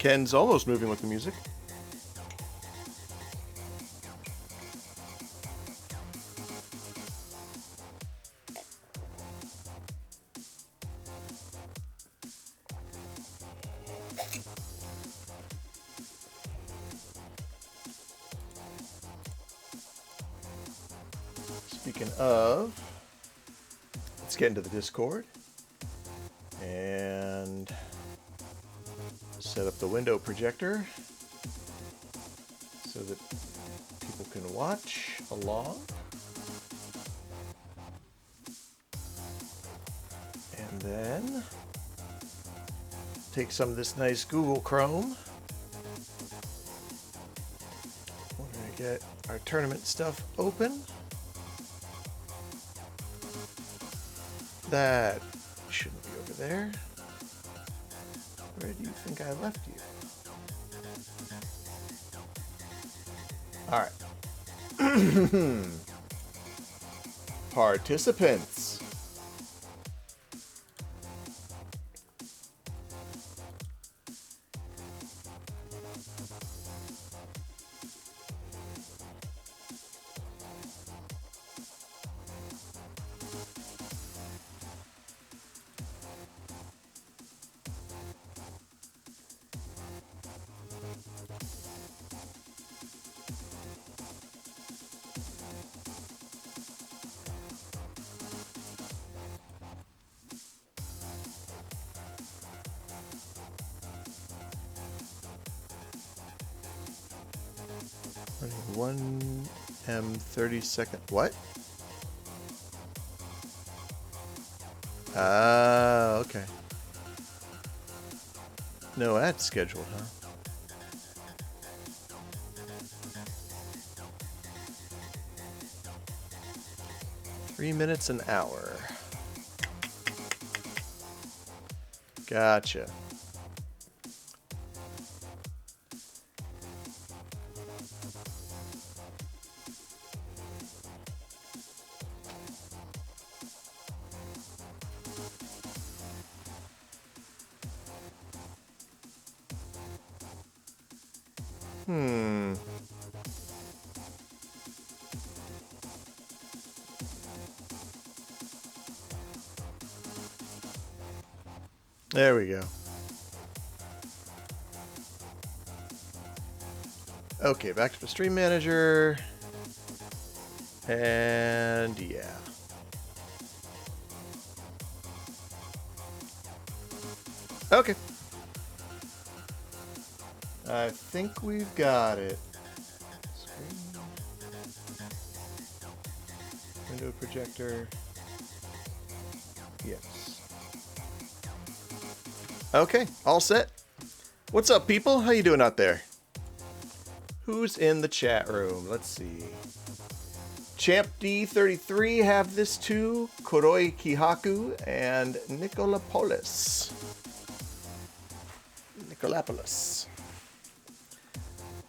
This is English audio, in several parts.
Ken's almost moving with the music. Speaking of, let's get into the Discord and set up the window projector so that people can watch along. And then take some of this nice Google Chrome. We're going to get our tournament stuff open. That shouldn't be over there. Where do you think I left you? All right. Participants. Running 1M 30-second. What? Ah, okay. No ad scheduled, huh? Three minutes an hour. Gotcha. There we go. Okay, back to the stream manager. And yeah. Okay. I think we've got it. Screen. Window projector. Yes. Okay, all set. What's up, people? How you doing out there? Who's in the chat room? Let's see. Champ D33 have this too. Koroi Kihaku and Nicolapolis.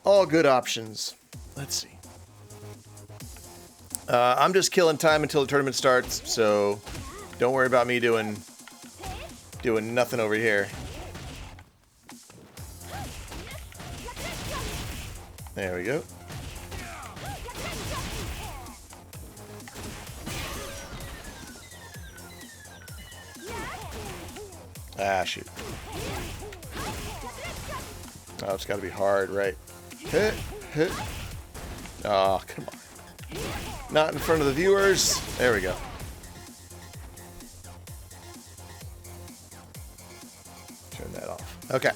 All good options. Let's see. I'm just killing time until the tournament starts, so don't worry about me doing nothing over here. There we go. Ah, shoot. Oh, it's got to be hard, right? Hit, hit. Oh, come on. Not in front of the viewers. There we go. Turn that off. Okay.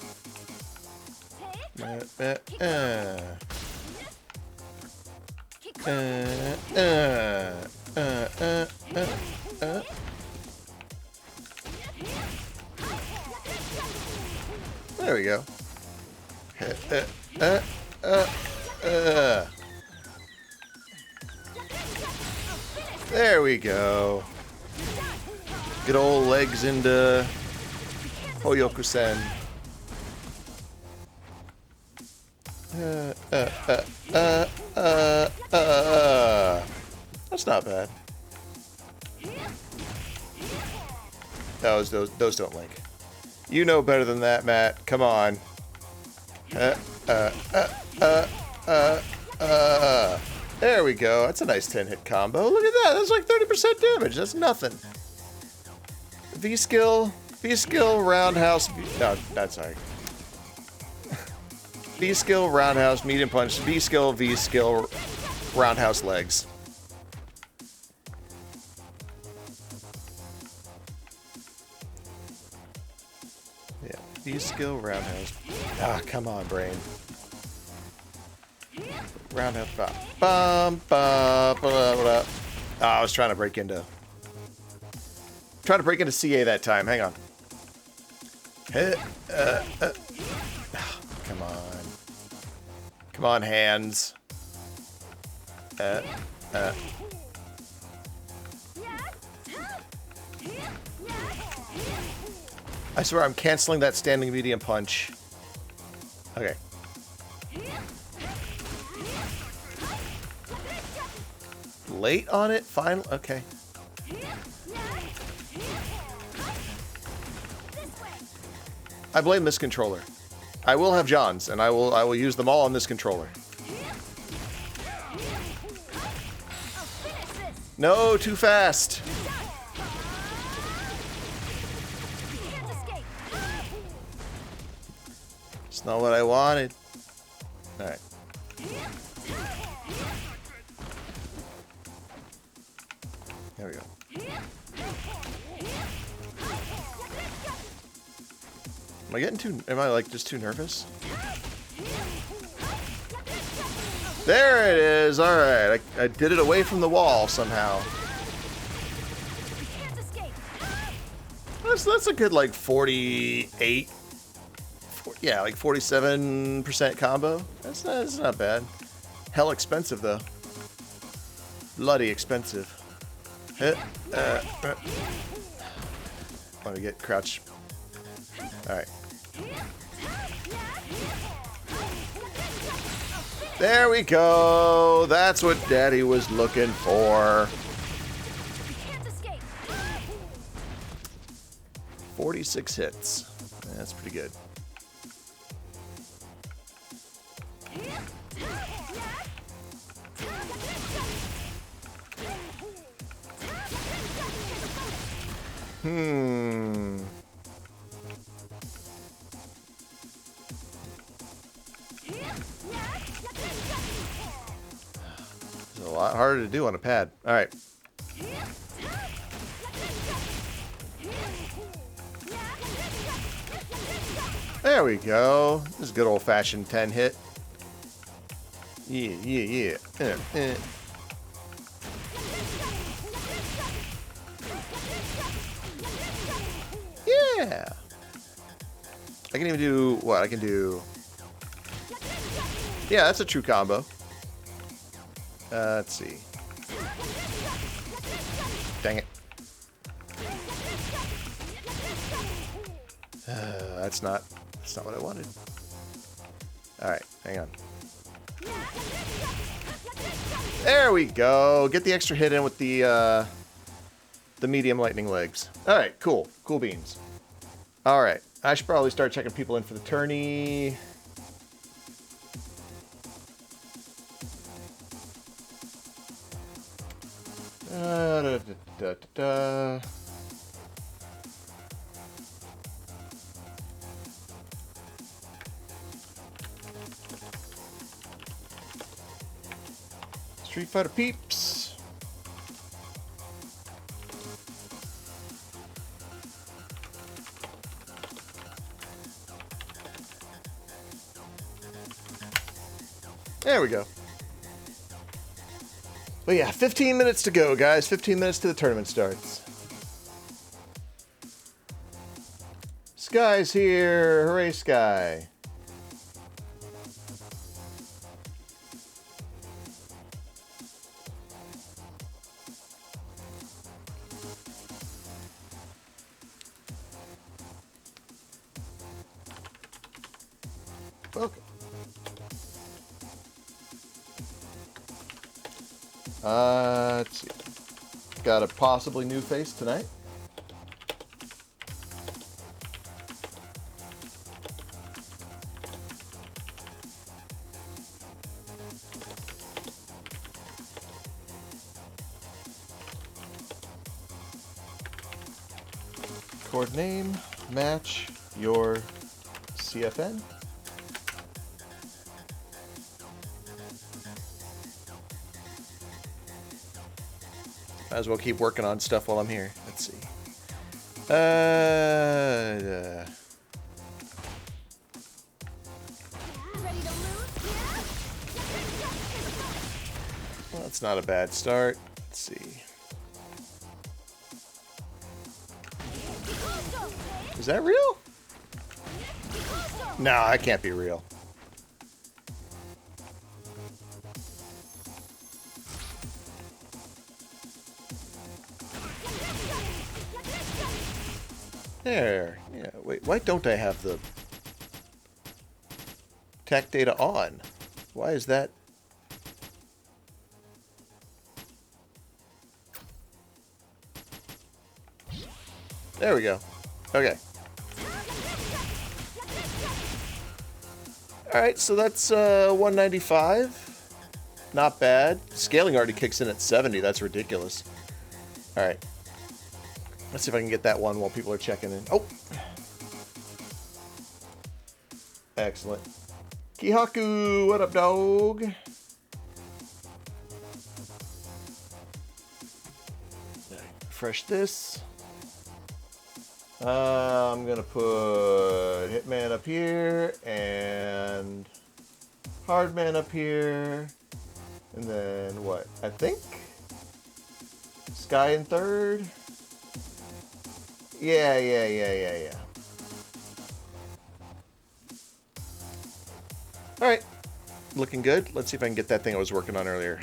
There we go. There we go. Good old legs into Hoyoku-sen. That's not bad. Those don't link. You know better than that, Matt. Come on. There we go. That's a nice 10-hit combo. Look at that. That's like 30% damage. That's nothing. V-skill, roundhouse. No, that's sorry. V-skill, roundhouse, medium punch. V-skill, roundhouse legs. Yeah, V-skill, roundhouse. Ah, come on, brain. Roundhouse, bum, bum, blah. Oh, I was trying to break into CA that time. Hang on. Come on. Come on, hands. I swear I'm canceling that standing medium punch. Okay. Late on it? Fine. Okay. I blame this controller. I will have Johns, and I will use them all on this controller. No, too fast. It's not what I wanted. All right. There we go. Am I getting too... Am I, like, just too nervous? There it is! Alright, I did it away from the wall somehow. That's a good, like, 48... yeah, like 47% combo. That's not bad. Hell expensive, though. Bloody expensive. Want to get crouch. Alright. There we go. That's what Daddy was looking for. 46 hits. That's pretty good. It's a lot harder to do on a pad. All right. There we go. This is a good old-fashioned 10 hit. Yeah. Yeah. I can even do what? I can do... Yeah, that's a true combo. Let's see. Dang it. That's not what I wanted. Alright, hang on. There we go. Get the extra hit in with the medium lightning legs. Alright, cool. Cool beans. Alright. I should probably start checking people in for the tourney. Street Fighter peeps. There we go. But yeah, 15 minutes to go, guys. 15 minutes to the tournament starts. Sky's here. Hooray, Sky. Okay. Let's see. Got a possibly new face tonight. Chord name, match your CFN. Might as well keep working on stuff while I'm here. Let's see. Well, that's not a bad start. Let's see. Is that real? No, that can't be real. There. Yeah, wait, why don't I have the tech data on? Why is that? There we go. Okay. Alright, so that's 195. Not bad. Scaling already kicks in at 70. That's ridiculous. Alright. Let's see if I can get that one while people are checking in. Oh! Excellent. Kihaku, what up, dog? Refresh this. I'm gonna put Hitman up here and HARDMAN up here. And then what? I think Sky in third. Yeah. Alright. Looking good. Let's see if I can get that thing I was working on earlier.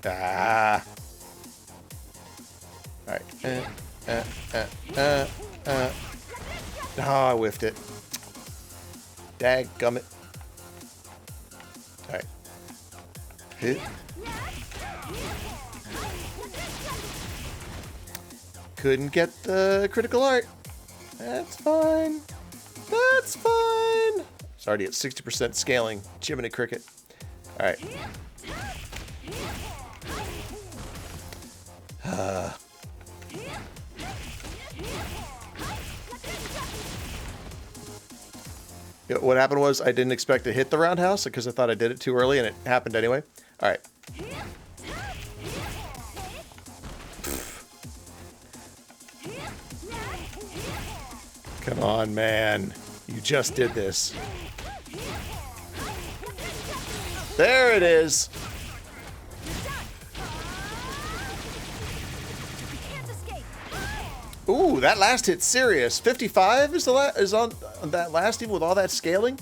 Ah. Alright. Oh, I whiffed it. Dadgummit. Alright. Hit. Couldn't get the critical art. That's fine. That's fine. It's already at 60% scaling. Jiminy Cricket. Alright. What happened was I didn't expect to hit the roundhouse because I thought I did it too early and it happened anyway. Alright. Come on, man. You just did this. There it is. Ooh, that last hit's serious. 55 is on that last, even with all that scaling.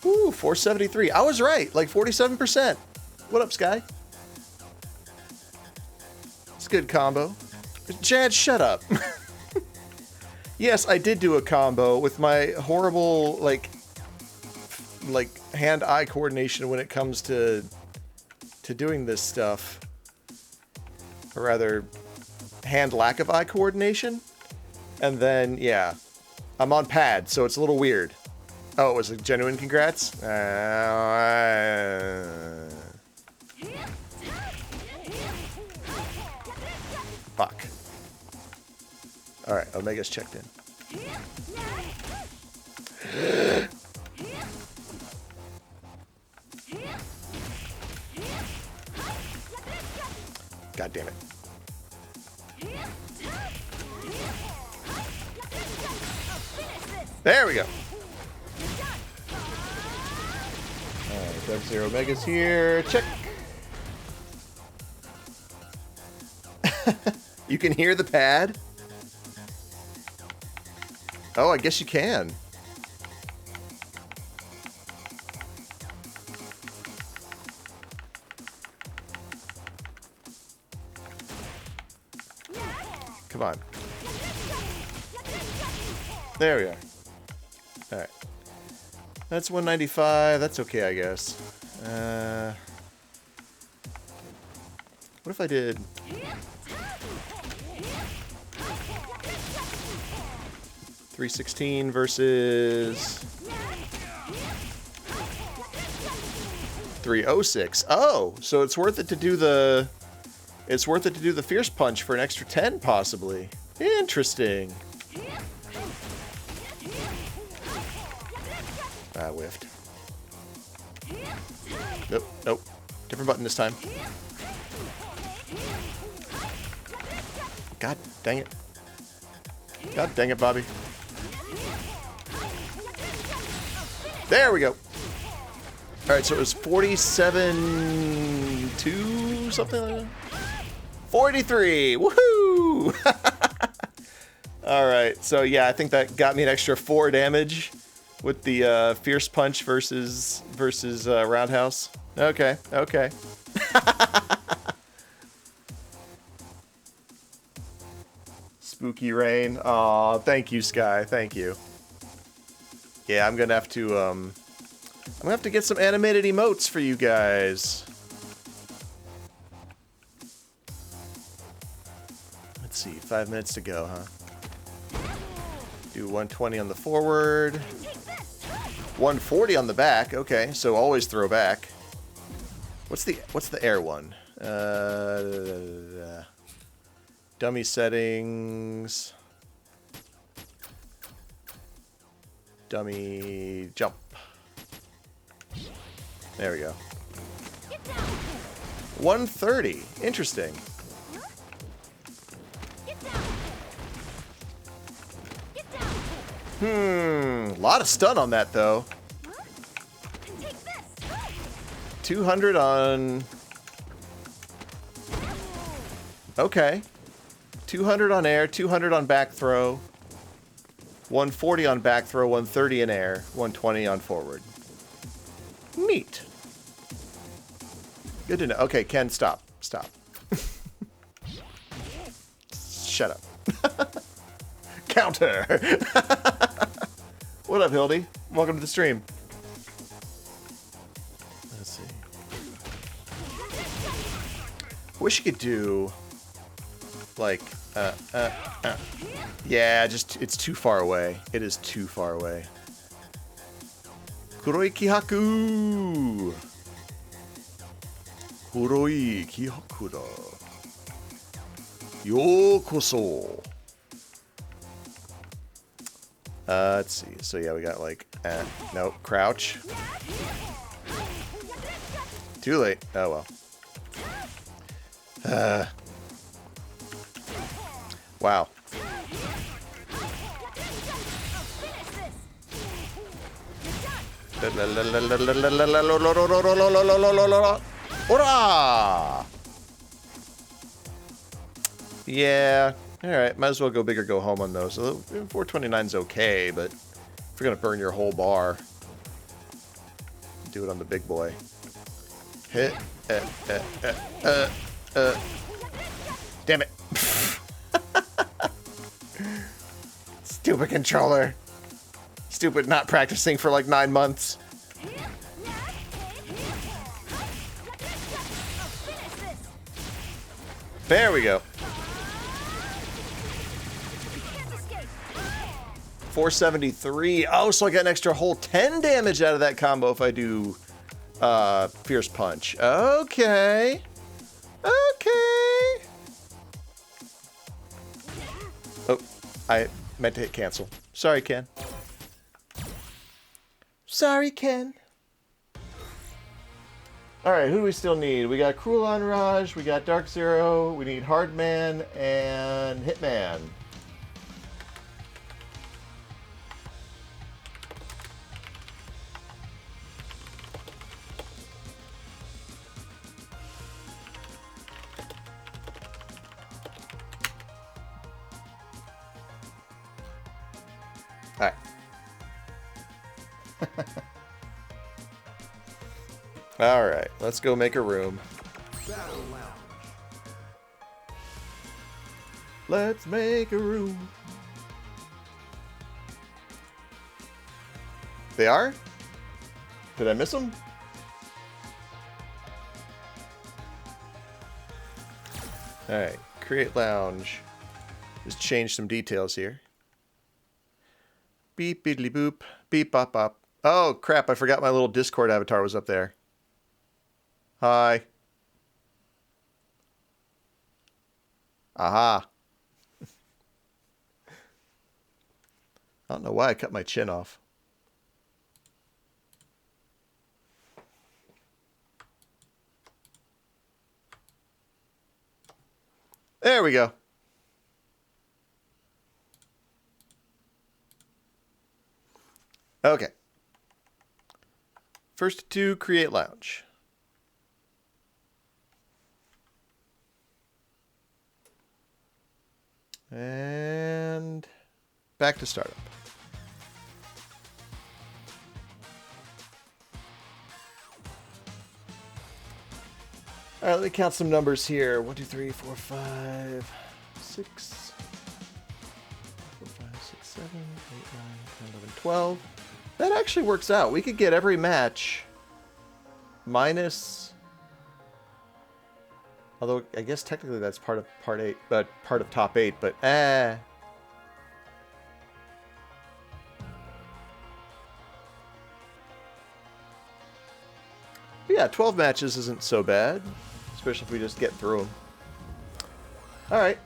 Ooh, 473. I was right, like 47%. What up, Sky? It's a good combo. Chad, shut up. Yes, I did do a combo with my horrible, like hand-eye coordination when it comes to doing this stuff. Or rather, hand lack of eye coordination. And then, yeah, I'm on pad, so it's a little weird. Oh, it was a genuine congrats? Fuck. Alright, Omega's checked in. God damn it. There we go. Alright, DarkZeroOmega's here. Check. You can hear the pad? Oh, I guess you can. Come on. There we are. Alright. That's 195. That's okay, I guess. What if I did... $316 versus $306. Oh, so it's worth it to do the fierce punch for an extra 10 possibly. Interesting. I whiffed. Nope, nope. Different button this time. God dang it. God dang it, Bobby. There we go. Alright, so it was 47-2, something like that? 43! Woohoo! Alright, so yeah, I think that got me an extra 4 damage with the Fierce Punch versus Roundhouse. Okay, okay. Spooky Rain. Aw, thank you, Sky. Thank you. Yeah, I'm gonna have to get some animated emotes for you guys. Let's see, 5 minutes to go, huh? Do 120 on the forward. 140 on the back. Okay, so always throw back. What's the air one? Dummy settings. Dummy jump. There we go. 130. Interesting. A lot of stun on that though. 200 on... Okay. 200 on air, 200 on back throw. 140 on back throw, 130 in air, 120 on forward. Neat. Good to know. Okay, Ken, stop. Stop. Shut up. Counter! What up, Hildy? Welcome to the stream. Let's see. Wish you could do... like, yeah, just, it's too far away. It is too far away. Kuroi Kihaku! Kuroi Kihaku da. Yokoso! Let's see. So yeah, we got like, nope, crouch. Too late. Oh well. Wow. Yeah. Alright, might as well go big or go home on those. So 429's okay, but if you're gonna burn your whole bar, do it on the big boy. Hit. Damn it. Stupid controller. Stupid not practicing for like 9 months. There we go. 473. Oh, so I got an extra whole 10 damage out of that combo if I do Fierce Punch. Okay. Okay. Oh, I meant to hit cancel. Sorry, Ken. Sorry, Ken. Alright, who do we still need? We got CruelAnraj, we got Dark Zero, we need HARDMAN, and Hitman. Alright. Alright, let's go make a room. Let's make a room. They are? Did I miss them? Alright, create lounge. Just change some details here. Beep, beedly boop, beep, bop, bop. Oh, crap, I forgot my little Discord avatar was up there. Hi. Aha. I don't know why I cut my chin off. There we go. Okay. First to create lounge. And back to startup. All right, let me count some numbers here. 1, 2, 3, 4, 5, 6, 4, 5, 6, 7, 8, 9, 10, 11, 12. That actually works out. We could get every match minus... Although, I guess technically that's part of part 8, but part of top 8, but But yeah, 12 matches isn't so bad, especially if we just get through them. Alright.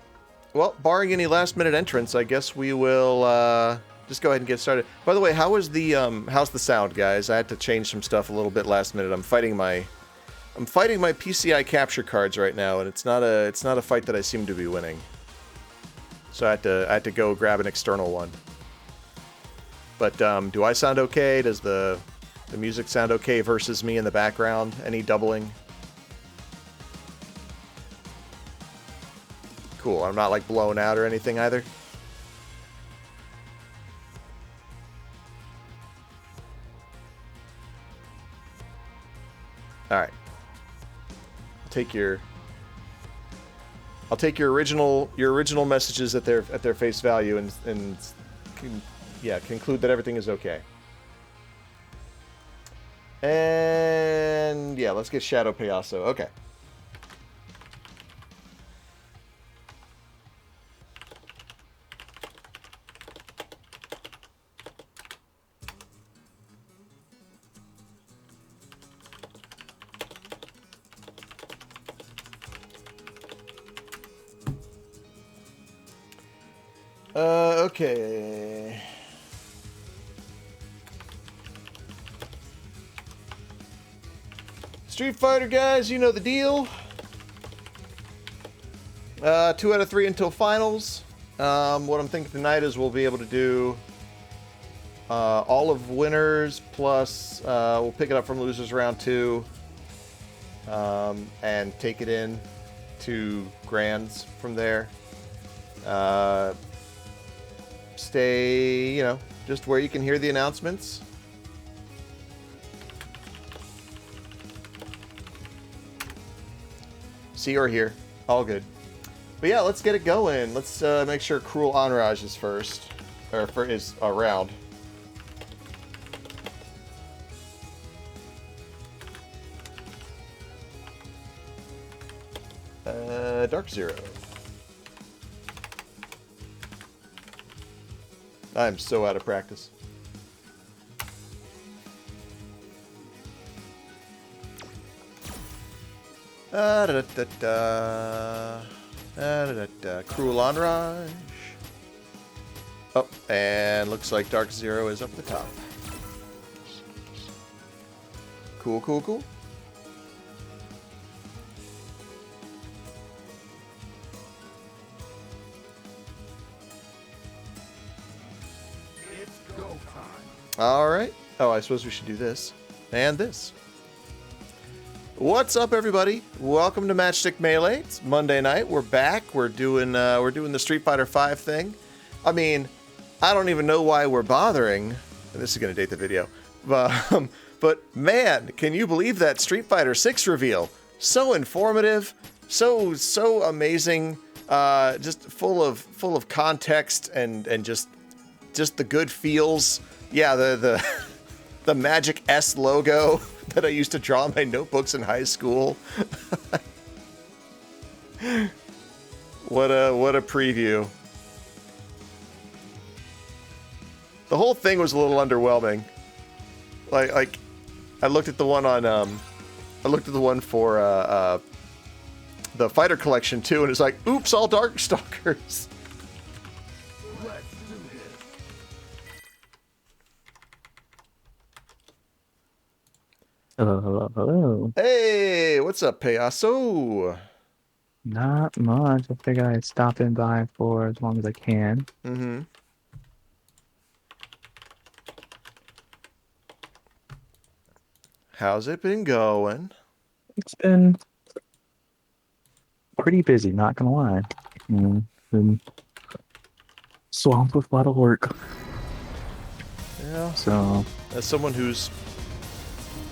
Well, barring any last-minute entrants, I guess we will just go ahead and get started. By the way, how's the sound, guys? I had to change some stuff a little bit last minute. I'm fighting my PCI capture cards right now, and it's not a fight that I seem to be winning. So I had to go grab an external one. But do I sound okay? Does the music sound okay versus me in the background? Any doubling? Cool. I'm not like blown out or anything either. All right. I'll take your original messages at their face value and conclude that everything is okay. And yeah, let's get Shadow Payaso. Okay. Okay. Street Fighter, guys, you know the deal. 2 out of 3 until finals. What I'm thinking tonight is we'll be able to do all of winners plus we'll pick it up from losers round 2 and take it in to grands from there. Stay, you know, just where you can hear the announcements. See or hear. All good. But yeah, let's get it going. Let's make sure CruelAnraj is first. Or is around. Dark Zero. I'm so out of practice. CruelAnraj. Oh, and looks like Dark Zero is up the top. Cool, cool, cool. All right. Oh, I suppose we should do this and this. What's up, everybody? Welcome to Matchstick Melee. It's Monday night. We're back. We're doing the Street Fighter V thing. I mean, I don't even know why we're bothering. This is going to date the video, but man, can you believe that Street Fighter VI reveal? So informative, so amazing. Just full of context and just the good feels. Yeah, the Magic S logo that I used to draw in my notebooks in high school. What a preview. The whole thing was a little underwhelming. Like I looked at the one on for the Fighter Collection 2 and it's like, oops, all Darkstalkers. Hello, hello, hello. Hey, what's up, Payaso? Not much. I figured I'd stop in by for as long as I can. Mm-hmm. How's it been going? It's been pretty busy, not gonna lie. Been swamped with a lot of work. Yeah. So, As someone whose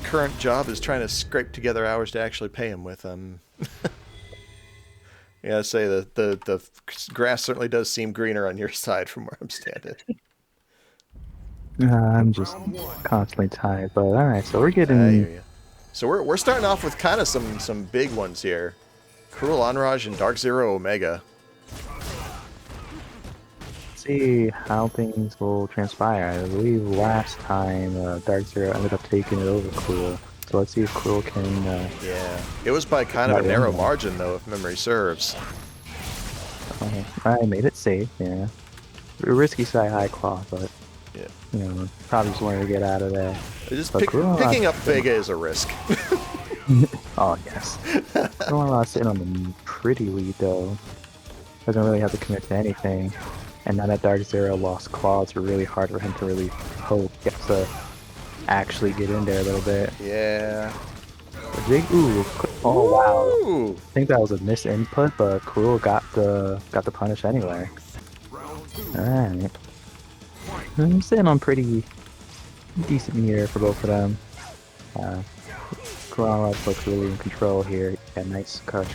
current job is trying to scrape together hours to actually pay him with, yeah, I say the grass certainly does seem greener on your side from where I'm standing. I'm just constantly tired. But all right, so we're I hear getting. you. So we're starting off with kind of some big ones here. CruelAnraj and DarkZeroOmega. See how things will transpire. I believe last time Dark Zero ended up taking it over Cruel. So let's see if Cruel can Yeah, it was by kind of a not win narrow that. margin though, if memory serves. I made it safe, yeah. Risky side high claw, but Yeah. probably just wanted to get out of there. Just But picking up Vega is a risk. oh yes, Kuro's sitting on the pretty lead though. Doesn't really have to commit to anything. And now that Dark Zero lost claw, it's really hard for him to really hope. He has to actually get in there a little bit. Yeah. Oh wow. Ooh. I think that was a misinput, but Kuro got the punish anyway. Alright. I'm sitting on pretty decent meter for both of them. CruelAnraj looks really in control here. Yeah, nice crush.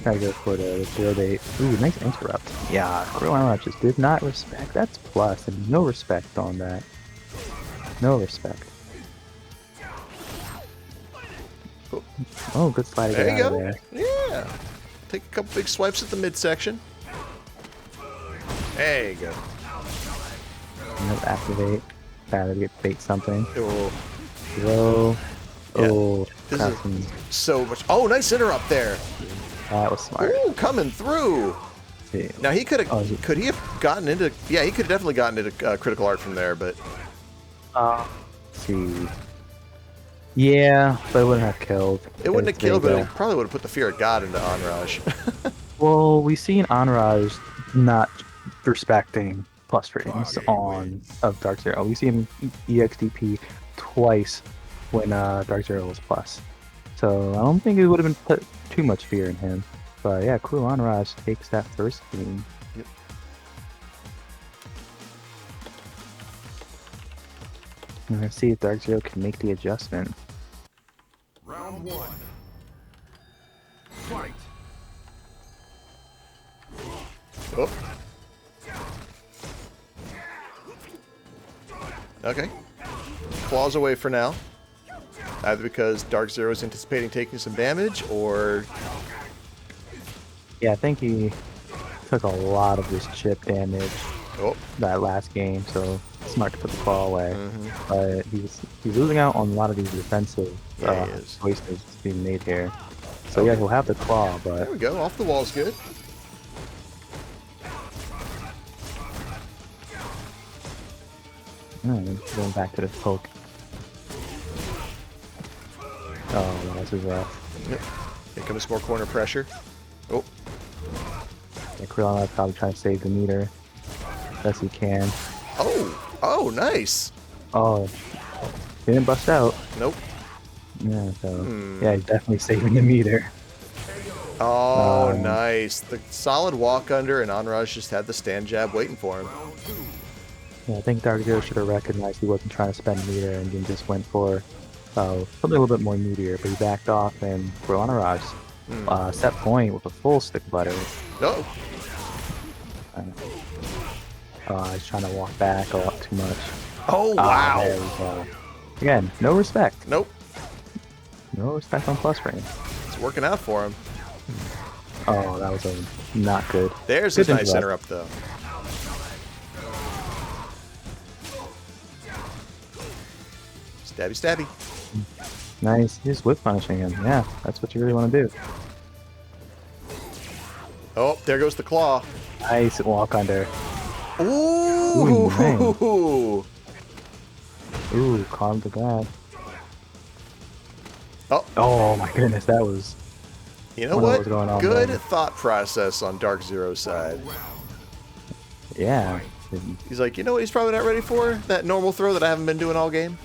Gotta go for the build eight. Ooh, nice interrupt. Yeah, CruelAnraj just did not respect. That's plus, and no respect on that. No respect. Oh, good slide to There get you out of go. there. Yeah. Take a couple big swipes at the midsection. There you go. Let's activate. Gotta get bait something. Oh. Throw. Yeah. Oh, This got is some. so much. Oh, nice interrupt there. That was smart. Ooh, coming through. See. Now he could have. Oh, Could he have gotten into? Yeah, he could have definitely gotten into critical art from there, but see. Yeah, but it wouldn't have killed. it wouldn't have killed. But Vega. it probably would have put the fear of God into Anraj. Well, we've seen Anraj not respecting plus ratings on of Dark Zero. We've seen EXDP twice when Dark Zero was plus. So I don't think it would have been put too much fear in him. But yeah, CruelAnraj takes that first game. Yep. And let's see if Dark Zero can make the adjustment. Round one. Fight. Oh. Okay. Claws away for now. Either because Dark Zero is anticipating taking some damage, or Yeah, I think he took a lot of this chip damage oh, that last game, so smart to put the claw away. mm-hmm. But he's losing out on a lot of these defensive Yeah, he is. choices being made here. So yeah, he'll have the claw, There but we go. Off the wall's good. going back to the poke. Oh, this is rough. Yep. Here comes more corner pressure. Oh, Yeah, Krillon probably trying to save the meter best he can. oh, nice. Oh, didn't bust out. Nope. Yeah, so yeah, he's definitely saving the meter. Oh, nice. The solid walk under, and Anraj just had the stand jab waiting for him. Yeah, I think Dark Zero should have recognized he wasn't trying to spend meter and then just went for something a little bit more meteor, but he backed off and CruelAnraj set point with a full stick butter. Oh, He's trying to walk back a lot too much. oh, There wow. we go. Again, no respect. Nope. No respect on plus frame. It's working out for him. Oh, that was not good. There's Good his nice interrupt. interrupt, though. Stabby, stabby. Nice. He's whip punishing him. Yeah, that's what you really want to do. Oh, there goes the claw. Nice walk under. Ooh. Ooh, Ooh, calm the grab. Oh my goodness, that was. You know Wonder what? what was going on Good there. thought process on Dark Zero's side. Yeah. He's like, you know what he's probably not ready for? That normal throw that I haven't been doing all game.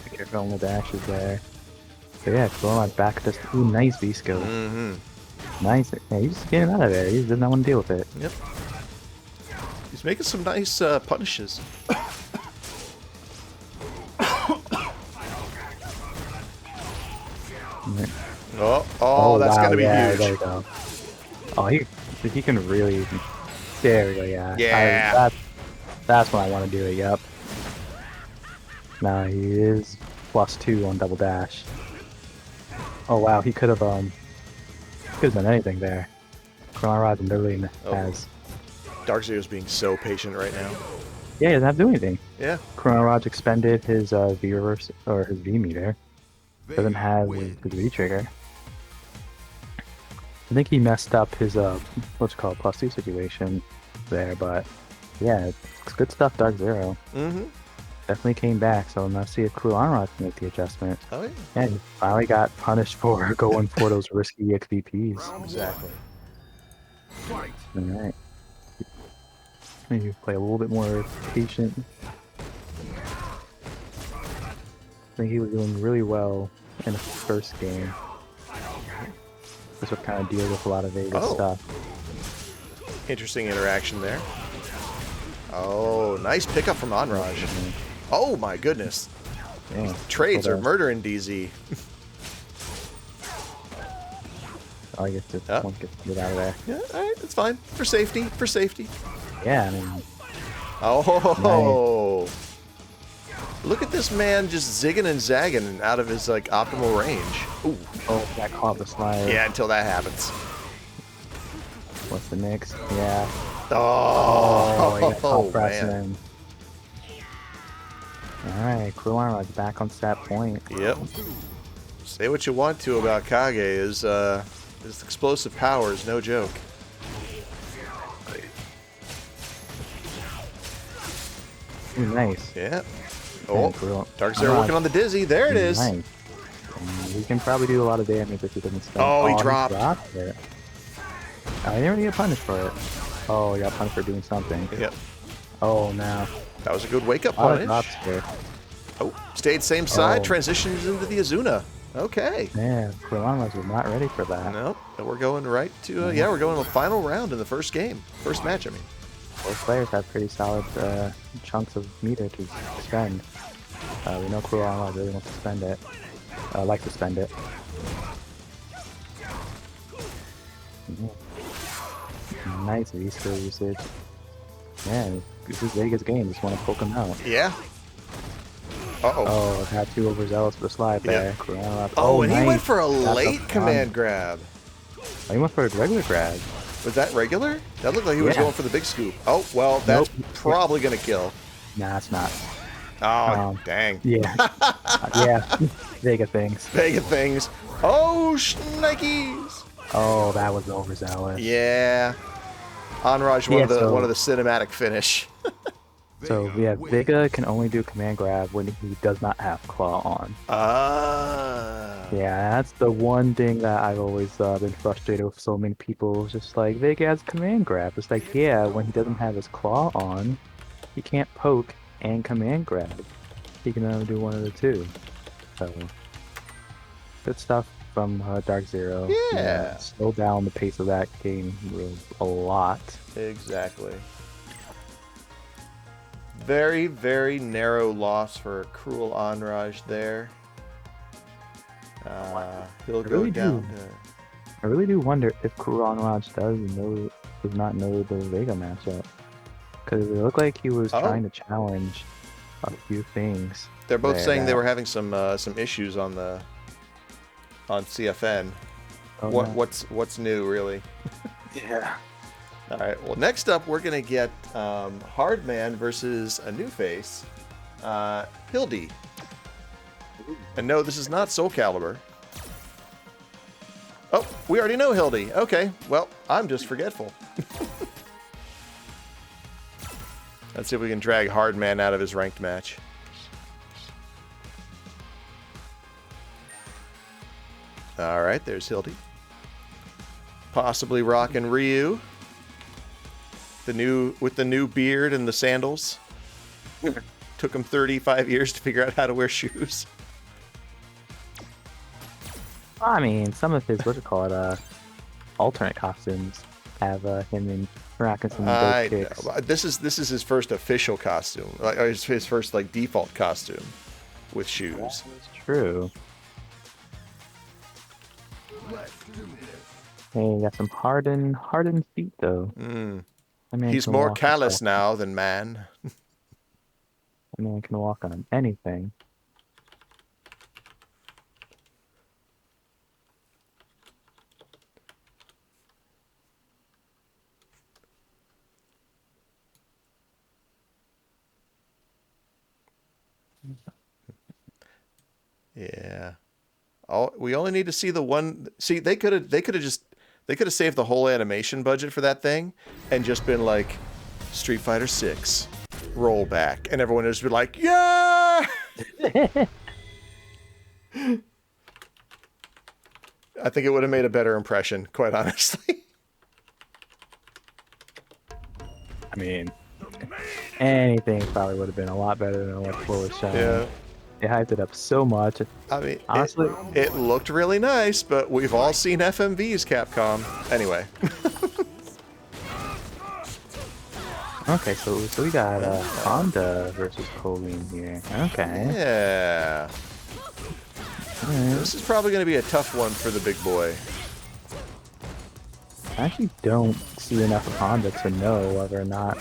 Be careful on the dashes there. So yeah, CruelAnraj back to ooh, nice V skill. Nice. Yeah, he's just getting out of there. He does not want to deal with it. Yep. He's making some nice punishes. Oh, that's wow, gonna be yeah, huge. There we go. Oh, he can really. There we go. Yeah. Yeah. That's when I want to do it. Yep. Now he is +2 on double dash. Oh wow, he could have done anything there. CruelAnraj literally has. Dark Zero's being so patient right now. Yeah, he doesn't have to do anything. Yeah. CruelAnraj expended his V reverse or his V meter. Doesn't have his V trigger. I think he messed up his what's it called +2 situation there, but yeah, it's good stuff. Dark Zero. Definitely came back. So let's see if CruelAnraj can make the adjustment. Oh yeah. Yeah, he finally got punished for going for those risky XVPs. Exactly. All right. Maybe play a little bit more patient. I think he was doing really well in the first game. This would kind of deal with a lot of Vegas stuff. Interesting interaction there. Oh, nice pickup from Anraj. Oh my goodness. Yeah. Trades are murdering DZ. Oh, I guess just one gets to get out of there. Yeah, alright, it's fine. For safety, for safety. Yeah, I mean. Oh, nice. Look at this man just zigging and zagging out of his like optimal range. Ooh. Oh, that caught the slide. Yeah, until that happens. What's the next? Yeah. Oh, man. Alright, CruelAnraj back on stat point. Yep. Say what you want to about Kage, his explosive power is no joke. Ooh, nice. Yeah. Oh, Cool. Dark Zero working on the dizzy. There it is. Nice. He can probably do a lot of damage if he doesn't stop. Oh, he dropped. It. Oh, he didn't really get punished for it. Oh, he got punished for doing something. Yep. Oh, no. That was a good wake-up A lot of punish. drops here. Oh, stayed same side, Oh. transitions into the Azuna. Okay. Man, CruelAnraj was not ready for that. Nope. And we're going right to, yeah, we're going to the final round in the first game. First match, I mean. Both players have pretty solid chunks of meter to spend. We know CruelAnraj really wants to spend it. Like to spend it. Nice V-skill usage. Man, this is Vegas game. Just want to poke him out. Yeah. Uh-oh. Oh, got too overzealous for the slide there. Yep. CruelAnraj. Oh, and he nice. went for a That's late command grab. Oh, he went for a regular grab. Was that regular? That looked like he was Yeah. going for the big scoop. Oh, well, that's Nope. probably going to kill. Nah, it's not. Oh, dang. Yeah. Yeah. Vega things. Vega things. Oh, shnikes. Oh, that was overzealous. Yeah. Anraj, one of the cinematic finish. So yeah, Vega can only do command grab when he does not have claw on. Yeah, that's the one thing that I've always been frustrated with so many people. It's just like, Vega has command grab. It's like, yeah, when he doesn't have his claw on, he can't poke and command grab. He can only do one of the two. So, good stuff from Dark Zero. Yeah. Slow down the pace of that game a lot. Exactly. Very, very narrow loss for CruelAnraj there. He'll go down. I really do wonder if CruelAnraj does not know the Vega matchup. Because it looked like he was trying to challenge a few things. They're both saying they were having some issues on CFN. Oh, What's new, really? Yeah. All right. Well, next up we're gonna get HARDMAN versus a new face, Hildy. And no, this is not Soul Calibur. Oh, we already know Hildy. Okay. Well, I'm just forgetful. Let's see if we can drag HARDMAN out of his ranked match. All right, there's Hildy. Possibly rocking Ryu. With the new beard and the sandals. Took him 35 years to figure out how to wear shoes. I mean, some of his alternate costumes have him in rocking some dope kicks. This is his first official costume, like his first like default costume with shoes. That's true. Hey, you got some hardened feet though. He's more callous now than man. I mean, can walk on anything. Yeah. We only need to see the one. See, they could have saved the whole animation budget for that thing, and just been like, Street Fighter 6 rollback, and everyone would just be like, yeah. I think it would have made a better impression, quite honestly. I mean, anything probably would have been a lot better than what Flo was showing. Yeah. They hyped it up so much. I mean, honestly, it looked really nice, but we've all seen FMVs, Capcom. Anyway. Okay, so we got Honda versus Kolin here. Okay. Yeah. Right. This is probably going to be a tough one for the big boy. I actually don't see enough of Honda to know whether or not.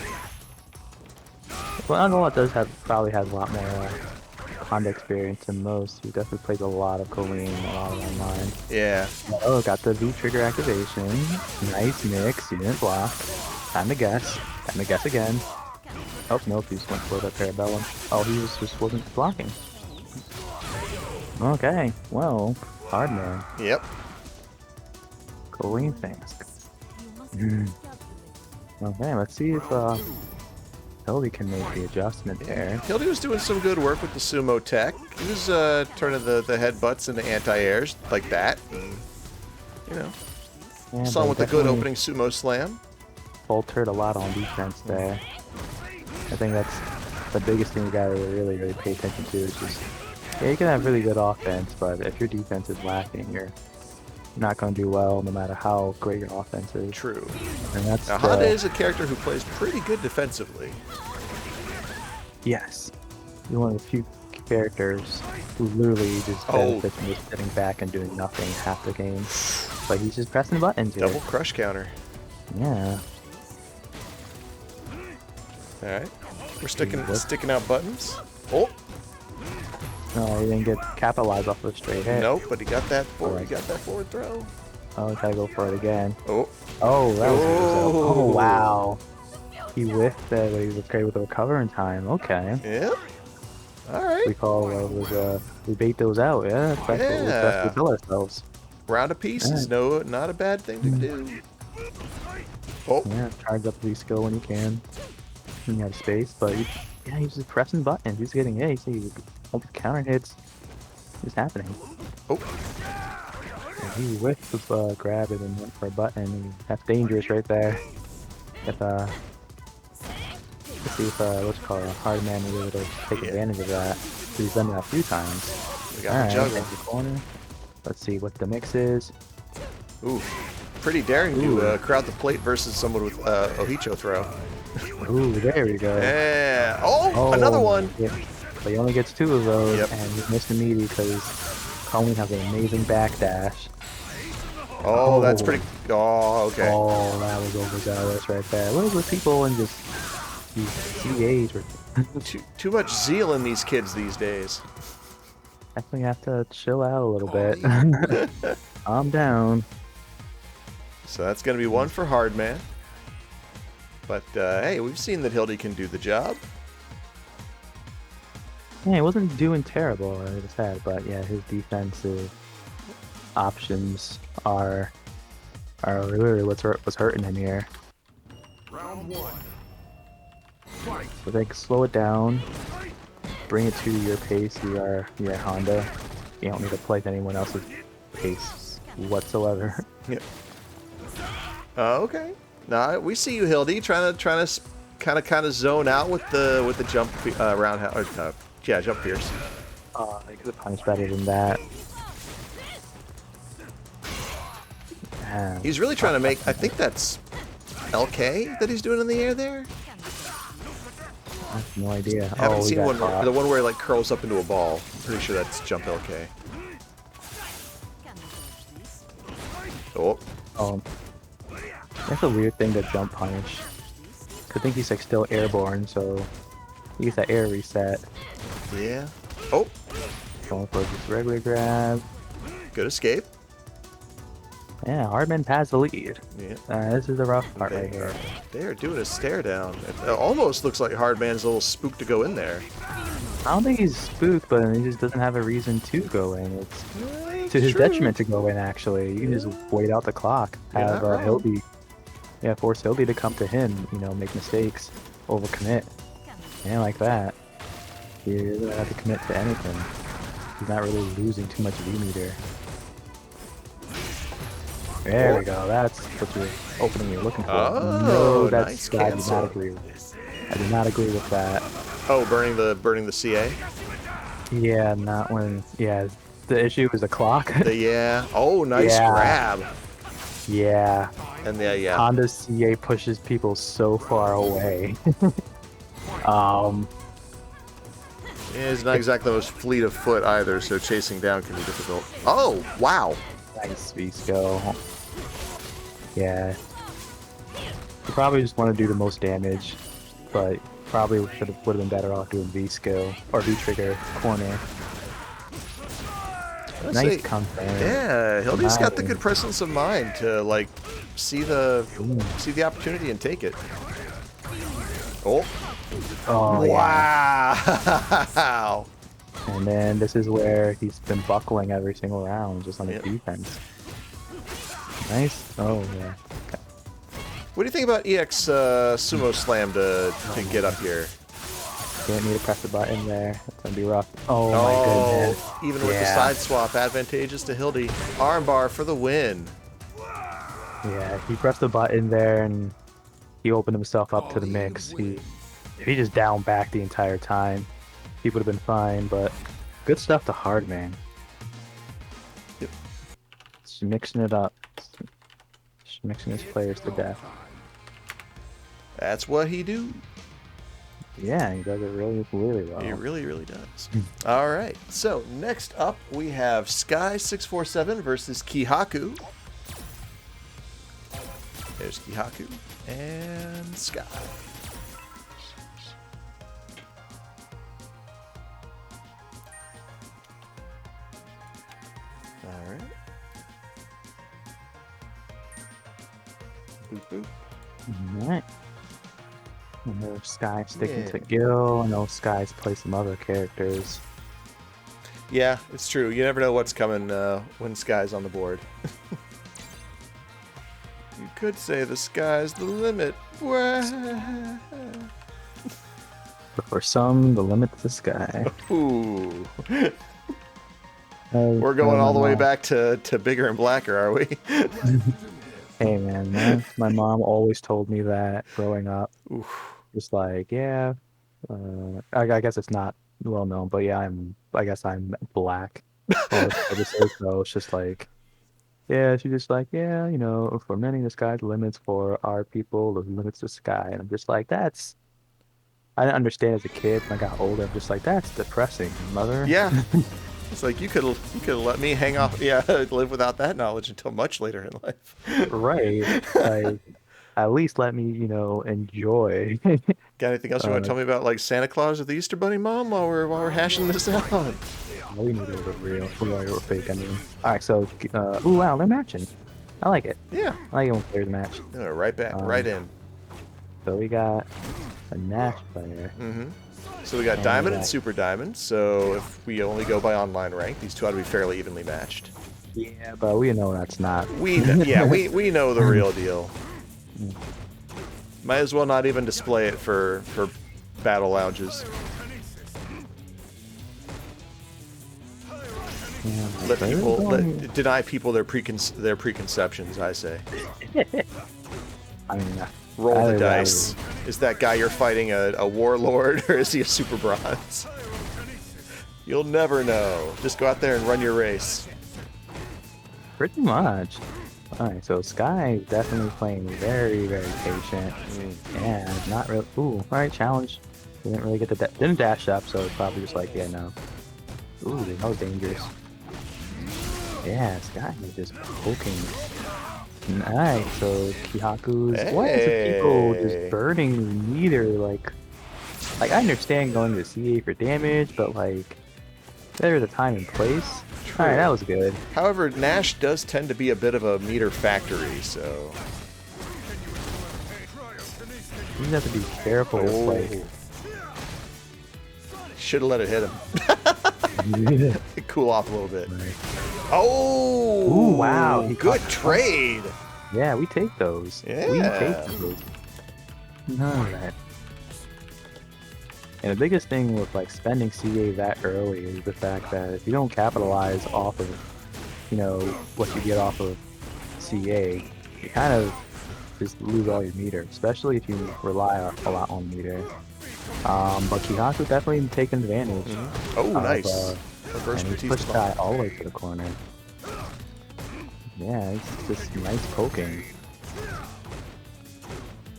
Well, Angola probably has a lot more Honda experience than most. He definitely plays a lot of Kolin, a lot of online. Yeah. Oh, got the V trigger activation. Nice mix. He didn't block. Time to guess. Time to guess again. Oh, nope, he just went for the Parabellum. Oh, he just wasn't blocking. Okay, well, HARDMAN. Yep. Kolin fast. Okay, let's see if Hildy can make the adjustment there. Hildy was doing some good work with the sumo tech. He was turning the headbutts into anti-airs like that. And, you know, Yeah, saw him with a good opening sumo slam. Faltered a lot on defense there. I think that's the biggest thing you gotta really pay attention to is just, yeah, you can have really good offense, but if your defense is lacking, you're not going to do well no matter how great your offense is. True. And that's now, Honda is a character who plays pretty good defensively. Yes. He's one of the few characters who literally just benefits from just sitting back and doing nothing half the game. But he's just pressing buttons here. Double crush counter. Yeah. Alright. We're sticking out buttons. Oh! No, he didn't get capitalized off of a straight hit. Nope, but he got that forward. He got that forward throw. Oh, gotta go for it again. Oh! Oh, that was oh wow! He whiffed that, but he was great with the recover in time. Okay. Yeah. All right. We bait those out. Yeah, that's what we tell ourselves. Round of pieces. No, not a bad thing to do. Oh. Yeah, charge up the skill when you can. When you have space, but he's just pressing buttons. He's getting see all the counter hits. It's happening. Oh. And he whiffed the grab it and went for a button. That's dangerous right there. If let's see if HARDMAN will be able to take advantage of that. He's done that a few times. We got the juggle. The corner. Let's see what the mix is. Ooh, pretty daring to crowd the plate versus someone with Ohicho throw. Ooh, there we go. Yeah. Oh, another one. Yeah. But he only gets 2 of those, yep. and he missed immediately because Kolin has an amazing backdash. Oh, that's pretty. Oh, okay. Oh, that was overzealous right there. What is with people and just these CAs? Too much zeal in these kids these days. Definitely have to chill out a little bit. Calm down. So that's going to be one for HARDMAN. But hey, we've seen that Hildy can do the job. Yeah, he wasn't doing terrible, like I said, but yeah, his defensive options are really what's hurting him here. Round 1. Fight. So they can slow it down, bring it to your pace. You are Honda. You don't need to play at anyone else's pace. whatsoever. Yep. Okay. Nah, we see you, Hildy, trying to kind of zone out with the jump roundhouse. Yeah, jump pierce. I could have punished better than that. Man. He's really trying to make. I think that's LK that he's doing in the air there. I have no idea. Haven't seen we got the one where he like curls up into a ball. I'm pretty sure that's jump LK. Oh. That's a weird thing to jump punish. I think he's like still airborne, so he gets that air reset. Yeah. Oh. Going for this regular grab. Good escape. Yeah, Hardman has the lead. Yeah. This is the rough part right here. They are doing a stare down. It almost looks like Hardman's a little spooked to go in there. I don't think he's spooked, but he just doesn't have a reason to go in. It's to his detriment to go in, actually. You can just wait out the clock. Have Hildy, force Hildy to come to him, make mistakes, overcommit. And like that. He doesn't have to commit to anything. He's not really losing too much V-meter. There we go. That's what you're opening you're looking for. Oh, no, that's nice I do cancel. not agree with. I do not agree with that. Oh, burning the CA? Yeah, not when. Yeah, the issue is the clock. Yeah. Oh, nice grab. Yeah. And yeah. Honda's CA pushes people so far away. Yeah, he's not exactly the most fleet of foot either, so chasing down can be difficult. Oh, wow. Nice V-skill. Yeah. You probably just want to do the most damage, but probably would have been better off doing V-skill or V-trigger corner. Nice comeback. Yeah, Hildy's got the good presence of mind to like see the opportunity and take it. Oh. Oh, wow. Yeah. And then this is where he's been buckling every single round, just on the defense. Nice. Oh, yeah. Okay. What do you think about EX Sumo Slam to get up here? Didn't need to press the button there. That's going to be rough. Oh, my goodness. Even with the side swap, advantageous to Hildy. Armbar for the win. Yeah, he pressed the button there, and he opened himself up to the mix. If he just down back the entire time, he would have been fine, but good stuff to Hardman. Yep. Just mixing it up. Just mixing his players to death. That's what he do. Yeah, he does it really, really well. He really, really does. All right. So next up, we have Sky647 versus Kihaku. There's Kihaku and Sky. All right. Boop, boop. Alright. I know Sky sticking to Gill. I know Sky's play some other characters. Yeah, it's true. You never know what's coming when Sky's on the board. You could say the sky's the limit. But for some, the limit's the sky. Ooh. We're going all the way back to bigger and blacker, are we? Hey man, my mom always told me that growing up. Oof. Just like, yeah, I guess it's not well known, but yeah, I guess I'm black. So it's just like, yeah, she's just like, yeah, for many the sky's the limits, for our people the limits the sky, and I'm just like, I didn't understand as a kid. When I got older, I'm just like, that's depressing, mother. Yeah. It's like you could let me hang off, live without that knowledge until much later in life. Right. Like, at least let me, enjoy. Got anything else you want to tell me about, like Santa Claus or the Easter Bunny, Mom, while we're hashing this out? We need a little bit real. We're fake, I mean. All right, so, ooh, wow, they're matching. I like it. Yeah. I like it when players match. Right back, right in. So we got a Nash player. Mm-hmm. So we got Diamond and Super Diamond. So if we only go by online rank, these two ought to be fairly evenly matched. Yeah, but we know that's not. We know the real deal. Might as well not even display it for battle lounges. Yeah, Deny people their preconceptions, I say. I mean, Roll the dice. Is that guy you're fighting a warlord, or is he a super bronze? You'll never know. Just go out there and run your race. Pretty much. Alright, so Sky is definitely playing very, very patient. And not really. Ooh, alright, challenge. Didn't really get the didn't dash up, so it's probably just like, yeah, no. Ooh, that was dangerous. Yeah, Sky is just poking. Alright, so Kihaku's. Why is the people just burning the meter? Like I understand going to CA for damage, but like, better the time and place. True. Alright, that was good. However, Nash does tend to be a bit of a meter factory, so... You just have to be careful with, like... Should have let it hit him. Cool off a little bit. Right. Oh! Ooh, wow. Good trade! Yeah, we take those. Yeah. We take those. Alright. And the biggest thing with like spending CA that early is the fact that if you don't capitalize off of, you know, what you get off of CA, you kind of just lose all your meter, especially if you rely a lot on meter. But Kihaku definitely taking advantage. Oh, nice. And he pushed Sky all the way to the corner. Yeah, it's just nice poking.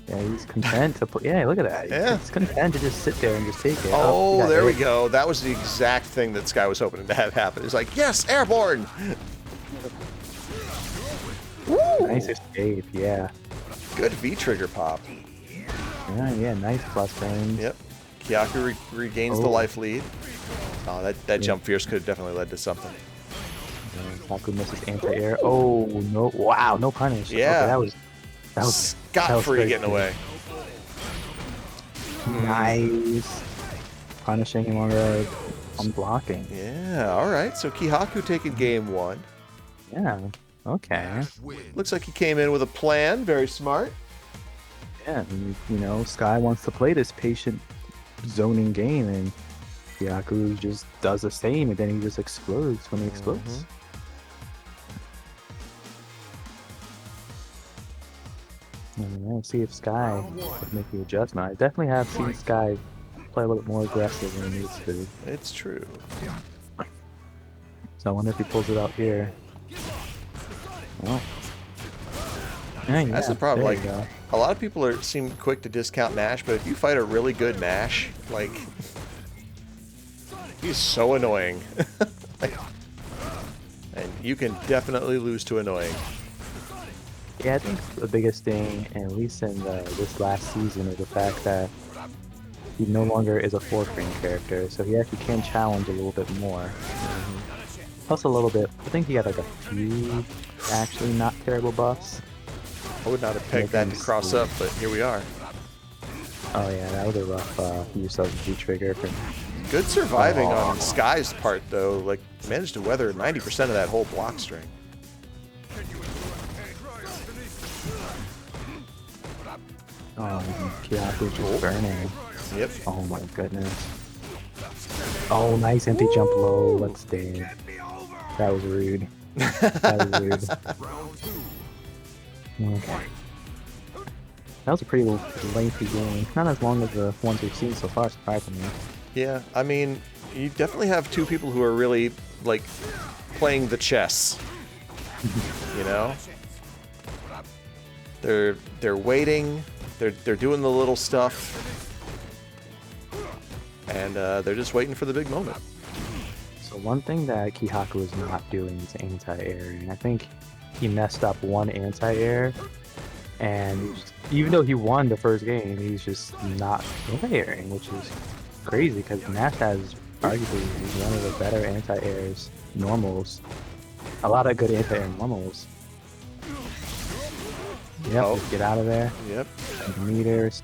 Yeah, he's content to put. Yeah, look at that. Yeah. He's content to just sit there and just take it. Oh, there we go. That was the exact thing that Sky was hoping to have happen. He's like, yes, airborne! Woo! Nice escape, yeah. Good V-trigger pop. Yeah, nice plus frame. Yep. Kihaku regains the life lead. Oh, that jump fierce could have definitely led to something. Kihaku misses anti-air. Oh, no. Wow, no punish. Yeah. Okay, that was scot-free getting away. Nice. Punishing him on blocking. Yeah, alright. So Kihaku taking game one. Yeah, okay. Looks like he came in with a plan. Very smart. Yeah, and, you know, Sky wants to play this patient zoning game, and Kihaku just does the same, and then he just explodes when he explodes. Let's see if Sky can make the adjustment. I definitely have seen Sky play a little bit more aggressive than he needs to. It's true. So I wonder if he pulls it out here. Well, yeah, that's the problem. there Like, you go. a lot of people seem quick to discount Nash, but if you fight a really good Nash, like, he's so annoying. And you can definitely lose to annoying. Yeah, I think the biggest thing, at least in this last season, is the fact that he no longer is a 4-frame character, so he actually can challenge a little bit more. Plus a little bit, I think he had like a few actually not terrible buffs. I would not have pegged that to cross up, but here we are. Oh yeah, that was a rough use of V-trigger. Good surviving on Sky's part, though. Like, managed to weather 90% of that whole block string. Oh, Kihaku just burning. Yep. Oh my goodness. Oh, nice empty jump low. Let's stay. That was rude. That was rude. Okay. That was a pretty lengthy game. Not as long as the ones we've seen so far, surprisingly. Yeah, I mean, you definitely have two people who are really, like, playing the chess. You know? They're waiting, they're doing the little stuff, and they're just waiting for the big moment. So one thing that Kihaku is not doing is anti-airing. I think he messed up one anti-air, and even though he won the first game, he's just not anti-airing, which is crazy because Nash has arguably one of the better anti-airs normals. A lot of good anti-air normals. Yep, just get out of there. Yep. Meters.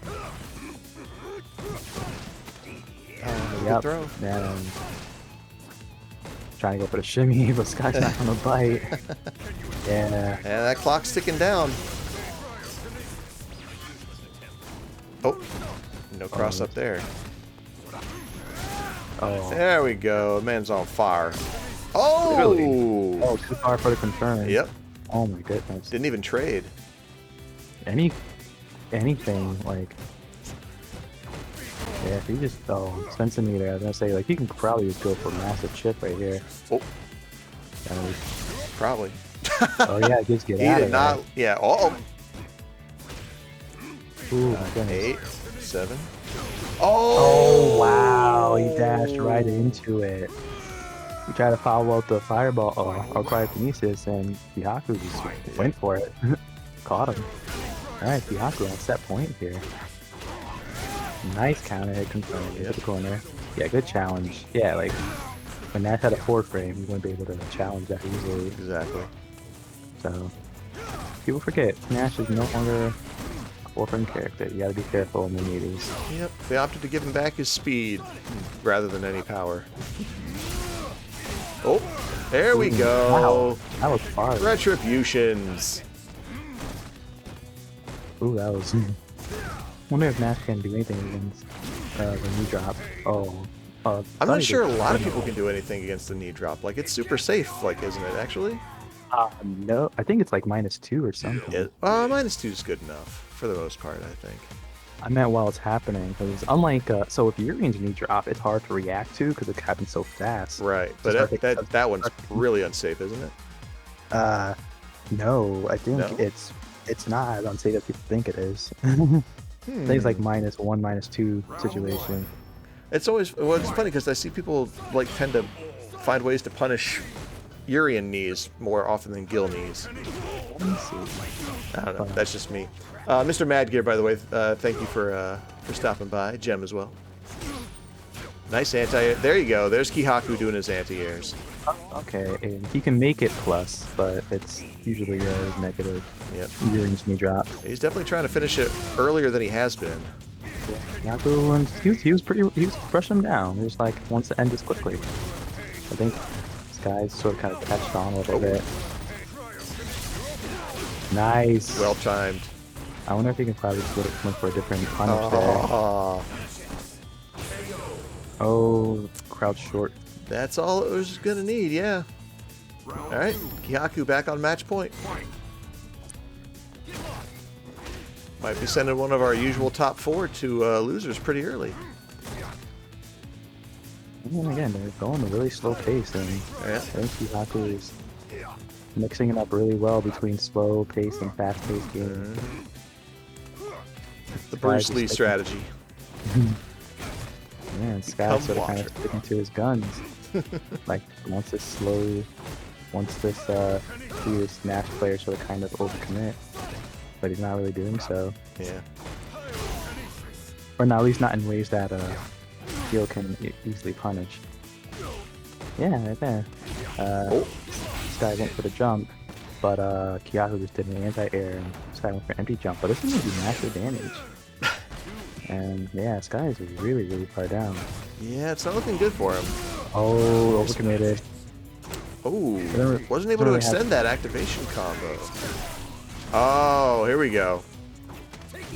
Good throw. Then trying to go for the shimmy, but Sky's not gonna bite. Yeah. And that clock's ticking down. Oh, no cross up there. Oh. There we go. Man's on fire. Oh! Oh, too far for the confirm. Yep. Oh my goodness. Didn't even trade. Anything like. Yeah, if you just centimeter, I was gonna say like you can probably just go for massive chip right here. Oh. Probably. Oh yeah, it gives get He out did of not. Yeah. Oh. there. Ooh, my goodness. 8, 7. Oh wow, he dashed right into it. He tried to follow up the fireball or cryokinesis, and Kihaku just went for it. Caught him. Alright, Kihaku on set point here. Nice counter hit confirmed into the corner. Yeah, good challenge. Yeah, like when Nash had a 4-frame, he wouldn't be able to challenge that easily. Exactly. So people forget Nash is no longer a 4-frame character. You gotta be careful in the meetings. Yep. They opted to give him back his speed rather than any power. Oh, there we go. Wow, that was far. Retributions. Ooh, that was. Wonder if Nash can do anything against the knee drop. I'm not sure a lot of people can do anything against the knee drop. Like, it's super safe, like, isn't it, actually? No, I think it's like -2 or something. Yeah. -2 is good enough, for the most part, I think. I meant while it's happening, because unlike, so if Urian's knee drop, it's hard to react to, because it happens so fast. Right, but that one's really unsafe, isn't it? No, I think No? it's not as unsafe as people think it is. Things like -1, -2 situation. It's always, well, it's funny because I see people like tend to find ways to punish Urian knees more often than Gill knees. Let me see. I don't know. That's just me. Mr. Madgear, by the way, thank you for stopping by. Gem as well. Nice anti. There you go. There's Kihaku doing his anti-airs. Okay, and he can make it plus, but it's usually negative. Yep. Urian's knee drop. He's definitely trying to finish it earlier than he has been. Kihaku, he was brushing him down. He was like, wants to end this quickly. I think this guy's sort of kind of catched on a little bit. Nice. Well timed. I wonder if he can probably just look for a different punish there. Oh, crouch short. That's all it was gonna need, yeah. Alright, Kihaku back on match point. Might be sending one of our usual top 4 to losers pretty early. And again, they're going at a really slow pace, and Yeah. I think Kihaku is mixing it up really well between slow pace and fast pace games. The Bruce Lee strategy. Yeah, and Sky's sort of kind of sticking to his guns. Like, once this previous Nash player sort of kind of overcommit, but he's not really doing so. Yeah. Or not, at least not in ways that Gill can easily punish. Yeah, right there. This guy went for the jump, but Kihaku just did an anti-air, and this guy went for an empty jump. But this is going to do massive damage. And yeah, Sky is really, really far down. Yeah, it's not looking good for him. Oh, overcommitted. Oh, wasn't able to extend that activation combo. Oh, here we go.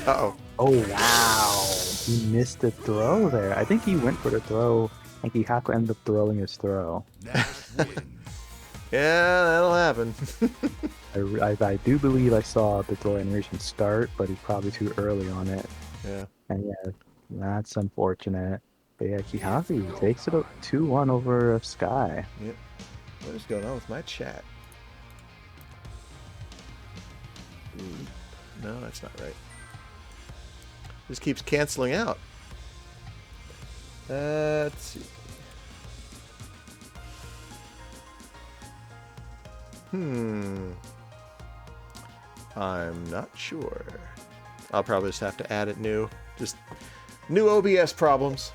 Uh-oh. Oh, wow. He missed the throw there. I think he went for the throw, and Kihaku ended up throwing his throw. Yeah, that'll happen. I do believe I saw the throw animation start, but he's probably too early on it. Yeah. And yeah, that's unfortunate. But yeah, Kihaku takes it 2-1 over Sky. Yep. What is going on with my chat? No, that's not right. This keeps canceling out. Let's see. I'm not sure. I'll probably just have to add it new. Just new OBS problems.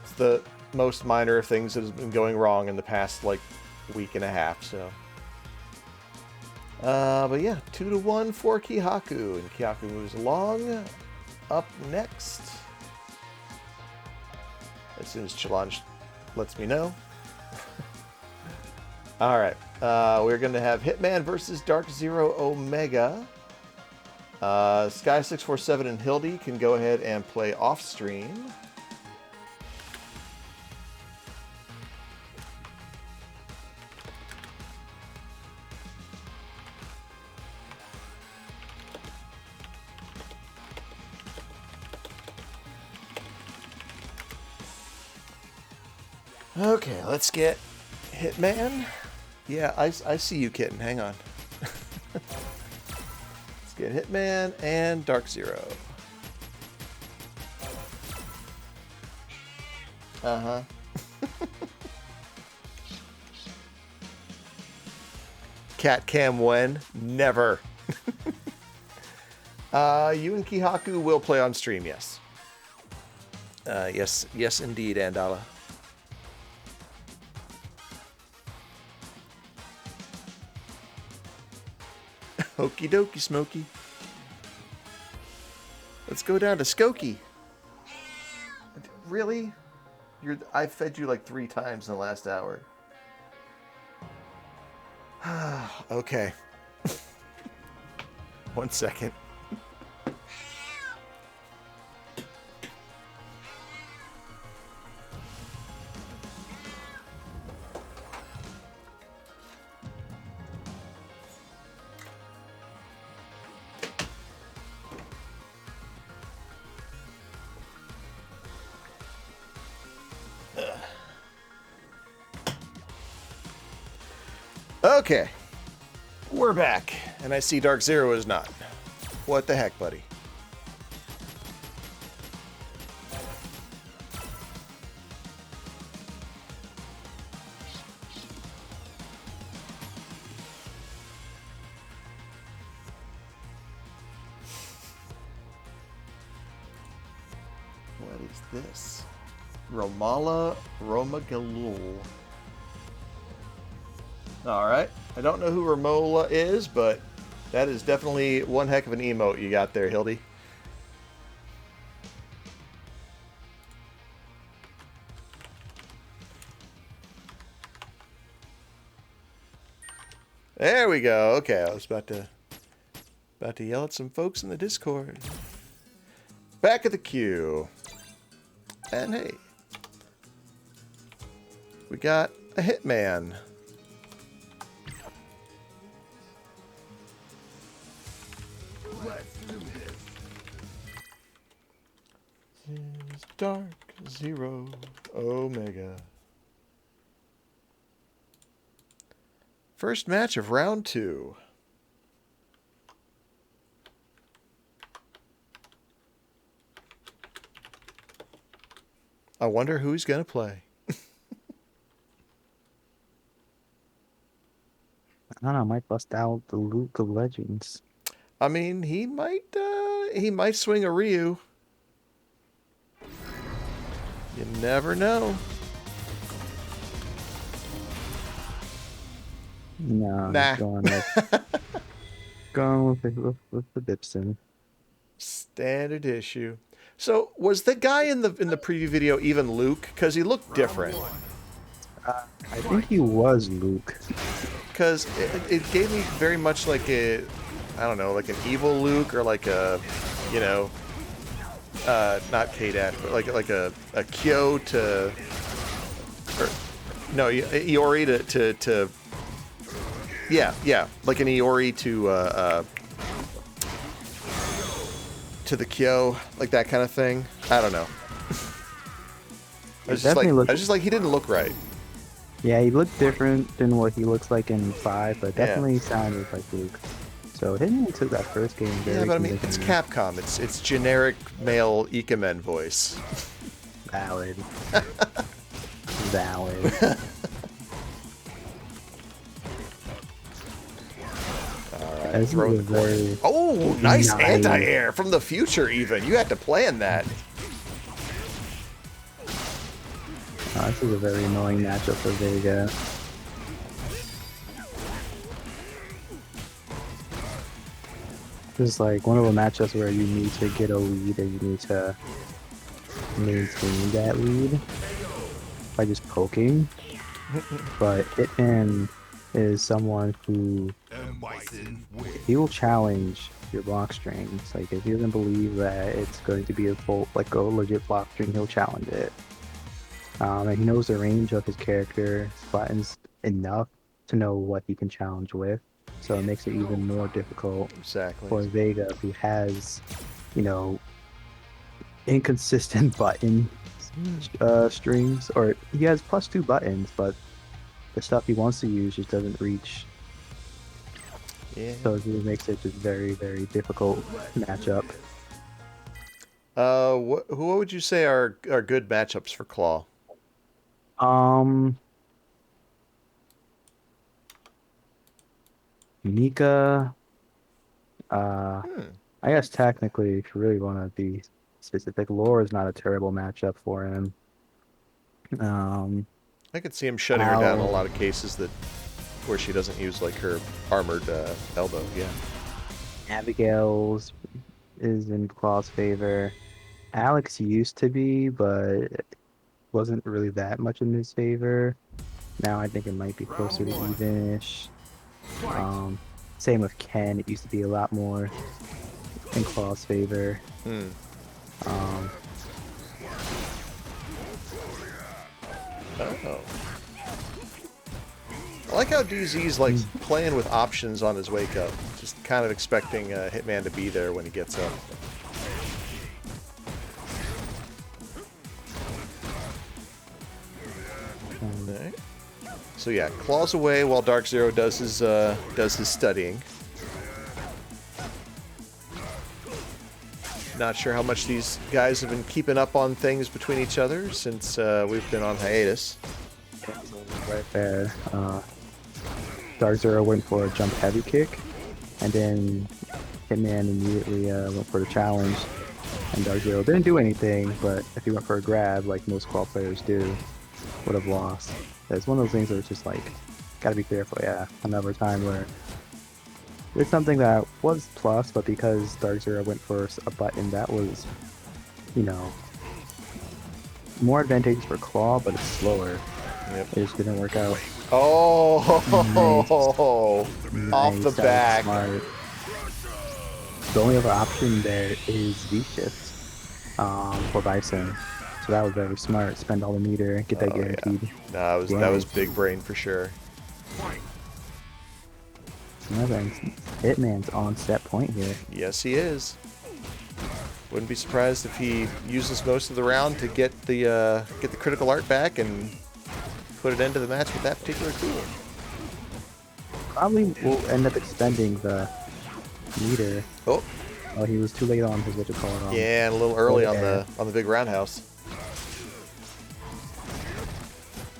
It's the most minor of things that has been going wrong in the past, like, week and a half, so. But yeah, 2-1 for Kihaku, and Kihaku moves along. Up next, as soon as Challenge lets me know. Alright, we're going to have Hitman versus DarkZeroOmega. Sky647 and Hildy can go ahead and play off stream. Okay, let's get Hitman. Yeah, I see you, kitten. Hang on. Let's get Hitman and Dark Zero. Uh-huh. Cat cam when? Never. You and Kihaku will play on stream, yes. Yes, indeed, Andala. Okie dokie, Smokey. Let's go down to Skokie. Really? I fed you like 3 times in the last hour. Okay. 1 second. Okay, we're back, and I see Dark Zero is not. What the heck, buddy? What is this? Romala Romagalul. Alright, I don't know who Romola is, but that is definitely one heck of an emote you got there, Hildy. There we go. Okay, I was about to yell at some folks in the Discord. Back at the queue. And hey, we got a Hitman. This is DarkZeroOmega. First match of round 2. I wonder who he's going to play. I don't know, I might bust out the Luke of Legends. I mean, he might swing a Ryu. You never know. No, Nah. going with the Bipson. Standard issue. So, was the guy in the preview video even Luke? Because he looked different. I think he was Luke. Because it gave me very much like a, I don't know, like an evil Luke or like a, you know, not K-Dash, but like a Kyo to, or, no, Iori to yeah, like an Iori to the Kyo, like that kind of thing. I don't know. I was just like, he didn't look right. Yeah, he looked different than what he looks like in 5, but definitely sounded like Luke. So Hitman took that first game very Yeah, but I mean, it's Capcom. It's generic male Ikemen voice. Valid. Valid. Alright, throw the very... Oh, nice anti-air from the future even. You had to plan that. This is a very annoying matchup for Vega. This is like one of the matchups where you need to get a lead and you need to maintain that lead by just poking. But Hitman is someone who he will challenge your block strings. Like if he doesn't believe that it's going to be a full, like a legit block string, he'll challenge it. And he knows the range of his character, his buttons enough to know what he can challenge with. So it makes it even more difficult for Vega, who has, you know, inconsistent buttons strings, or he has +2 buttons, but the stuff he wants to use just doesn't reach. Yeah. So it makes it just very, very difficult matchup. What would you say are good matchups for Claw? Mika. Hmm. I guess technically, if you really want to be specific, Lore is not a terrible matchup for him. I could see him shutting her down in a lot of cases where she doesn't use like her armored elbow. Yeah. Abigail's is in Claw's favor. Alex used to be, but wasn't really that much in his favor. Now I think it might be closer to even-ish. Same with Ken. It used to be a lot more in Claw's favor. Hmm. Oh. I like how DZ's like playing with options on his wake up, just kind of expecting Hitman to be there when he gets up. Right. So yeah, Claws away while Dark Zero does his studying. Not sure how much these guys have been keeping up on things between each other since we've been on hiatus. Right there. Dark Zero went for a jump heavy kick, and then Hitman immediately went for the challenge. And Dark Zero didn't do anything, but if he went for a grab, like most Claw players do, would have lost. It's one of those things where it's just like, gotta be careful. Yeah, another time where it's something that was plus, but because Dark Zero went for a button that was, you know, more advantageous for Claw, but it's slower. Yep. It just didn't work out. Oh, Nice. off the back. Smart. The only other option there is V-Shift for Bison. So that was very smart. Spend all the meter, get that guaranteed. Yeah. No, that was big brain for sure. Hitman's on set point here. Yes, he is. Wouldn't be surprised if he uses most of the round to get the critical art back and put an end to the match with that particular tool. Probably will end up expending the meter. Oh, he was too late on his yeah, and a little early on the big roundhouse.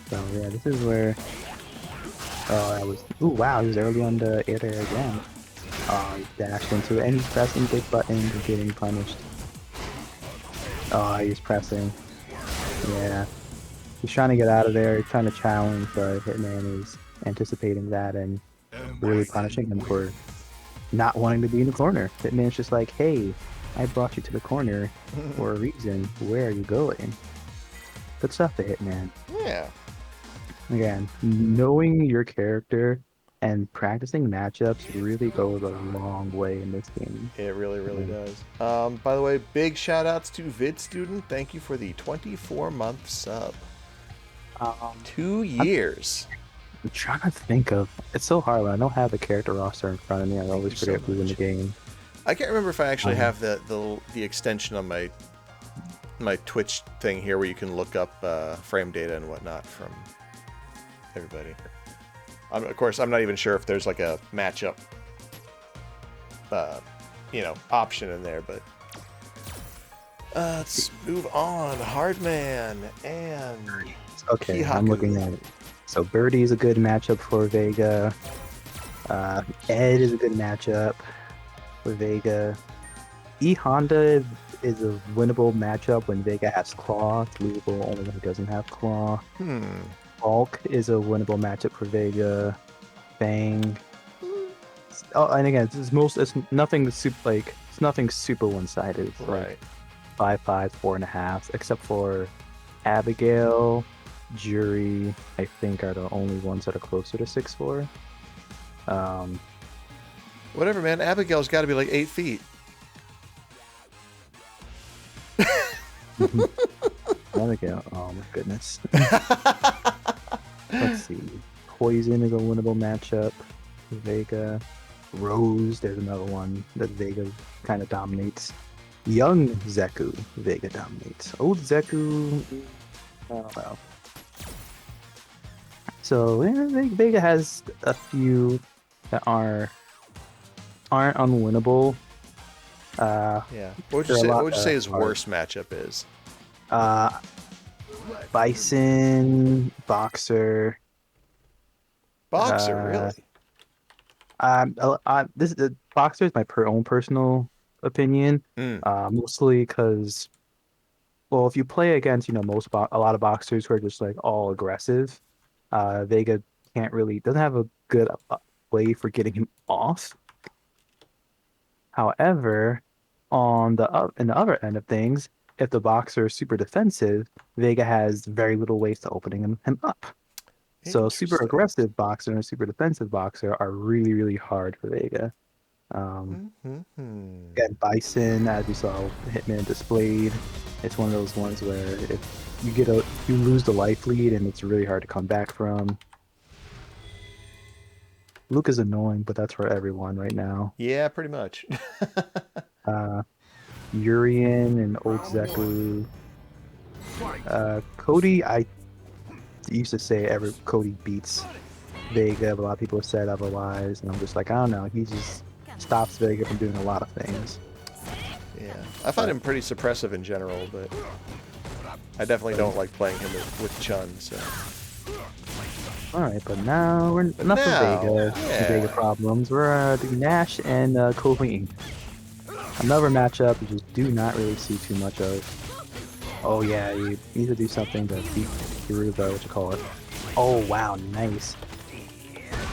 So yeah, this is where. That was. Ooh, wow! He was early on the air again. He dashed into it, and he's pressing big buttons and getting punished. He's pressing. Yeah. He's trying to get out of there, he's trying to challenge, but Hitman is anticipating that and really punishing him for not wanting to be in the corner. Hitman's just like, hey, I brought you to the corner for a reason. Where are you going? Good stuff to Hitman. Yeah. Again, knowing your character and practicing matchups really goes a long way in this game. It really, really does. By the way, big shout outs to Vid Student. Thank you for the 24-month sub. 2 years. I'm trying to think of. It's so hard when I don't have the character roster in front of me. I always forget who's in the game. I can't remember if I actually have the extension on my Twitch thing here where you can look up frame data and whatnot from everybody. Of course, I'm not even sure if there's like a matchup, option in there. But let's move on. Hardman and okay, Kihaku. I'm looking at it. So Birdie is a good matchup for Vega. Ed is a good matchup for Vega. E Honda is a winnable matchup when Vega has Claw. It's losable only when he doesn't have Claw. Bulk is a winnable matchup for Vega. Bang. And again, it's nothing super one-sided. It's Right. Like 5-5, 4.5, except for Abigail, Jury, I think are the only ones that are closer to 6-4. Whatever, man. Abigail's got to be like 8 feet. Abigail, oh my goodness. Let's see. Poison is a winnable matchup. Vega. Rose, there's another one that Vega kind of dominates. Young Zeku, Vega dominates. Old Zeku, I don't know. So Vega has a few that aren't unwinnable. Yeah. What there are a lot would you say his hard. worst matchup is? Bison, Boxer. Boxer, really? This is the Boxer is my own personal opinion. Mm. Mostly because, well, if you play against, a lot of boxers who are just like all aggressive, Vega doesn't have a good way for getting him off. However, in the other end of things, if the boxer is super defensive, Vega has very little ways to opening him up. So super Interesting. aggressive boxer and super defensive boxer are really, really hard for Vega. Mm-hmm. Again, Bison, as we saw Hitman displayed, it's one of those ones where if you lose the life lead and it's really hard to come back from. Luke is annoying, but that's for everyone right now. Yeah, pretty much. Urian and Old Zeku. Cody, I used to say Cody beats Vega, but a lot of people have said otherwise, and I'm just like, I don't know. He just stops Vega from doing a lot of things. Yeah, I find him pretty suppressive in general, but I definitely don't like playing him with Chun. So. All right, but now we're enough of Vega problems. We're doing Nash and Kolin. Another matchup you just do not really see too much of. Oh yeah, you need to do something to beat through the Oh wow, nice.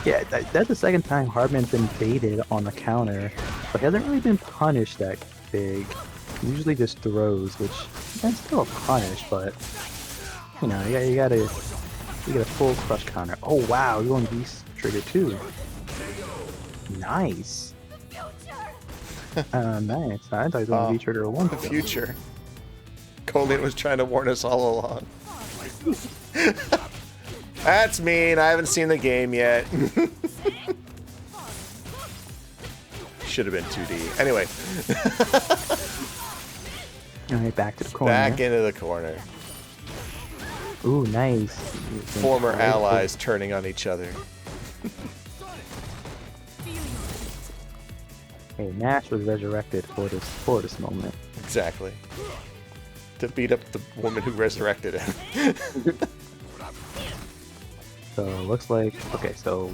Yeah, that's the second time Hardman's been baited on the counter, but he hasn't really been punished that big. He usually just throws, which is still a punish, but you get a full crush counter. Oh wow, you're going beast trigger too. Nice. Nice. I thought he was going to trigger one. The future. Kolin was trying to warn us all along. That's mean. I haven't seen the game yet. Should have been 2D. Anyway. Alright, back to the corner. Back into the corner. Ooh, nice. Former allies turning on each other. Hey, Nash was resurrected for this moment. Exactly. To beat up the woman who resurrected him. So looks like so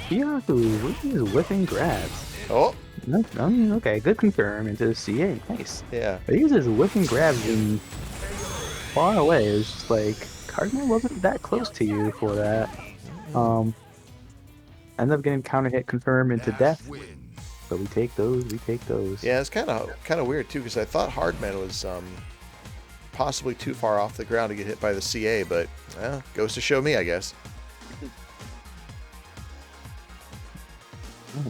Kihaku is whipping grabs. Oh. Okay, good confirm into the CA. Nice. Yeah. But he was just whipping grabs in far away. It was just like HARDMAN wasn't that close to you for that. Ended up getting counter hit confirmed into death. So we take those. Yeah, it's kind of weird too, because I thought HARDMAN was possibly too far off the ground to get hit by the CA, but goes to show me, I guess.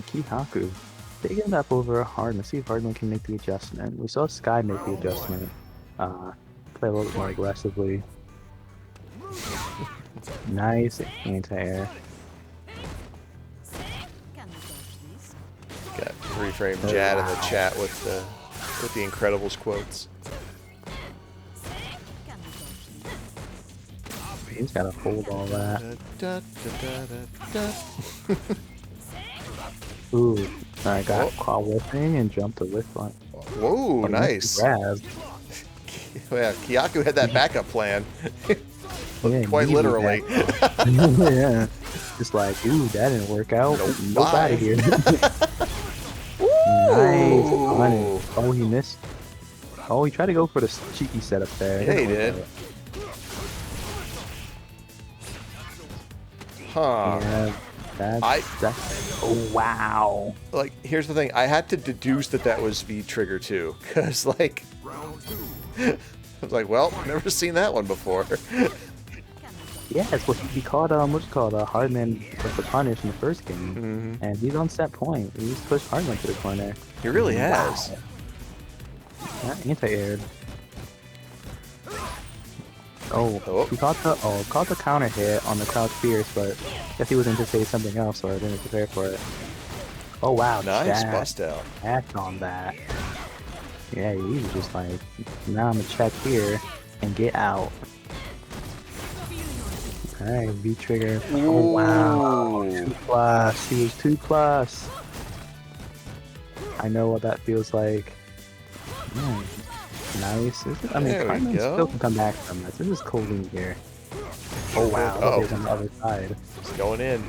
Kihaku taking up over HARDMAN. See if HARDMAN can make the adjustment. We saw Sky make the adjustment. Play a little bit more aggressively. Nice anti-air. Got reframe Jad in the chat with the Incredibles quotes. He's gotta hold all that. Ooh, I got quad whipping and jumped to lift line. Whoa, nice. Grab. Yeah, Kihaku had that backup plan. Yeah, quite literally. Yeah. Just like, ooh, that didn't work out. Nope, out of here. Nice. Oh, he missed. Oh, he tried to go for the cheeky setup there. Yeah, he did. Huh. Yeah, that's oh, wow. Like, here's the thing. I had to deduce that was V-Trigger too. Because, like, I was like, well, never seen that one before. Yeah, it's what he called, HARDMAN with the punish in the first game. And he's on set point. He's pushed HARDMAN to the corner. He really has. Yeah, anti-aired. He caught the counter hit on the Cloud Fierce, but I guess he was anticipating something else, so I didn't prepare for it. Oh wow, nice bust out. Act on that. Yeah, he's just like, now I'm gonna check here and get out. Alright, V trigger. Oh wow, Ooh. 2+. He was 2+. I know what that feels like. Nice. I mean, There we Cartman go. still can come back from this. This is Kolin here. Oh wow, Oh. he's on the other side. It's going in.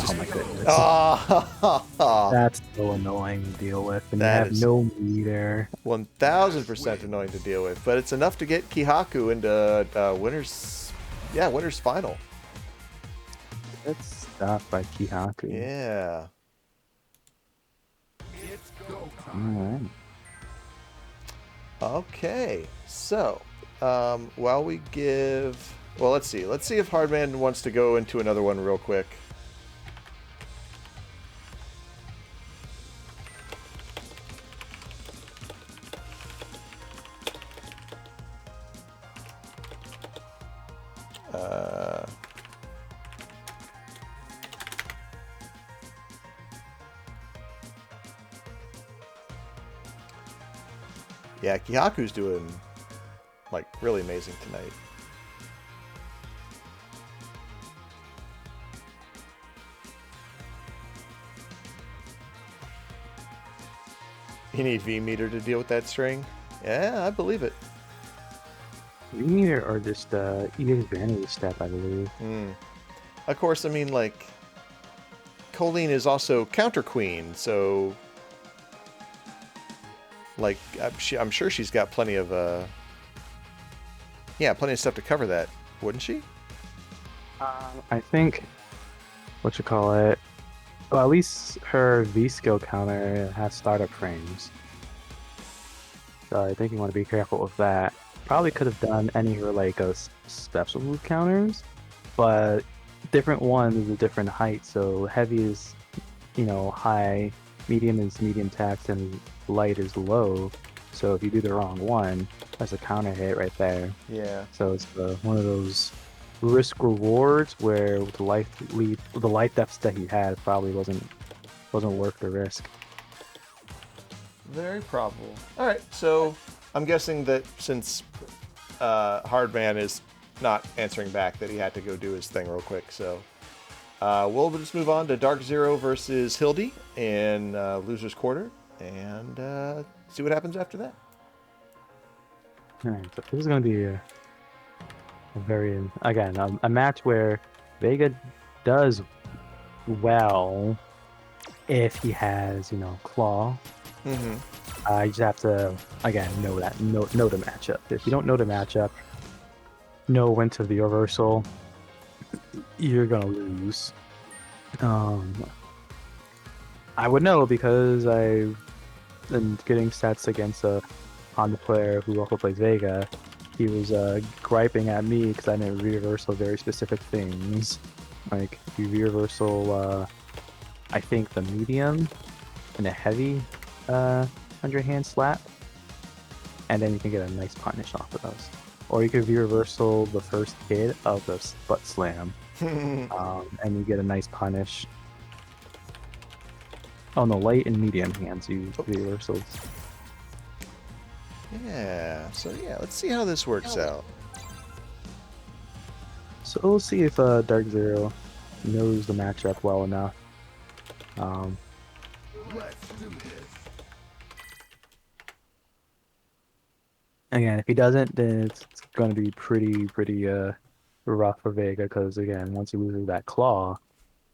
Oh my goodness. Oh, That's so annoying to deal with, and That you have is- no meter. 1000% annoying to deal with, but it's enough to get Kihaku into winner's final. That's stuff by Kihaku. Yeah. Alright. Okay. So, while we give, well, let's see if Hardman wants to go into another one real quick. Yeah, Kihaku's doing, like, really amazing tonight. You need V-meter to deal with that string? Yeah, I believe it. You meter or just EA's vanity step, I believe. Of course, I mean, like, Kolin is also counter queen, so, like, I'm sure she's got plenty of stuff to cover that, wouldn't she? I think, what you call it, well, at least her V skill counter has startup frames. So I think you want to be careful with that. Probably could have done any of her, like, special move counters, but different ones at different heights, so heavy is, you know, high, medium is medium tax, and light is low. So if you do the wrong one, that's a counter hit right there. Yeah. So it's one of those risk rewards where with the life deficit that he had probably wasn't worth the risk. Very probable. All right, so I'm guessing that since Hardman is not answering back, that he had to go do his thing real quick. So we'll just move on to Dark Zero versus Hildy in Loser's Quarter, and see what happens after that. All right, so this is going to be a very, again, a match where Vega does well if he has, you know, claw. Mm-hmm. You just have to, again, know the matchup. If you don't know the matchup, know when to the reversal, you're gonna lose. I would know because I've been getting stats against a Honda player who also plays Vega. He was griping at me because I didn't reversal very specific things. Like, you reversal, I think, the medium and a heavy underhand slap, and then you can get a nice punish off of those. Or you could reversal the first hit of the butt slam, and you get a nice punish. Oh no, light and medium hands you reversals. Yeah, so yeah, let's see how this works out. So we'll see if Dark Zero knows the matchup well enough. Let's do this. Again, if he doesn't, then it's going to be pretty rough for Vega, because again, once he loses that claw,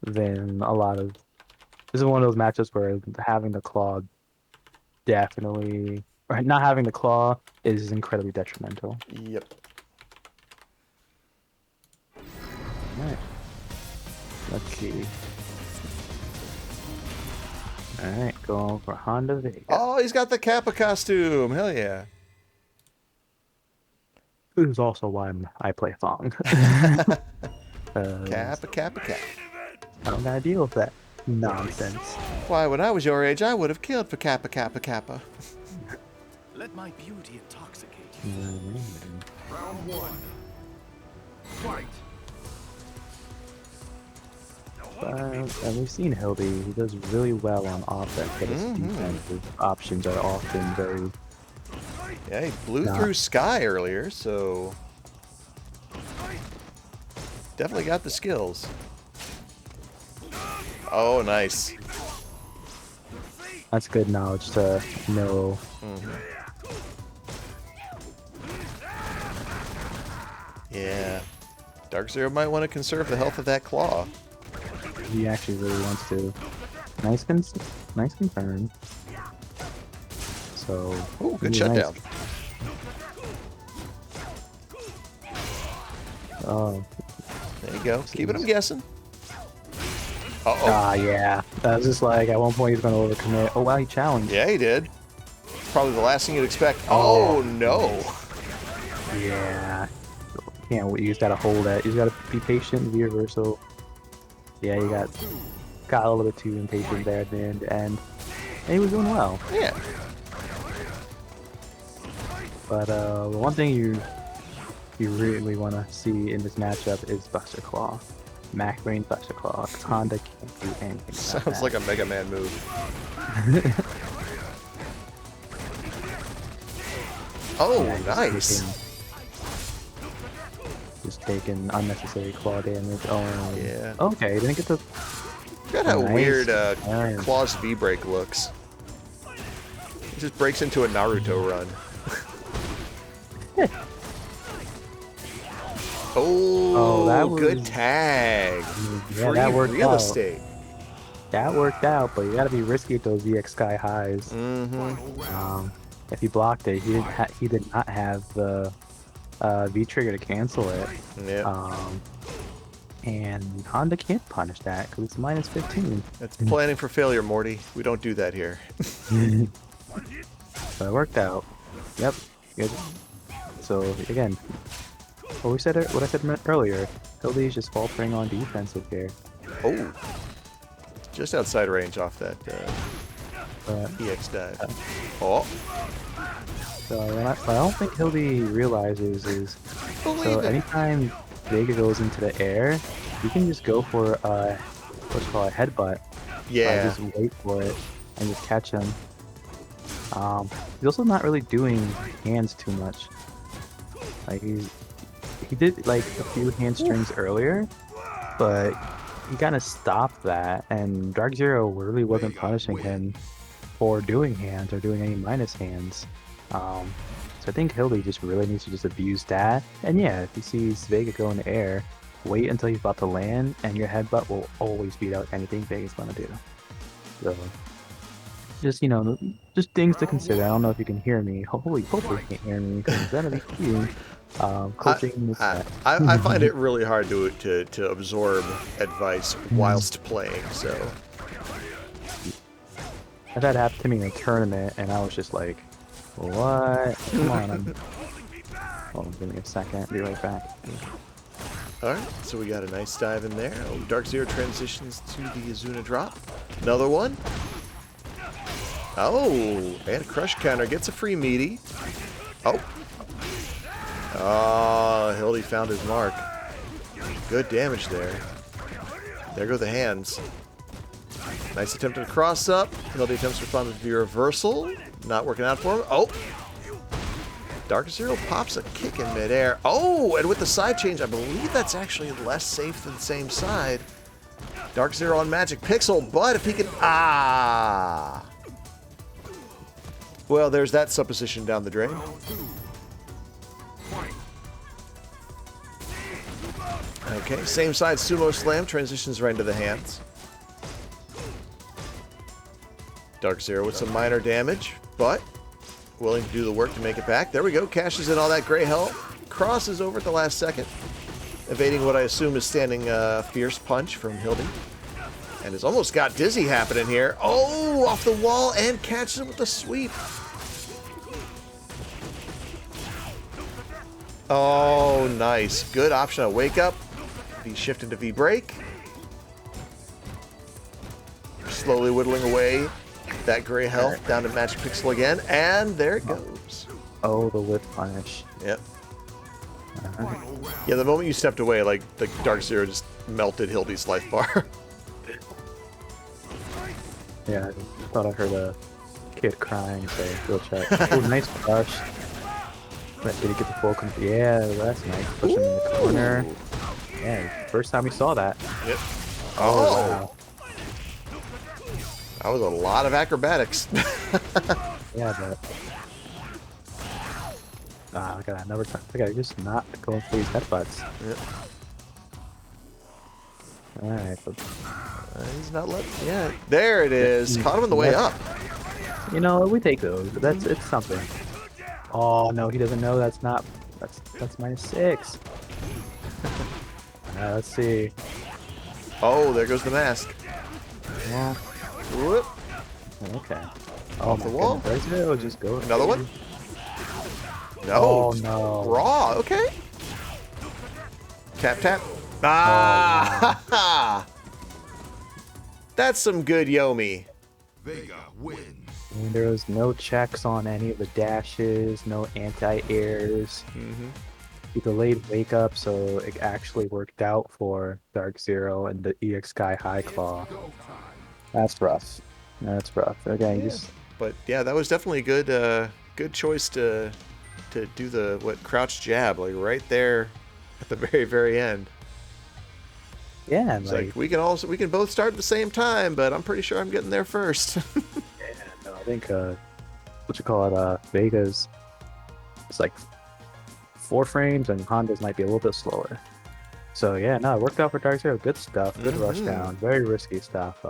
then this is one of those matchups where having the claw definitely, or not having the claw is incredibly detrimental. Yep. Alright. Let's see. Alright, going for Honda Vega. Oh, he's got the Kappa costume. Hell yeah. This is also why I play Thong. Kappa, Kappa, Kappa. I don't gotta deal with that nonsense. Why, when I was your age, I would have killed for Kappa, Kappa, Kappa. Let my beauty intoxicate you. Round one. Fight. And we've seen Hildy. He does really well on offense, but his defensive options are often very... Yeah, he blew through Sky earlier, so... Definitely got the skills. Oh, nice. That's good knowledge to know. Yeah. DarkZero might want to conserve the health of that claw. He actually really wants to. Nice confirm. So. Ooh, good shutdown. Nice. Oh. There you go. Keeping him guessing. Uh-oh. Ah, yeah. That was just like, at one point he's going to overcommit. Oh, wow, he challenged. Yeah, he did. Probably the last thing you'd expect. Oh, no. Yeah. Can't wait. You just got to hold it. You just got to be patient, be reversal. Yeah, you got a little bit too impatient there at the end, and he was doing well. Yeah. But the one thing you really want to see in this matchup is Buster Claw. Mac Brain Buster Claw. Honda can't do anything. Sounds like a Mega Man move. Oh, Yeah, nice. Just taking unnecessary claw damage. Oh, Yeah. Okay, didn't get the... Look at how Nice. weird Nice. Claw's V-break looks. He just breaks into a Naruto run. Oh, that was... good tag. Yeah, Free that worked real out. estate. That worked out, but you gotta be risky with those EX Sky highs. If he blocked it, he did not have the V trigger to cancel it. Yeah. And Honda can't punish that because it's minus 15. That's planning for failure, Morty. We don't do that here. So it worked out. Yep. Good. So again, what I said earlier, Hildy's just faltering on defensive here. Oh. Just outside range off that EX dive. Oh. So what I don't think Hildy realizes is, so anytime Vega goes into the air, you can just go for what's called a headbutt. Yeah. Just wait for it and just catch him. He's also not really doing hands too much. Like he did like a few hamstrings earlier, but he kind of stopped that, and DarkZero really wasn't punishing him for doing hands or doing any minus hands. So I think Hildy just really needs to just abuse that. And yeah, if he sees Vega go in the air, wait until he's about to land, and your headbutt will always beat out anything Vega's gonna do. So just, you know, just things to consider. I don't know if you can hear me. Hopefully you can't hear me, because that'll be cute. Coaching I find it really hard to absorb advice whilst playing, so. I've had happen to me in a tournament, and I was just like, what? Come on. Hold on, give me a second. Be right back. Alright, so we got a nice dive in there. Oh, DarkZero transitions to the Azuna drop. Another one. Oh, and a crush counter. Gets a free meaty. Oh. Oh, Hildy found his mark. Good damage there. There go the hands. Nice attempt at a cross up. Hildy attempts to respond with the reversal. Not working out for him. Oh. DarkZero pops a kick in midair. Oh, and with the side change, I believe that's actually less safe than the same side. DarkZero on Magic Pixel, but if he can... Ah! Well, there's that supposition down the drain. Okay, same side sumo slam, transitions right into the hands. DarkZero with some minor damage, but willing to do the work to make it back. There we go, cashes in all that gray health, crosses over at the last second, evading what I assume is standing fierce punch from Hildy. And has almost got dizzy happening here. Oh, off the wall and catches it with the sweep. Oh, nice. Good option on wake up. V shift into V break. Slowly whittling away that gray health down to Magic Pixel again. And there it goes. Oh, the whip punish. Yep. Yeah, the moment you stepped away, like the DarkZero just melted Hildy's life bar. Yeah, I thought I heard a kid crying, so we'll check. Oh, nice crush. Did he get the full control? Yeah, that's nice. Push him in the corner. Yeah, first time we saw that. Yep. Oh, wow. That was a lot of acrobatics. Yeah, but... look at that. Another time. Look at it, just not going for these headbutts. Yep. Alright, but... He's not letting... Yeah, there it is. Caught him on the way up. You know, we take those. It's something. Oh, no, he doesn't know that's not... That's -6. Let's see. Oh, there goes the mask. Yeah. Whoop. Okay. Off the wall. Zero, just go. Another one? No. Oh, no. Raw. Okay. Tap, tap. Ah! Oh, That's some good Yomi. Vega wins. I mean, there was no checks on any of the dashes, no anti-airs. He delayed wake up, so it actually worked out for DarkZero and the EX Sky High Claw. That's rough. That's rough. Okay, Yeah. But yeah, that was definitely a good choice to do the crouch jab, like right there at the very end. yeah, and It's like we can both start at the same time, but I'm pretty sure I'm getting there first. yeah, no, I think Vega's it's like 4 frames, and Honda's might be a little bit slower. So yeah, no, it worked out for DarkZero. Good stuff. Good rush down. Very risky stuff.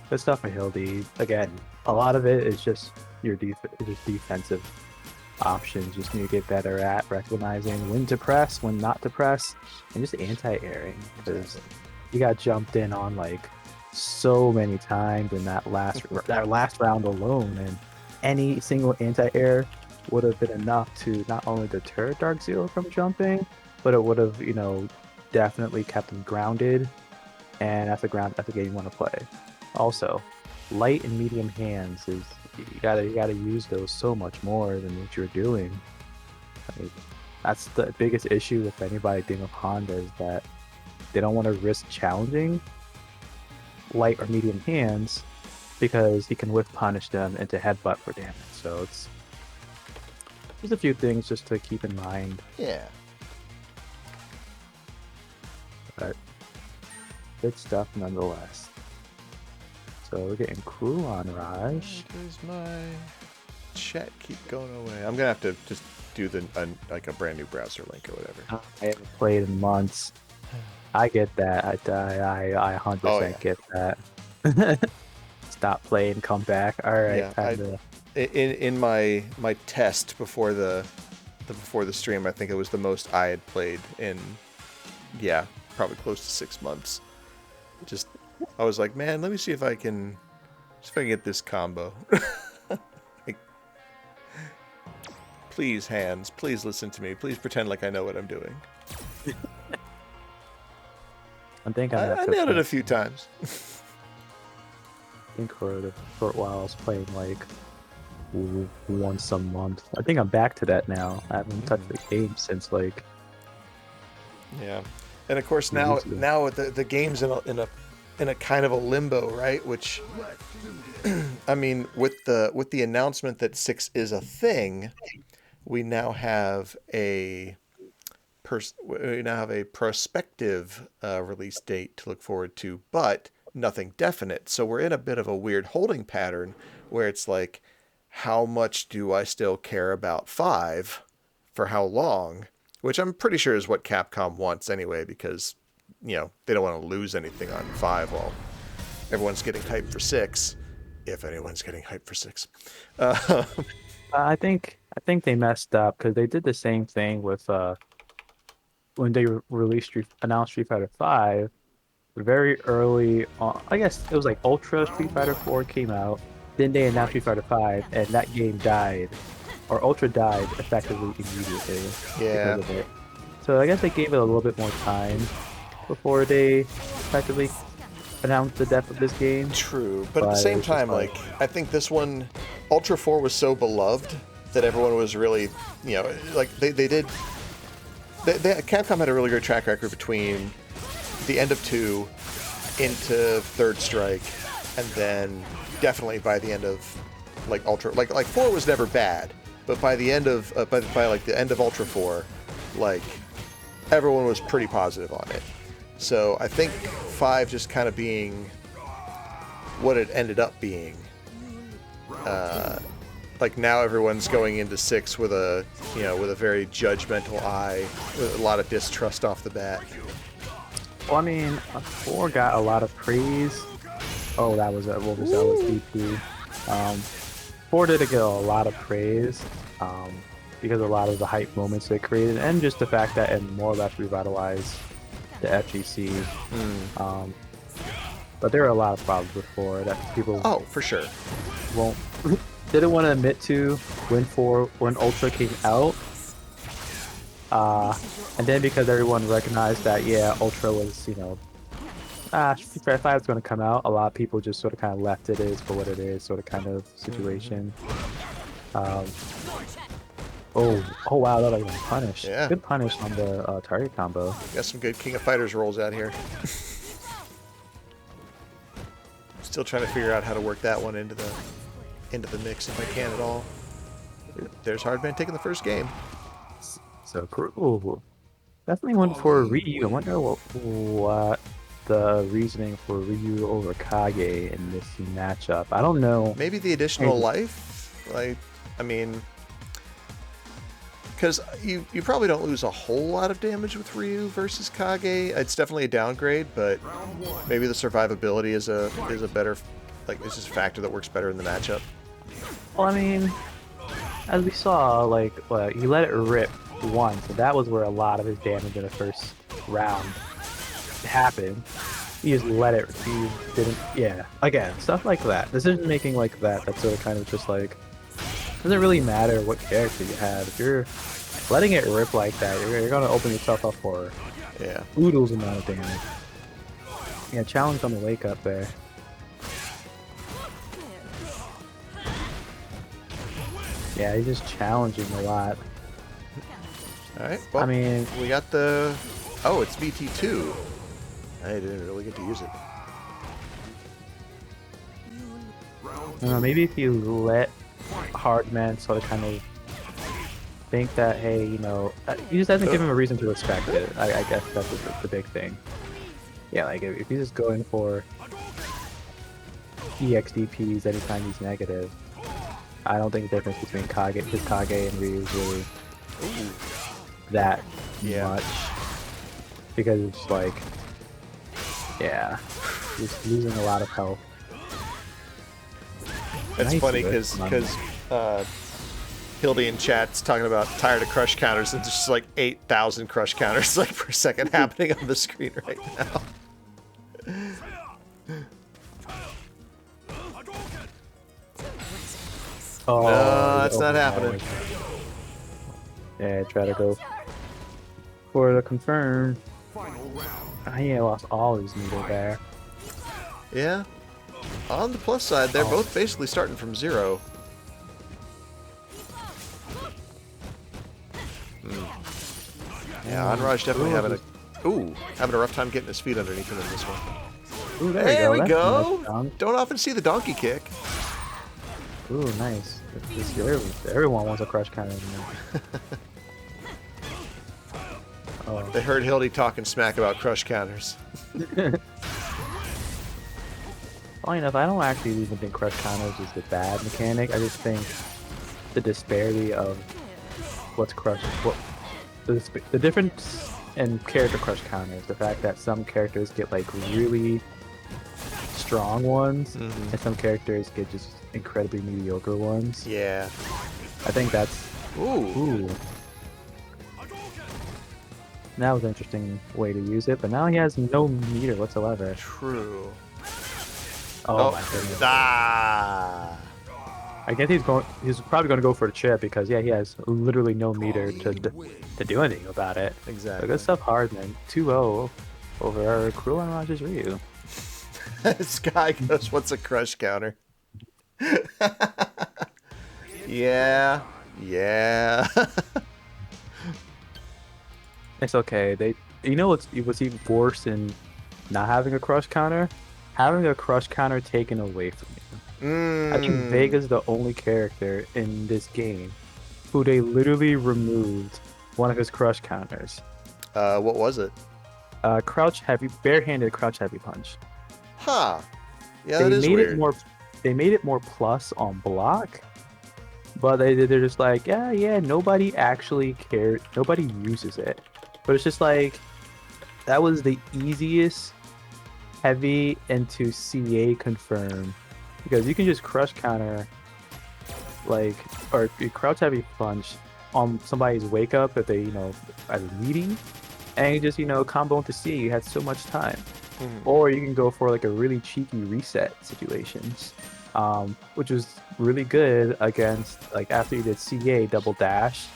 Good stuff for Hildy. Again, a lot of it is just your defensive options. Just need to get better at recognizing when to press, when not to press, and just anti-airing, because you got jumped in on like so many times in that last round alone, and any single anti-air would have been enough to not only deter DarkZero from jumping, but it would have, you know, definitely kept him grounded, and that's the game you want to play. Also, light and medium hands is you gotta use those so much more than what you're doing. I mean, that's the biggest issue with anybody dealing with Honda, is that they don't want to risk challenging light or medium hands because he can whiff punish them into headbutt for damage. So it's just a few things just to keep in mind. Yeah. But good stuff nonetheless. So we're getting CruelAnraj. Does my chat keep going away? I'm gonna have to just do like a brand new browser link or whatever. I haven't played in months. I get that. I 100% get that. Stop playing, come back. All right. Yeah, in my test before the stream, I think it was the most I had played in, probably close to 6 months. Just, I was like, man, let me see if I can get this combo. Like, please, hands, please listen to me. Please pretend like I know what I'm doing. I think I nailed it a few times. I think for a short while I was playing like once a month. I think I'm back to that now. I haven't touched the game since like. Yeah. And of course now the game's in a kind of a limbo, right? Which, I mean, with the announcement that 6 is a thing, we now have a prospective release date to look forward to, but nothing definite. So we're in a bit of a weird holding pattern where it's like, how much do I still care about 5? For how long? Which I'm pretty sure is what Capcom wants anyway, because, you know, they don't want to lose anything on 5 while everyone's getting hyped for 6. If anyone's getting hyped for 6. I think they messed up because they did the same thing with when they announced Street Fighter 5. Very early on, I guess it was like Ultra Street Fighter 4 came out. Then they announced Street Fighter 5, and that game died, or Ultra died effectively immediately. Yeah. Because of it. So I guess they gave it a little bit more time before they effectively announced the death of this game. True, but at the same time, like, I think this one, Ultra 4 was so beloved that everyone was really, you know, like Capcom had a really good track record between the end of 2 into Third Strike and then definitely by the end of like Ultra, like 4 was never bad, but by the end of by like the end of Ultra 4, like everyone was pretty positive on it. So I think 5 just kind of being what it ended up being. Like now everyone's going into 6 with a, you know, with a very judgmental eye, with a lot of distrust off the bat. Well, I mean, 4 got a lot of praise. Oh, that was what was that? Was DP. 4 did get a lot of praise because of a lot of the hype moments they created, and just the fact that it more or less revitalized the FGC. But there are a lot of problems with 4 that people For sure. didn't want to admit to when Ultra came out. And then because everyone recognized that, yeah, Ultra was, you know, Street Fighter 5 is going to come out, a lot of people just sort of kind of left it is for what it is, sort of kind of situation. Oh wow, that was a punish. Yeah. Good punish on the target combo. Got some good King of Fighters rolls out here. Still trying to figure out how to work that one into the mix if I can at all. There's Hardman taking the first game. So cool. Definitely one for Ryu. I wonder what the reasoning for Ryu over Kage in this matchup. I don't know. Maybe the additional life? Like, I mean, because you probably don't lose a whole lot of damage with Ryu versus Kage. It's definitely a downgrade, but maybe the survivability is a better, like, it's just a factor that works better in the matchup. Well, I mean, as we saw, like, he let it rip once, and that was where a lot of his damage in the first round happened. He just let it, he didn't, yeah. Again, stuff like that. Decision making like that, that's sort of kind of just like, doesn't really matter what character you have. If you're letting it rip like that, you're going to open yourself up for oodles amount of damage. Yeah, challenge on the wake up there. Yeah, he's just challenging a lot. Alright, well, I mean, we got the... Oh, it's VT2. I didn't really get to use it. Maybe if you let Hardman sort of kind of think that, hey, you know, he just doesn't give him a reason to respect it. I guess that's the big thing. Yeah, like if he's just going for EXDPs anytime he's negative, I don't think the difference between his Kage and Ryu is really that much. Because it's like, yeah, he's losing a lot of health. It's Nice funny whip. because Hildy in chat's talking about tired of crush counters, and there's just like 8,000 crush counters like per second happening on the screen right now. Oh, no, that's not happening. Yeah, try to go for the confirm. He lost all his meter there. Yeah. On the plus side, they're both basically starting from 0. Yeah, Anraj definitely having a rough time getting his feet underneath him in this one. Ooh, There we That's go. nice dunk. Don't often see the donkey kick. Ooh, nice. Everyone wants a crush counter. Oh. They heard Hildy talking smack about crush counters. Funny enough, I don't actually even think crush counters is the bad mechanic. I just think the disparity of what's crush, the difference in character crush counters. The fact that some characters get like really strong ones, and some characters get just incredibly mediocre ones. Yeah. I think that's ooh. That was an interesting way to use it, but now he has no meter whatsoever. True. Oh my goodness. Ah. I guess he's probably going to go for a chip because, yeah, he has literally no meter to do anything about it. Exactly. So good stuff, Hardman. 2-0 over our CruelAnraj's Ryu. Sky goes, what's a crush counter? Yeah. It's okay. You know what's even worse than not having a crush counter having a crush counter taken away from you. I think Vega's the only character in this game who they literally removed one of his crush counters. What was it? Crouch heavy, barehanded crouch heavy punch. Huh. Yeah, They that is made weird. it more. They made it more plus on block, but they're just like, yeah, nobody actually cared. Nobody uses it, but it's just like that was the easiest heavy into CA confirm because you can just crush counter like or you crouch heavy punch on somebody's wake up if they are needy, and you just combo into CA. You had so much time. Or you can go for like a really cheeky reset situations, which was really good against like after you did CA double dash,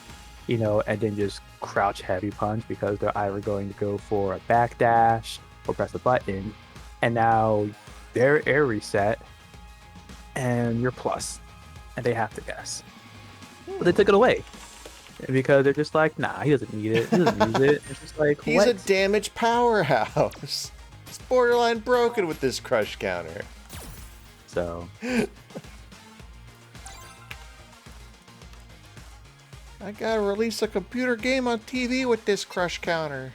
and then just crouch heavy punch because they're either going to go for a back dash or press a button, and now they're air reset and you're plus, and they have to guess. But they took it away because they're just like, nah, he doesn't need it. He doesn't use it. It's just like He's a damage powerhouse. It's borderline broken with this crush counter. So I gotta release a computer game on TV with this crush counter.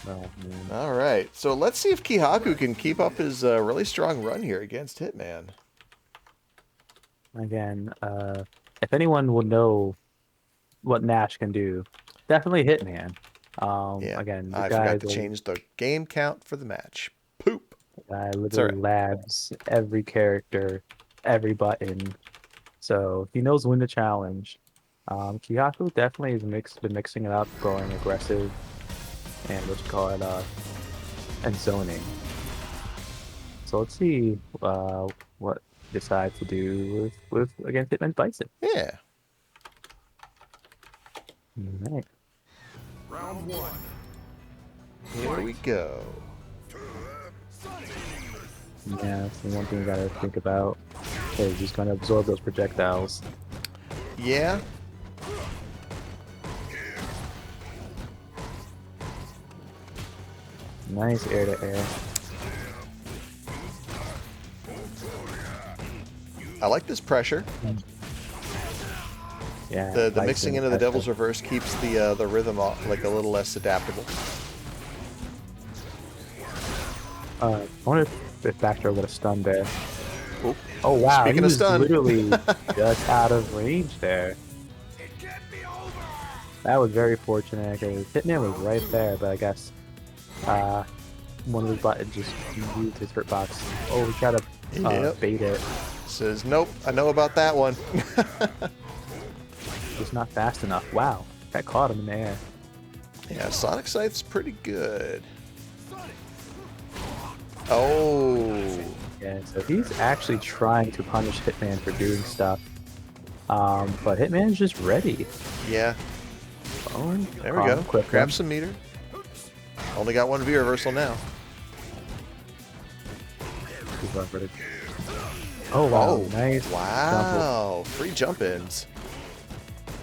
well, man. All right, so let's see if Kihaku can keep up his really strong run here against Hitman. Again, if anyone will know what Nash can do, definitely Hitman. Yeah, Again, I forgot to change the game count for the match. Poop. I literally labs every character, every button, so he knows when to challenge. Kihaku definitely has been mixing it up, going aggressive, and and zoning. So let's see what he decides to do with against Hitman Bison. Yeah. All right. Round one. Here we go. Yeah, that's the one thing you gotta think about. Okay, he's gonna absorb those projectiles. Yeah. Nice air to air. I like this pressure. Yeah. The Bison mixing into the pressure. Devil's Reverse keeps the rhythm like a little less adaptable. I wonder if Backdoor would have stunned there. Oop. Oh wow, Speaking he of was stun. literally just out of range there. That was very fortunate because Hitman was right there, but I guess one of his buttons just used his hurt box. Oh, he tried to Yep. bait it. Says, nope, I know about that one. Just not fast enough. Wow, that caught him in the air. Yeah, Sonic Scythe's pretty good. Oh. Yeah, so he's actually trying to punish Hitman for doing stuff. But Hitman's just ready. Yeah. Oh, There we go. quick Grab one. some meter. Only got one V reversal now. Oh wow, Oh, nice. wow. Free jump ins.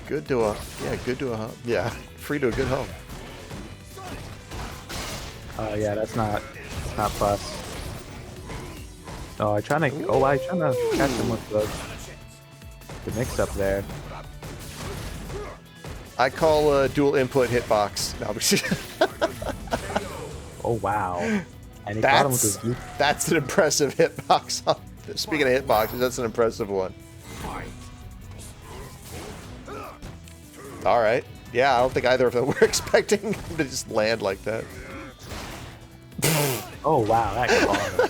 Good to a home. Yeah, free to a good home. Yeah, that's not plus. Oh, I'm trying to catch him with the mix up there. I call dual input hitbox. No, Oh wow. And he caught him with his that's an impressive hitbox. Speaking of hitboxes, that's an impressive one. All right. Yeah, I don't think either of them were expecting him to just land like that. Oh wow, that caught him.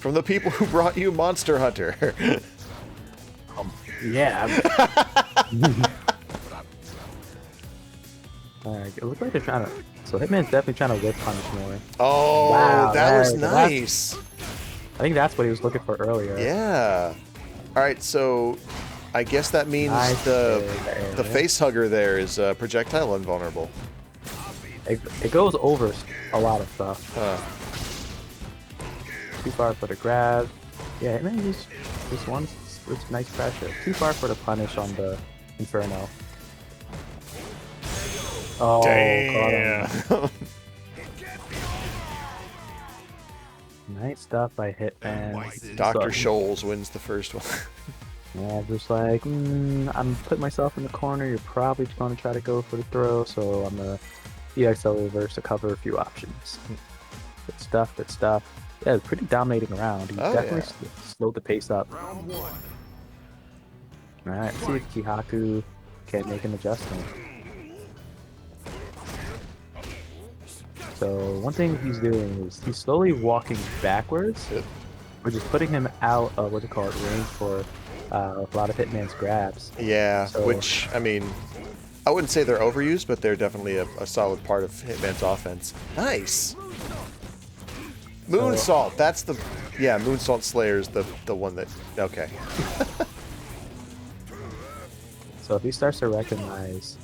From the people who brought you Monster Hunter. Yeah. Alright, it looks like they're trying to. So Hitman's definitely trying to whip punish more. Oh, Wow, that was that's- nice. I think that's what he was looking for earlier. Yeah. All right, so I guess that means Nice the face hugger there is projectile invulnerable. It goes over a lot of stuff. Huh. Too far for the grab. Yeah, Hitman just wants this nice pressure. Too far for the punish on the Inferno. Oh, Damn. caught him. Nice stuff by Hitman. Dr. So- Scholes wins the first one. Yeah, just like, I'm putting myself in the corner. You're probably going to try to go for the throw, so I'm going to EXL reverse to cover a few options. Good stuff, good stuff. Yeah, pretty dominating around. He definitely slowed the pace up. Round 1. Alright, see if Kihaku can make an adjustment. So, one thing he's doing is he's slowly walking backwards, which is putting him out of range for a lot of Hitman's grabs. Yeah, So- which, I mean, I wouldn't say they're overused, but they're definitely a solid part of Hitman's offense. Nice! Moonsault, that's the... Yeah, Moonsault Slayer's the one that... Okay. So if he starts to recognize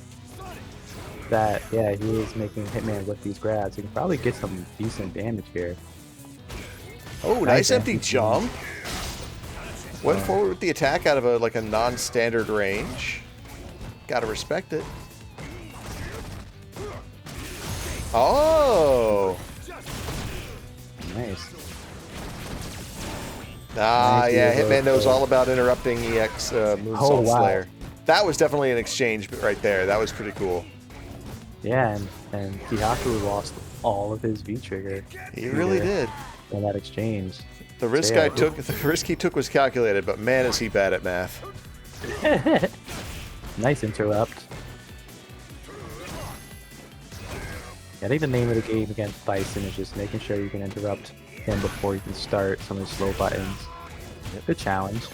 that, yeah, he is making Hitman with these grabs, he can probably get some decent damage here. Oh, nice empty jump. Went forward with the attack out of a non-standard range. Gotta respect it. Oh! Nice. Ah, Nice yeah, Evo Hitman knows play. all about interrupting EX Moonsault Oh, wow. Slayer. That was definitely an exchange right there. That was pretty cool. Yeah, and Kihaku lost all of his V-trigger He really did. in that exchange. The risk Yeah. the risk he took was calculated, but man, is he bad at math. Nice interrupt. I think the name of the game against Bison is just making sure you can interrupt him before you can start some of the slow buttons. Good challenge.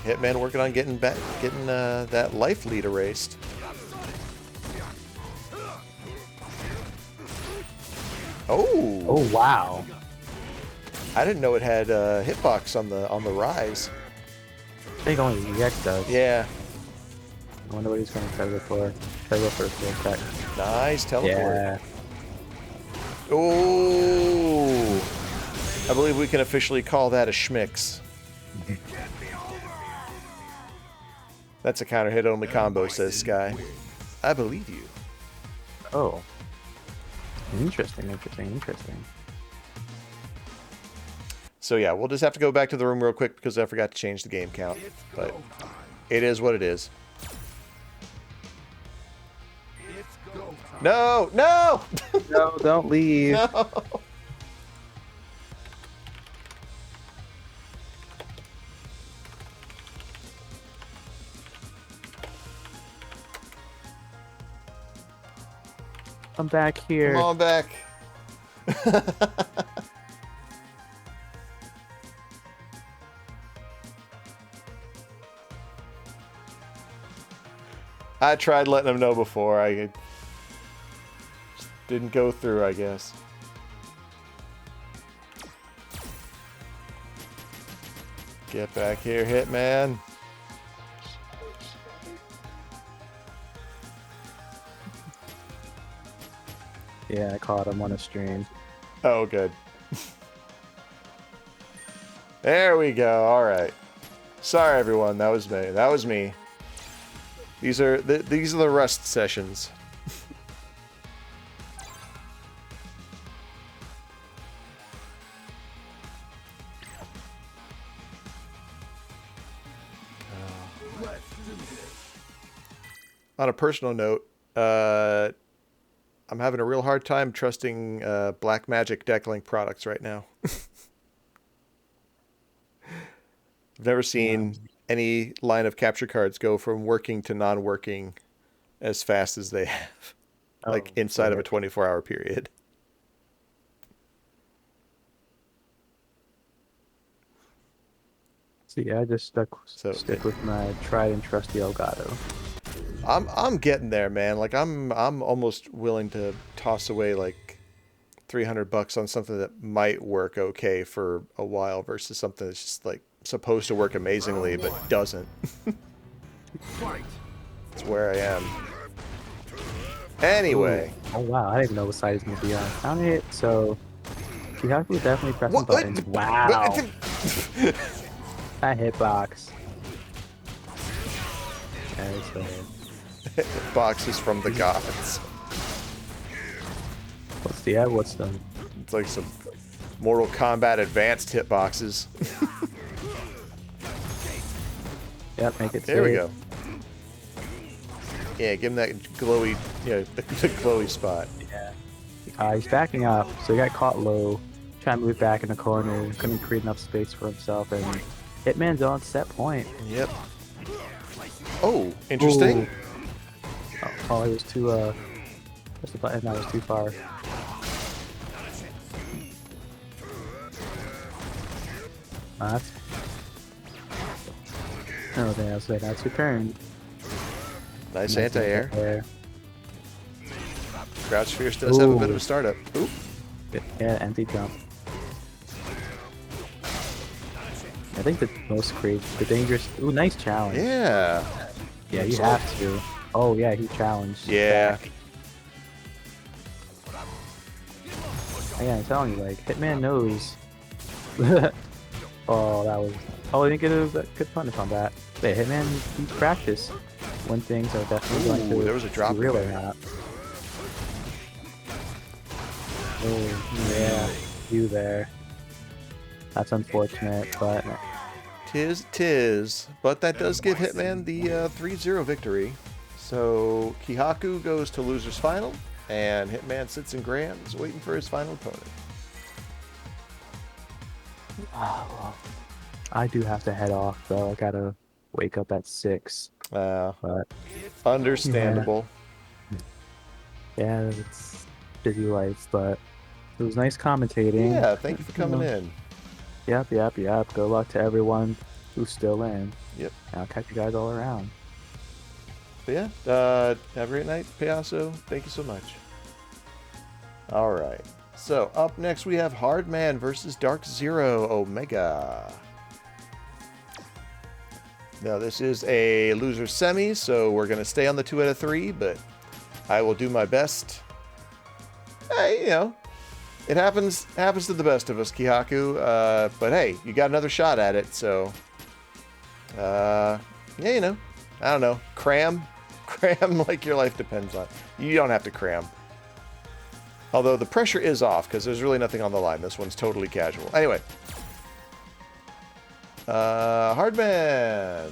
Hitman working on getting that life lead erased. Oh! Oh wow. I didn't know it had hitbox on the rise. I think only the EX does. Yeah, I wonder what he's going to try to go for. Try to go for a full attack. nice teleport. Yeah. Oh! I believe we can officially call that a schmix. That's a counter hit only combo, says Sky. I believe you. Oh. Interesting, interesting, interesting. So yeah, we'll just have to go back to the room real quick because I forgot to change the game count. But it is what it is. It's go time. No! No! No, don't leave. No! Come back here. Come on back. I tried letting him know before. I just didn't go through, I guess. Get back here, Hitman. Yeah, I caught him on a stream. Oh, good. There we go. All right. Sorry, everyone. That was me. That was me. These are the rust sessions. Let's do this. On a personal note, I'm having a real hard time trusting Black Magic deck link products right now. I've never seen any line of capture cards go from working to non-working as fast as they have, like inside of a 24-hour period. So yeah, I just stick with my tried and trusty Elgato. I'm getting there, man. Like I'm almost willing to toss away like $300 on something that might work okay for a while versus something that's just like supposed to work amazingly but doesn't. Fight. That's where I am. Anyway. Oh wow, I didn't even know what side he's gonna be on. Found it, so Kihaku is definitely pressing What? buttons. Wow. That hitbox. Okay, so Boxes from the gods. what's the It's like some Mortal Kombat Advanced hitboxes. Yep, make it There we safe. go. Yeah, give him that glowy, the glowy spot. Yeah. He's backing up, so he got caught low. Trying to move back in the corner, couldn't create enough space for himself, and Hitman's on set point. Yep. Oh, interesting. Ooh. Oh, he was too, press the button, that was too far. That's... Oh, that's your turn. Nice anti-air. Crouch Fierce does have a bit of a startup. Ooh. Yeah, empty jump. I think the most the dangerous... Ooh, nice challenge. Yeah. Yeah, you have to. Oh, yeah, he challenged. Yeah. Back. Yeah, I'm telling you, like, Hitman knows. Oh, that was... Oh, I didn't get a good punish on that. But Hitman needs practice when things are definitely going to there was a drop be real or there. not. Oh, yeah, you there. That's unfortunate, but... Tis. But that does give Hitman the 3-0 victory. So Kihaku goes to loser's final, and Hitman sits in Grams waiting for his final opponent. Oh, well, I do have to head off, though. I gotta wake up at 6. But Understandable. yeah, it's busy life, but it was nice commentating. Yeah, thank you for coming in. Yep. Good luck to everyone who's still in. Yep. I'll catch you guys all around. But yeah, have a great night, Payaso. Thank you so much. All right. So up next we have HARDMAN versus DarkZeroOmega. Now this is a loser semi, so we're gonna stay on the 2 out of 3, but I will do my best. Hey, it happens to the best of us, Kihaku. But hey, you got another shot at it, so yeah, I don't know. Cram like your life depends on. You don't have to cram. Although the pressure is off because there's really nothing on the line. This one's totally casual. Anyway. HARDMAN.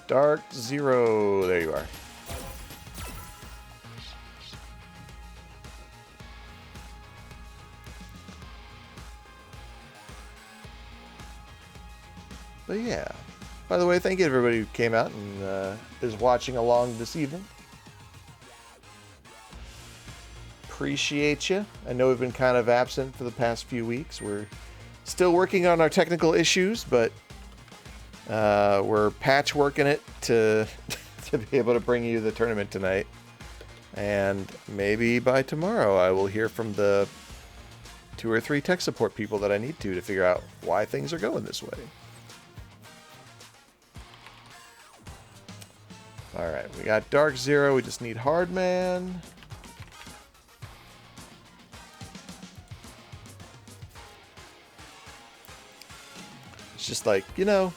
DarkZero. There you are. But yeah. By the way, thank you to everybody who came out and is watching along this evening. Appreciate you. I know we've been kind of absent for the past few weeks. We're still working on our technical issues, but we're patchworking it to be able to bring you the tournament tonight. And maybe by tomorrow I will hear from the 2 or 3 tech support people that I need to figure out why things are going this way. Alright, we got DarkZero. We just need HARDMAN. It's just like, you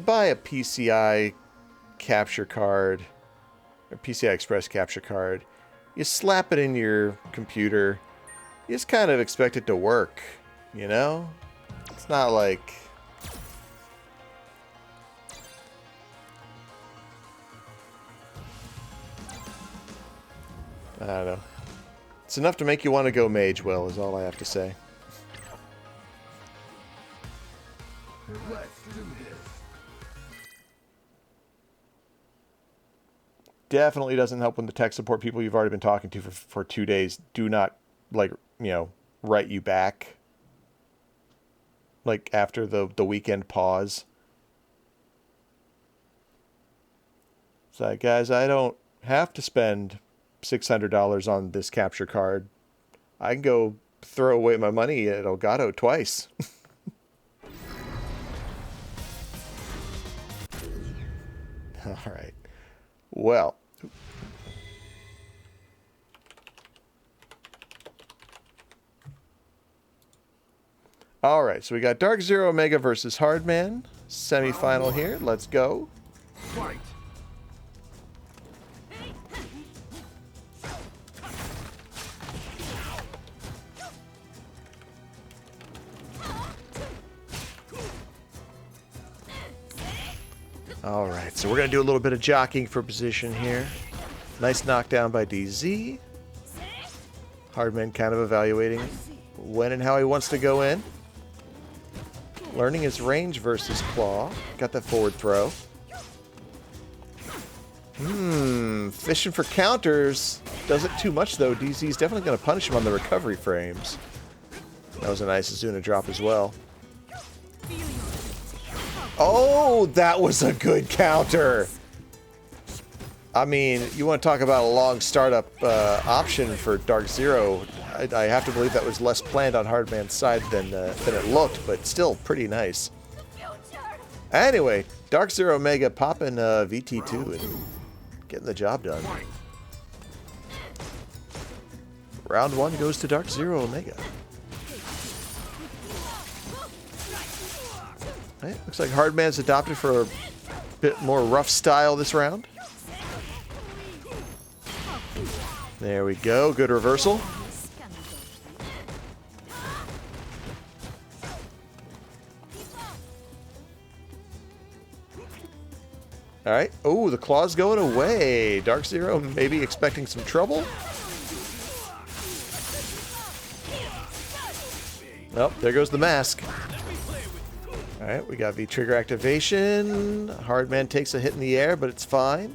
buy a PCI capture card, or PCI Express capture card, you slap it in your computer, you just kind of expect it to work, It's not like... I don't know. It's enough to make you want to go mage well, is all I have to say. Let's do this. Definitely doesn't help when the tech support people you've already been talking to for 2 days do not, write you back. Like, after the weekend pause. It's like, guys, I don't have to spend $600 on this capture card. I can go throw away my money at Elgato twice. All right. Well. All right, so we got DarkZeroOmega versus HARDMAN. Semi-final here. Let's go. Fight. All right, so we're going to do a little bit of jockeying for position here. Nice knockdown by DZ. Hardman kind of evaluating when and how he wants to go in. Learning his range versus Claw. Got that forward throw. Fishing for counters. Doesn't too much, though. DZ's definitely going to punish him on the recovery frames. That was a nice Azuna drop as well. Oh, that was a good counter. I mean, you want to talk about a long startup option for Dark Zero. I have to believe that was less planned on Hardman's side than it looked, but still pretty nice. Anyway, DarkZeroOmega popping VT2 and getting the job done. Round 1 goes to DarkZeroOmega. Right, looks like Hardman's adopted for a bit more rough style this round. There we go. Good reversal. All right. Oh, the claw's going away. Dark Zero maybe expecting some trouble. Oh, there goes the mask. All right, we got V-trigger activation. Hardman takes a hit in the air, but it's fine.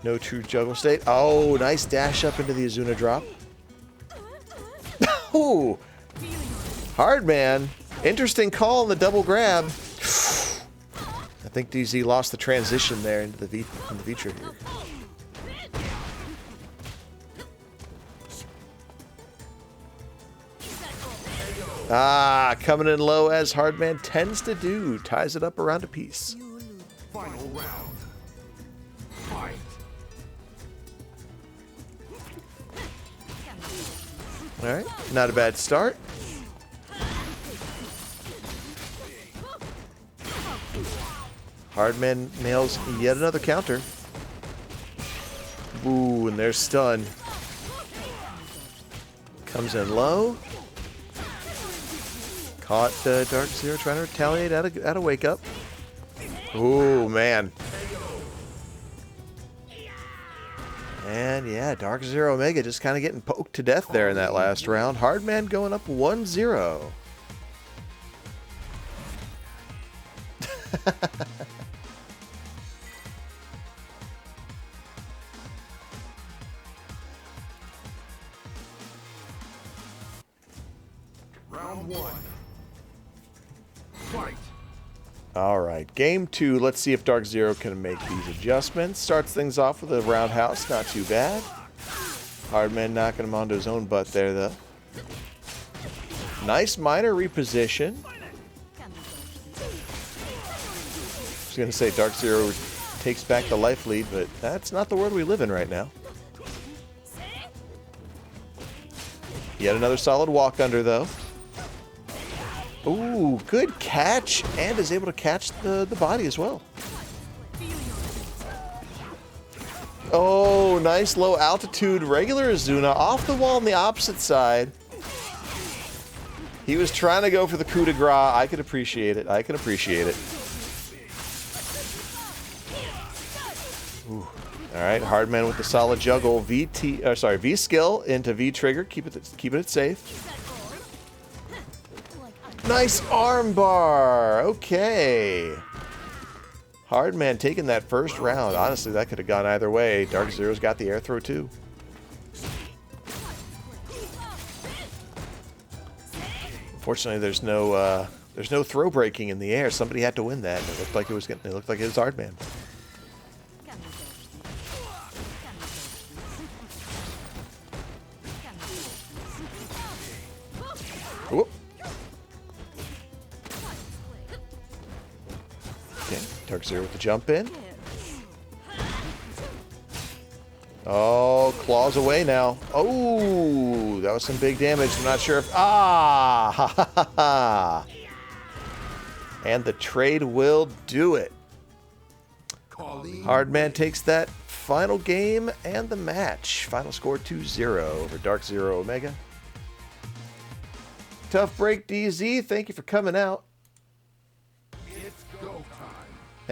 No true juggle state. Oh, nice dash up into the Azuna drop. Oh, Hardman. Interesting call on the double grab. I think DZ lost the transition there into the V-trigger. Ah, coming in low as Hardman tends to do. Ties it up around a piece. Final round. Fight. All right, not a bad start. Hardman nails yet another counter. Ooh, and there's stun. Comes in low. Caught Dark Zero trying to retaliate at a wake up. Ooh, man. And yeah, DarkZeroOmega just kind of getting poked to death there in that last round. Hardman going up 1-0. Round 1. Fight. All right, game 2. Let's see if Dark Zero can make these adjustments. Starts things off with a roundhouse, not too bad. Hardman knocking him onto his own butt there, though. Nice minor reposition. I was going to say Dark Zero takes back the life lead, but that's not the world we live in right now. Yet another solid walk under, though. Ooh, good catch, and is able to catch the body as well. Oh, nice low altitude regular Azuna off the wall on the opposite side. He was trying to go for the coup de grace. I could appreciate it. I can appreciate it. Ooh. All right, Hardman with the solid juggle. V skill into V trigger, keeping it safe. Nice arm bar. Okay. Hardman taking that first round. Honestly, that could have gone either way. Dark Zero's got the air throw too. Unfortunately, there's no throw breaking in the air. Somebody had to win that. It looked like it was Hardman. Whoop. Okay, Dark Zero with the jump in. Oh, claws away now. Oh, that was some big damage. I'm not sure if... Ah! Ha, ha, ha, ha. And the trade will do it. Kolin. Hardman takes that final game and the match. Final score 2-0 over DarkZeroOmega. Tough break, DZ. Thank you for coming out.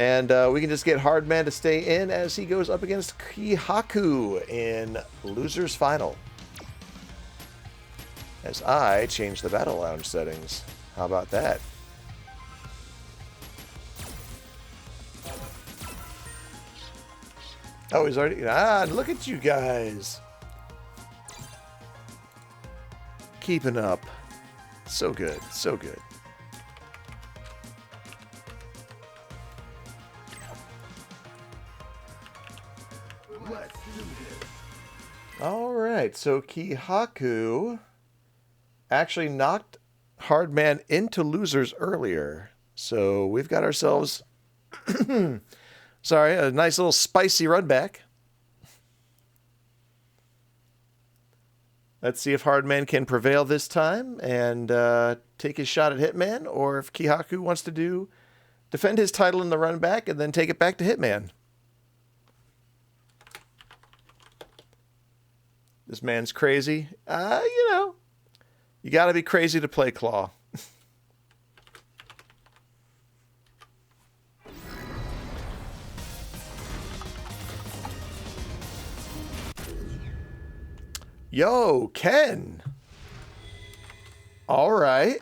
And we can just get Hardman to stay in as he goes up against Kihaku in Losers Final. As I change the Battle Lounge settings. How about that? Oh, he's already... Ah, look at you guys. Keeping up. So good. So good. Alright, so Kihaku actually knocked Hardman into losers earlier. So we've got ourselves, sorry, a nice little spicy run back. Let's see if Hardman can prevail this time and take his shot at Hitman, or if Kihaku wants to defend his title in the run back and then take it back to Hitman. This man's crazy. You know, you got to be crazy to play Claw. Yo, Ken. All right.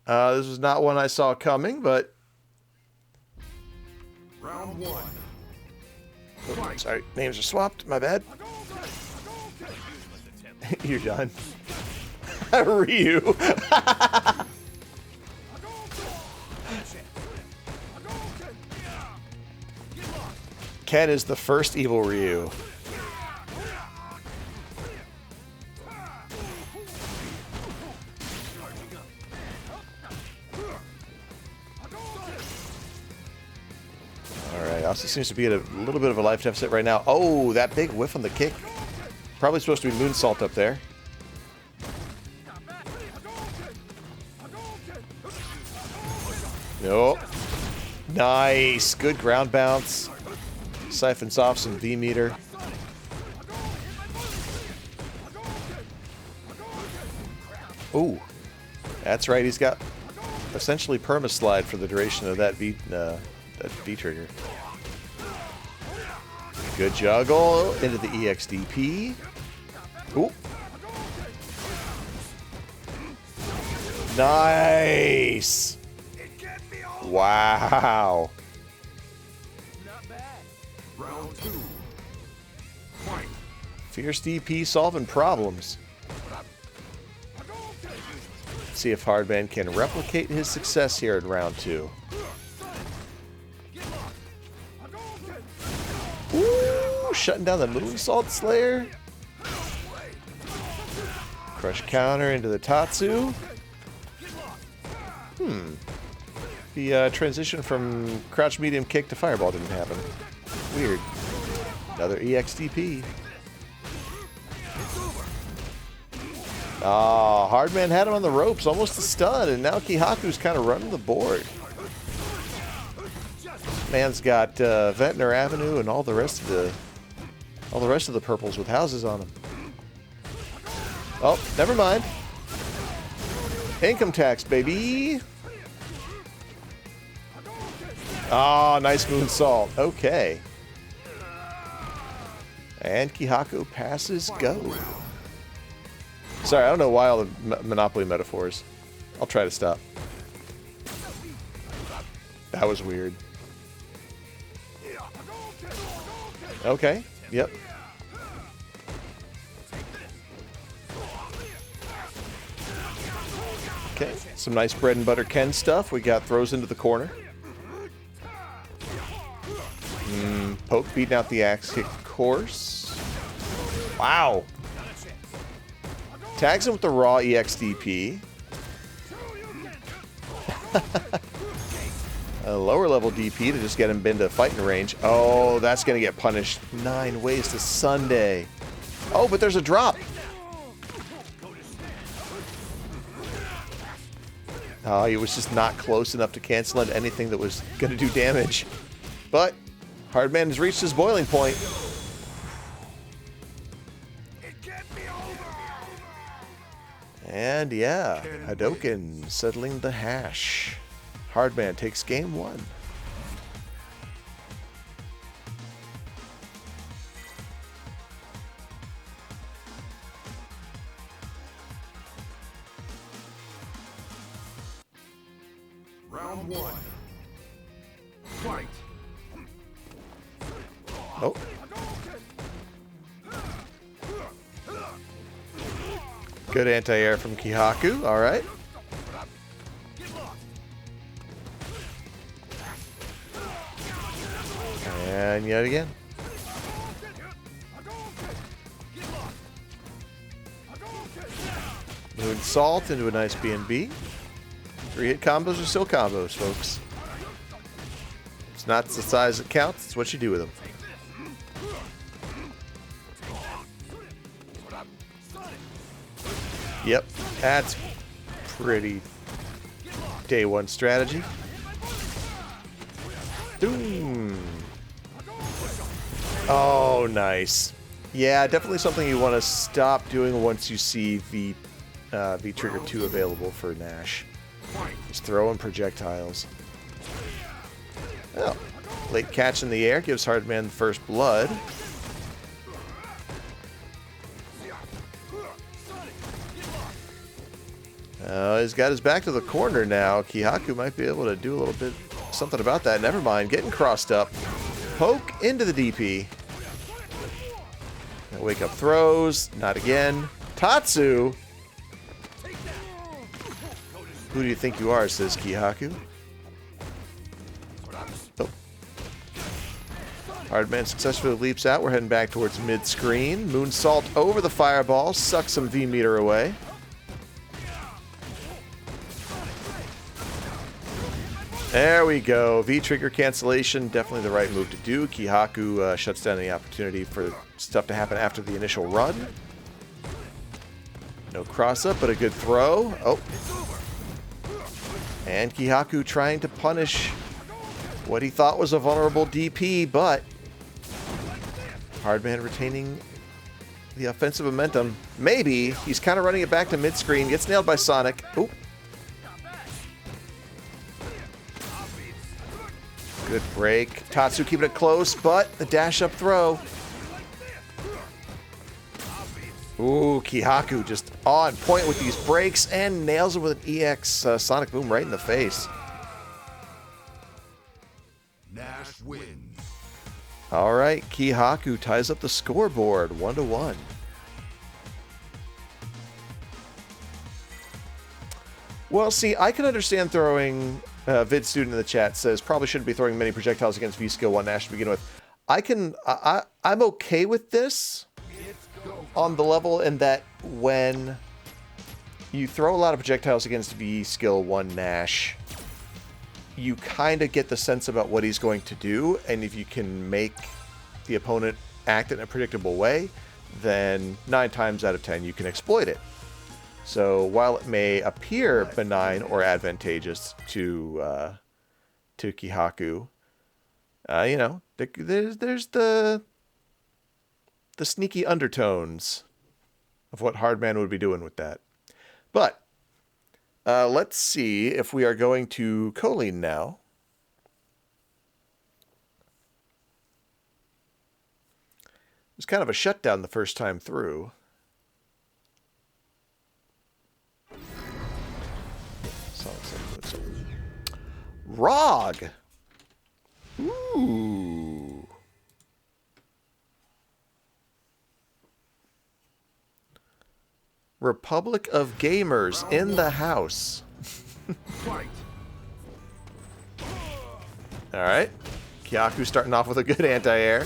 This was not one I saw coming, but... Round one. Oh, sorry, names are swapped. My bad. You're done. Ryu. Ken is the first evil Ryu. Alright, also seems to be at a little bit of a life deficit right now. Oh, that big whiff on the kick. Probably supposed to be moonsault up there. Nope. Nice. Good ground bounce. Siphons off some V-meter. Ooh. That's right. He's got essentially perma-slide for the duration of that V-trigger. Good juggle into the EXDP. Ooh. Nice. Wow. Round two. Fight. Fierce DP solving problems. See if Hardman can replicate his success here in round two. Ooh, shutting down the Moonsault Slayer. Crush counter into the Tatsu. The transition from crouch medium kick to fireball didn't happen. Weird. Another EXDP. Ah, Hardman had him on the ropes, almost a stun, and now Kihaku's kind of running the board. Man's got Ventnor Avenue and all the rest of the purples with houses on them. Oh, never mind. Income tax, baby. Ah, nice moonsault. Okay. And Kihaku passes go. Sorry, I don't know why all the Monopoly metaphors. I'll try to stop. That was weird. Okay, yep. Okay, some nice bread and butter Ken stuff. We got throws into the corner. Poke beating out the axe kick course. Wow. Tags him with the raw EXDP. A lower level DP to just get him into fighting range. Oh, that's going to get punished. 9 ways to Sunday. Oh, but there's a drop. Oh, he was just not close enough to cancel out anything that was going to do damage. But Hardman has reached his boiling point. And yeah, Hadoken settling the hash. Hardman takes game 1. Round one. Fight. Oh. Good anti-air from Kihaku. All right. And yet again. Moonsault into a nice B&B. 3-hit combos are still combos, folks. It's not the size that counts, it's what you do with them. Yep, that's pretty day one strategy. Doom. Oh, nice. Yeah, definitely something you want to stop doing once you see V Trigger 2 available for Nash. Just throwing projectiles. Oh, late catch in the air gives Hardman the first blood. He's got his back to the corner now. Kihaku might be able to do a little bit something about that. Never mind, getting crossed up. Poke into the DP. Wake up throws. Not again. Tatsu. Who do you think you are, says Kihaku. Oh. Hardman successfully leaps out. We're heading back towards mid-screen. Moonsault over the fireball. Sucks some V-meter away. There we go. V-trigger cancellation. Definitely the right move to do. Kihaku shuts down the opportunity for stuff to happen after the initial run. No cross-up, but a good throw. Oh. And Kihaku trying to punish what he thought was a vulnerable DP, but Hardman retaining the offensive momentum. Maybe. He's kind of running it back to mid-screen. Gets nailed by Sonic. Oop. Good break. Tatsu keeping it close, but the dash-up throw. Ooh, Kihaku just on point with these breaks and nails it with an EX Sonic Boom right in the face. Nash wins. All right, Kihaku ties up the scoreboard 1-1. Well, see, I can understand throwing... Vid student in the chat says probably shouldn't be throwing many projectiles against V skill 1 Nash to begin with. I'm okay with this on the level in that when you throw a lot of projectiles against V skill 1 Nash, you kind of get the sense about what he's going to do, and if you can make the opponent act in a predictable way, then 9 times out of 10 you can exploit it. So while it may appear benign or advantageous to Kihaku, you know, there's the sneaky undertones of what Hardman would be doing with that. But let's see if we are going to Kolin now. It was kind of a shutdown the first time through. Rog. Ooh. Republic of Gamers in the house. All right. Kihaku starting off with a good anti-air.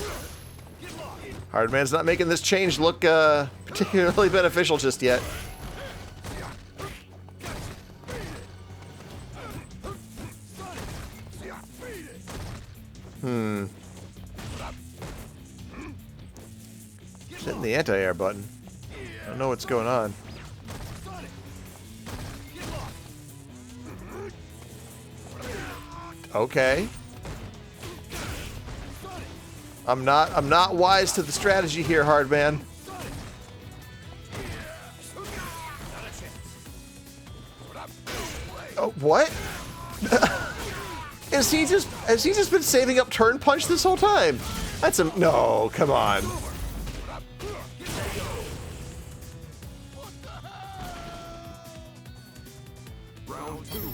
Hardman's not making this change look particularly beneficial just yet. Hitting the anti-air button. I don't know what's going on. Okay. I'm not wise to the strategy here, Hardman. Oh, what? Has he just been saving up turn punch this whole time? That's a no, come on. Round 2.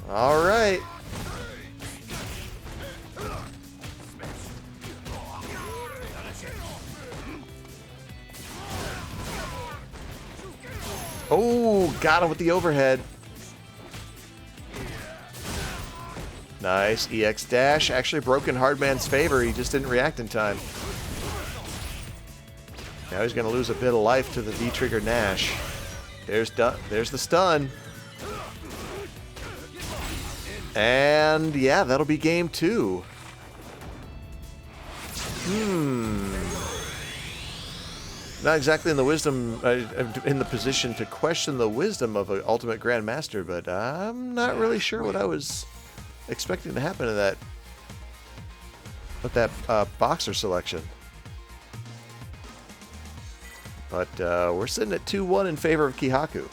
All right. Oh, got him with the overhead. Nice. EX dash actually broke in Hardman's favor. He just didn't react in time. Now he's going to lose a bit of life to the V-trigger Nash. There's the stun. And yeah, that'll be game 2. Not exactly in the position to question the wisdom of an Ultimate Grandmaster, but I'm not really sure what I was expecting to happen to that with that boxer selection. But we're sitting at 2-1 in favor of Kihaku.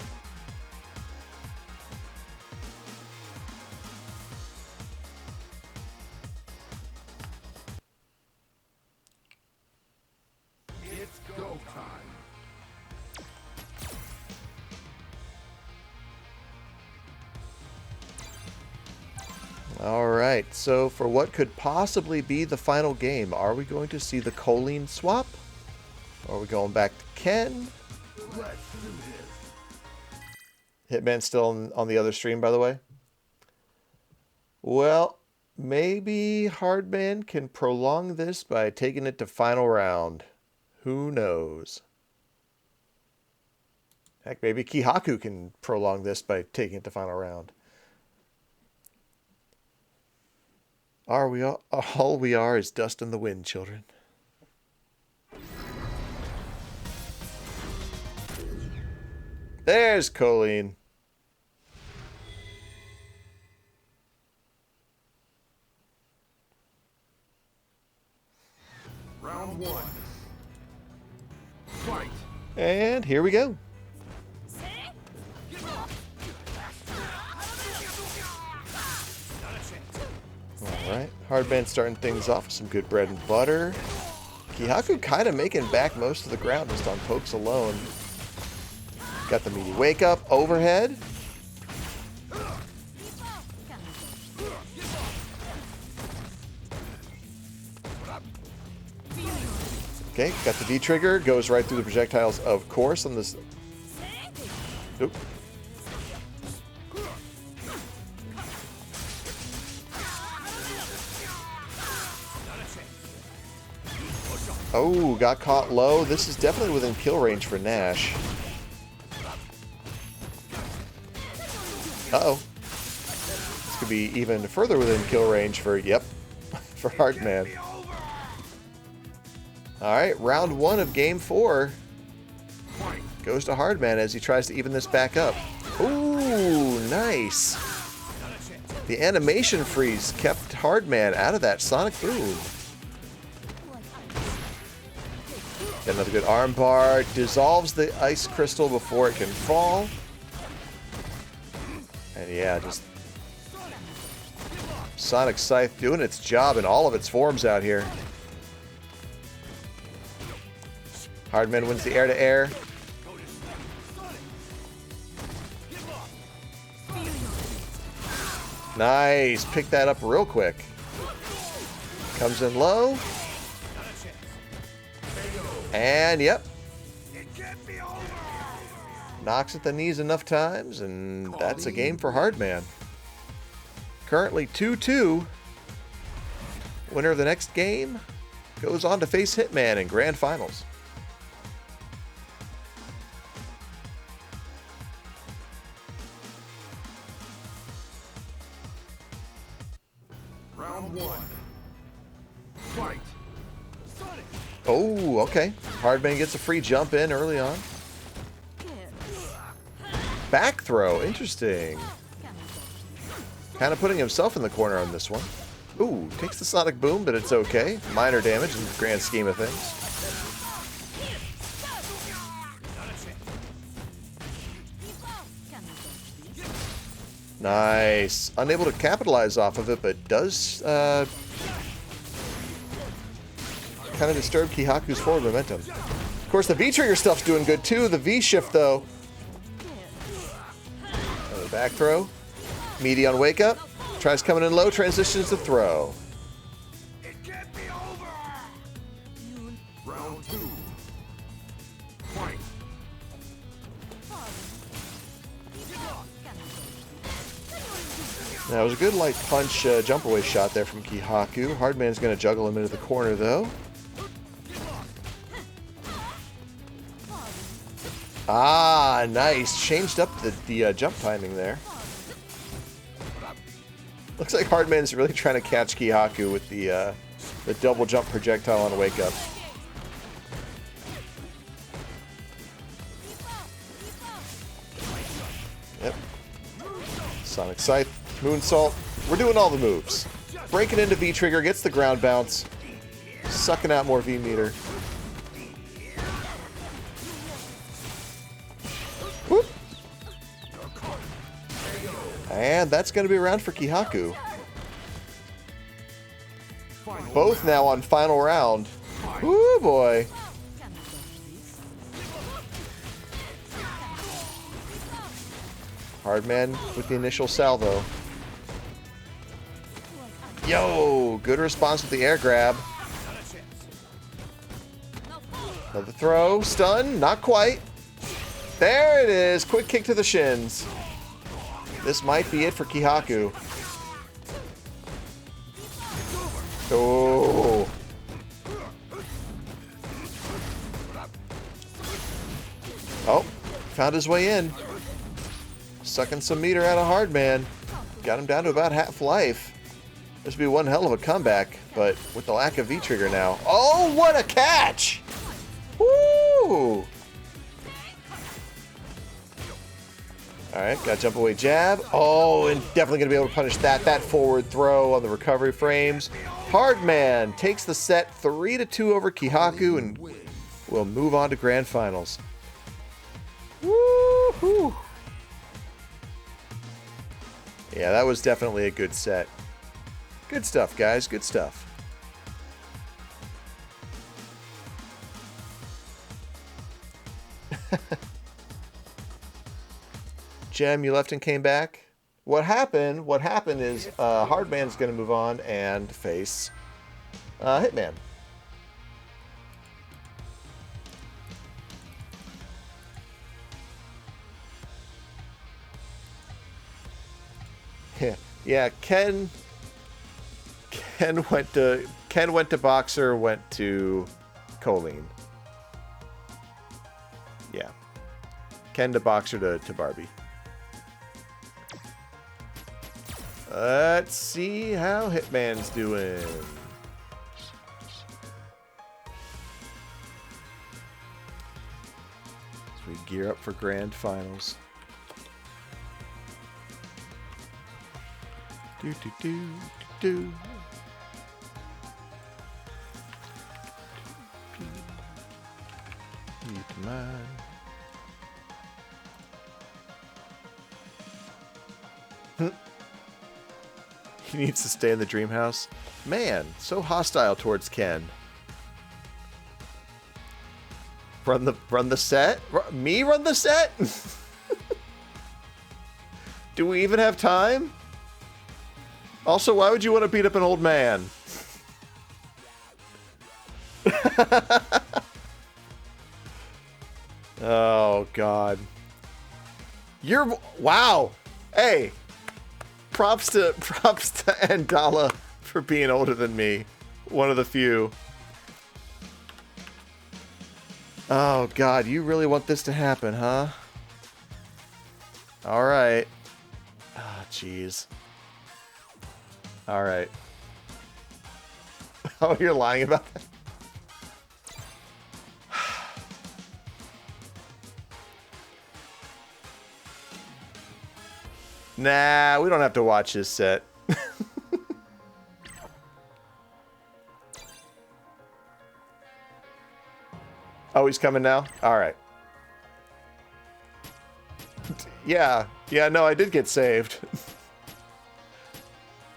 It's go time. All right, so for what could possibly be the final game, are we going to see the Kolin swap? Or are we going back to Ken? Let's do this. Hitman still on the other stream, by the way. Well, maybe Hardman can prolong this by taking it to final round. Who knows? Heck, maybe Kihaku can prolong this by taking it to final round. All we are is dust in the wind, children. There's Kolin. Round 1. Fight. And here we go. Alright, Hardman starting things off with some good bread and butter. Kihaku kind of making back most of the ground just on pokes alone. Got the meaty wake up, overhead. Okay, got the V trigger, goes right through the projectiles, of course, on this. Oop. Oh, got caught low. This is definitely within kill range for Nash. Uh-oh. This could be even further within kill range for, yep, for Hardman. Alright, round 1 of game 4 goes to Hardman as he tries to even this back up. Ooh, nice. The animation freeze kept Hardman out of that sonic boom. Got another good arm bar. Dissolves the ice crystal before it can fall. And yeah, just Sonic Scythe doing its job in all of its forms out here. Hardman wins the air-to-air. Nice. Pick that up real quick. Comes in low. And, yep. Knocks at the knees enough times, and that's a game for Hardman. Currently 2-2. Winner of the next game goes on to face Hitman in Grand Finals. Round 1. Fight. Oh, okay. Hardman gets a free jump in early on. Back throw. Interesting. Kind of putting himself in the corner on this one. Ooh, takes the sonic boom, but it's okay. Minor damage in the grand scheme of things. Nice. Unable to capitalize off of it, but does kind of disturb Kihaku's forward momentum. Of course, the V-trigger stuff's doing good too. The V-shift, though. Another back throw. Meaty on wake up. Tries coming in low, transitions to throw. It can't be over. Round 2. Fight. That was a good light punch jump away shot there from Kihaku. Hardman's going to juggle him into the corner though. Ah, nice. Changed up the jump timing there. Looks like Hardman's really trying to catch Kihaku with the double jump projectile on wake up. Yep. Sonic Scythe, Moonsault. We're doing all the moves. Breaking into V-Trigger, gets the ground bounce. Sucking out more V-meter. Whoop. And that's going to be around for Kihaku. Both now on final round. Woo boy. Hardman with the initial salvo. Yo, good response with the air grab. Another throw, stun, not quite. There it is, quick kick to the shins. This might be it for Kihaku. Oh. Oh, found his way in. Sucking some meter out of Hardman. Got him down to about half life. This would be one hell of a comeback, but with the lack of V-Trigger now. Oh, what a catch! Woo! Alright, got jump away jab. Oh, and definitely going to be able to punish that. That forward throw on the recovery frames. Hardman takes the set 3-2 over Kihaku and will move on to grand finals. Woo-hoo! Yeah, that was definitely a good set. Good stuff, guys. Good stuff. Gem, you left and came back. What happened is Hardman's going to move on and face Hitman. Yeah, Ken went to Boxer, went to Kolin. Yeah. Ken to Boxer to Barbie. Let's see how Hitman's doing. As we gear up for grand finals. Do do do do. Hitman. He needs to stay in the dream house. Man, so hostile towards Ken. Run the set? Me run the set? Do we even have time? Also, why would you want to beat up an old man? Oh, God. Wow. Hey. Props to Andala for being older than me. One of the few. Oh, God. You really want this to happen, huh? All right. Oh, jeez. All right. Oh, you're lying about that? Nah, we don't have to watch this set. Oh, he's coming now? All right. Yeah, no, I did get saved.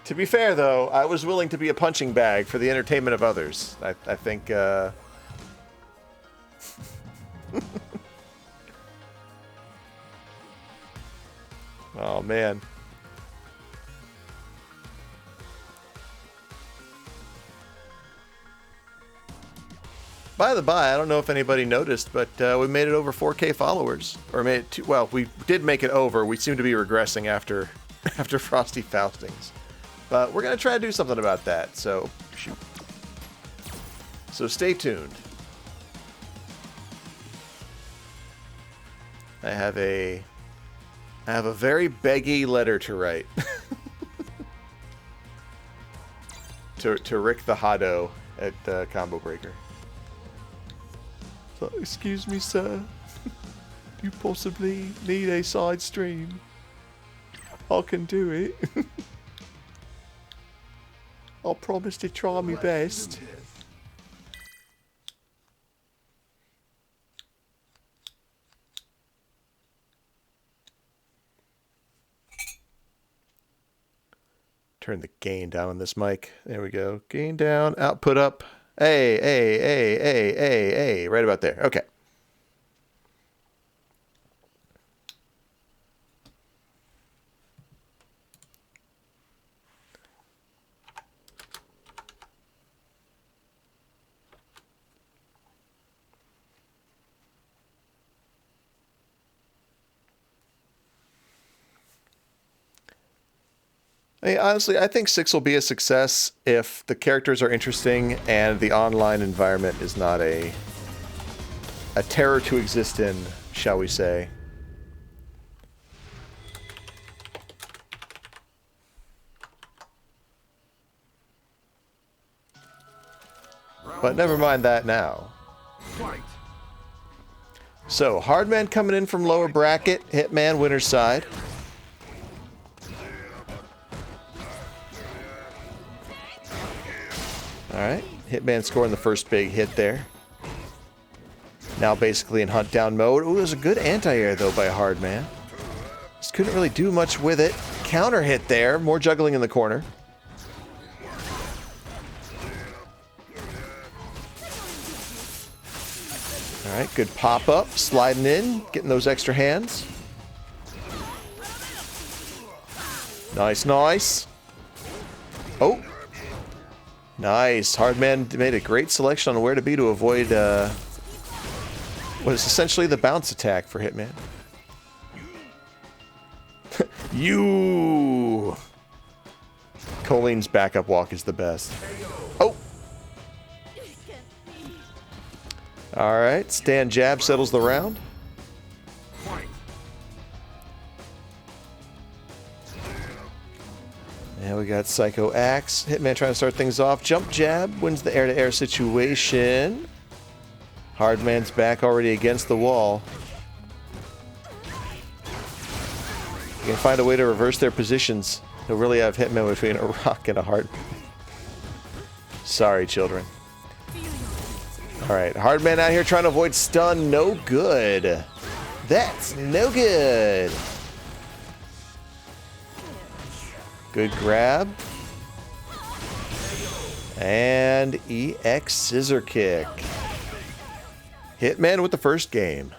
To be fair, though, I was willing to be a punching bag for the entertainment of others. I think, Oh, man. By the by, I don't know if anybody noticed, but we made it over 4K followers. Or made it well, we did make it over. We seem to be regressing after after Frosty Faustings. But we're going to try to do something about that. So, shoot. So stay tuned. I have a very beggy letter to write. to Rick the Hotto at Combo Breaker. So, excuse me, sir. Do you possibly need a side stream? I can do it. I'll promise to try my best. Turn the gain down on this mic. There we go. Gain down, output up. Hey. Right about there. Okay. Honestly, I think 6 will be a success if the characters are interesting and the online environment is not a terror to exist in, shall we say. But never mind that now. So, Hardman coming in from lower bracket, Hitman winner's side. Alright, Hitman scoring the first big hit there. Now basically in hunt down mode. Ooh, it was a good anti-air though by Hardman. Just couldn't really do much with it. Counter hit there, more juggling in the corner. Alright, good pop-up, sliding in, getting those extra hands. Nice. Oh! Nice. Hardman made a great selection on where to be to avoid what is essentially the bounce attack for Hitman. You! Kolin's backup walk is the best. Oh! Alright, stand jab settles the round. And we got Psycho Axe. Hitman trying to start things off. Jump jab wins the air-to-air situation. Hardman's back already against the wall. You can find a way to reverse their positions. They'll really have Hitman between a rock and a hard. Sorry, children. Alright, Hardman out here trying to avoid stun. No good. That's no good. Good grab. And EX scissor kick. Hitman with the first game.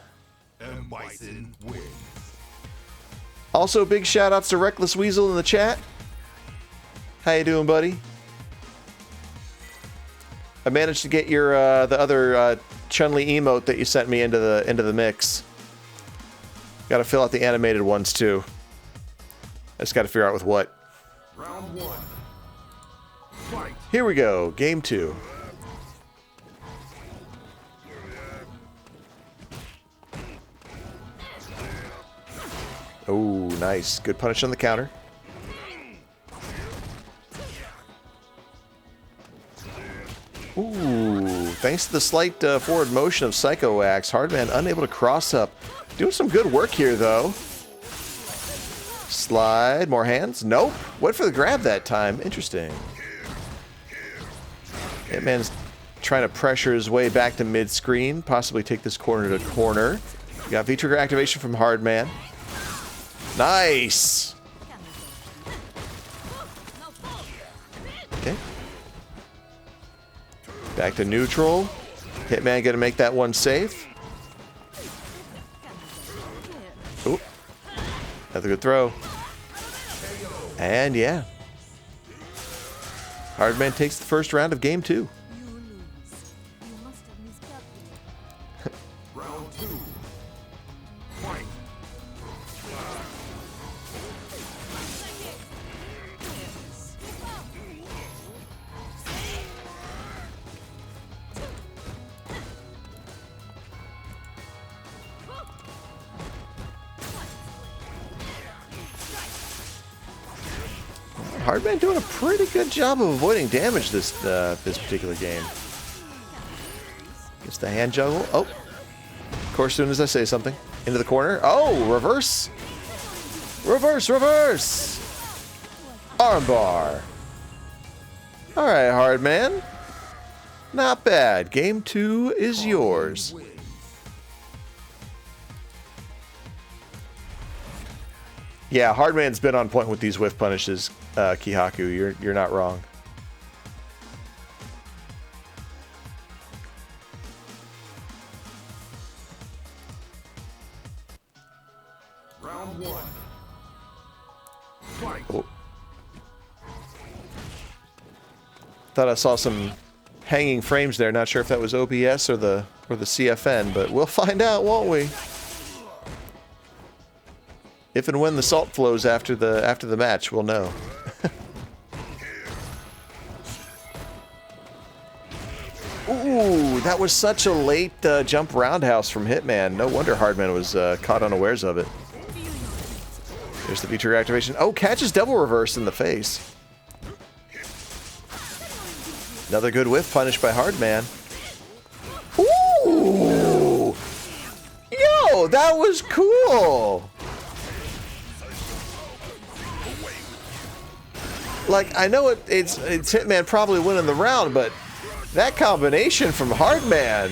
Also, big shout outs to Reckless Weasel in the chat. How you doing, buddy? I managed to get your the other Chun-Li emote that you sent me into the mix. Got to fill out the animated ones too. I just got to figure out with what. Round 1. Fight. Here we go, game 2. Oh, nice. Good punish on the counter. Ooh, thanks to the slight forward motion of Psycho Axe, Hardman unable to cross up. Doing some good work here, though. Slide, more hands. Nope. Went for the grab that time. Interesting. Hitman's trying to pressure his way back to mid-screen, possibly take this corner to corner. We got V-trigger activation from Hardman. Nice! Okay. Back to neutral. Hitman gonna make that one safe. Ooh. Another good throw. And yeah. Hardman takes the first round of game 2. Hardman doing a pretty good job of avoiding damage this particular game. Gets the hand juggle. Oh, of course, as soon as I say something, into the corner. Oh, reverse, reverse, reverse. Armbar. All right, Hardman. Not bad. Game 2 is yours. Yeah, Hardman's been on point with these whiff punishes, Kihaku. You're not wrong. Round 1. Fight. Oh. Thought I saw some hanging frames there. Not sure if that was OBS or the CFN, but we'll find out, won't we? If and when the salt flows after the match, we'll know. Ooh, that was such a late jump roundhouse from Hitman. No wonder Hardman was caught unawares of it. There's the feature activation. Oh, catches double reverse in the face. Another good whiff punish by Hardman. Ooh! Yo, that was cool! Like, I know it's Hitman probably winning the round, but that combination from Hardman.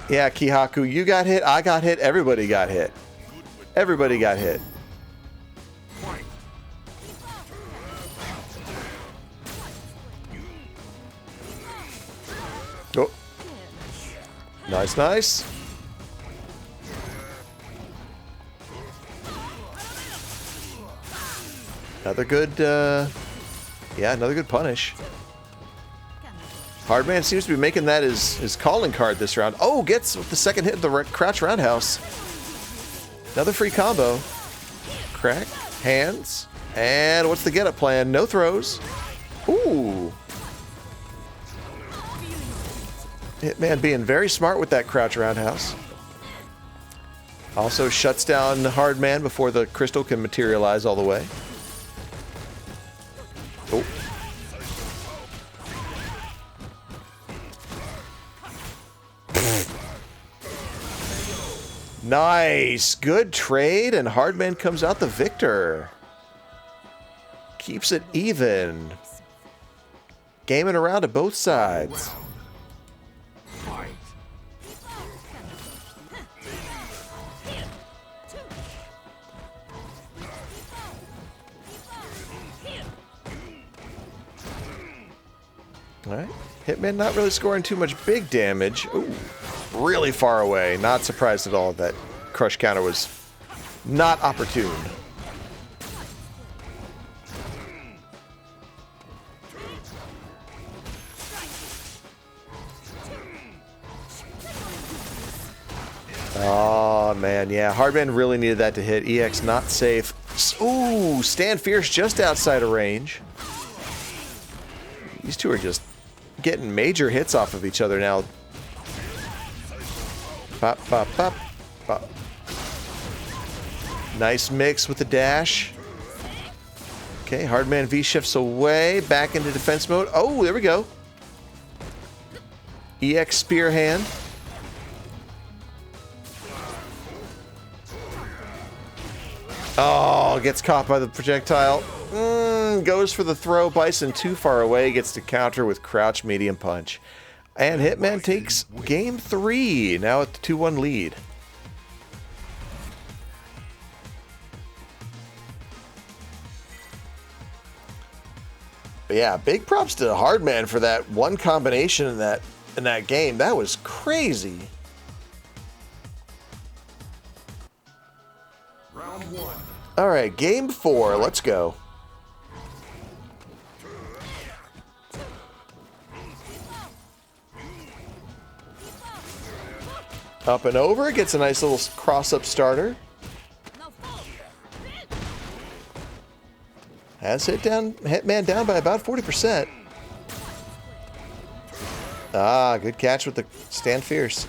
Yeah, Kihaku, you got hit, I got hit, everybody got hit. Everybody got hit. Oh. Nice, nice. Another good, yeah, another good punish. Hardman seems to be making that his calling card this round. Oh, gets the second hit of the crouch roundhouse. Another free combo. Crack, hands, and what's the get-up plan? No throws. Ooh. Hitman being very smart with that crouch roundhouse. Also shuts down Hardman before the crystal can materialize all the way. Oh. Nice. Good trade, and Hardman comes out the victor. Keeps it even. Gaming around to both sides. Alright. Hitman not really scoring too much big damage. Ooh, really far away. Not surprised at all that crush counter was not opportune. Oh man, yeah. Hardman really needed that to hit. EX not safe. Ooh, stand fierce just outside of range. These two are just getting major hits off of each other now. Pop, pop, pop, pop. Nice mix with the dash. Okay, Hardman V shifts away, back into defense mode. Oh, there we go. EX spear hand. Oh, gets caught by the projectile. Goes for the throw. Bison too far away. Gets to counter with crouch medium punch. And Hitman takes game 3. Now at the 2-1 lead. But yeah, big props to Hardman for that one combination in that game. That was crazy. Round 1. All right, game 4. Let's go. Up and over, gets a nice little cross-up starter. Has Hitman down by about 40%. Ah, good catch with the stand fierce.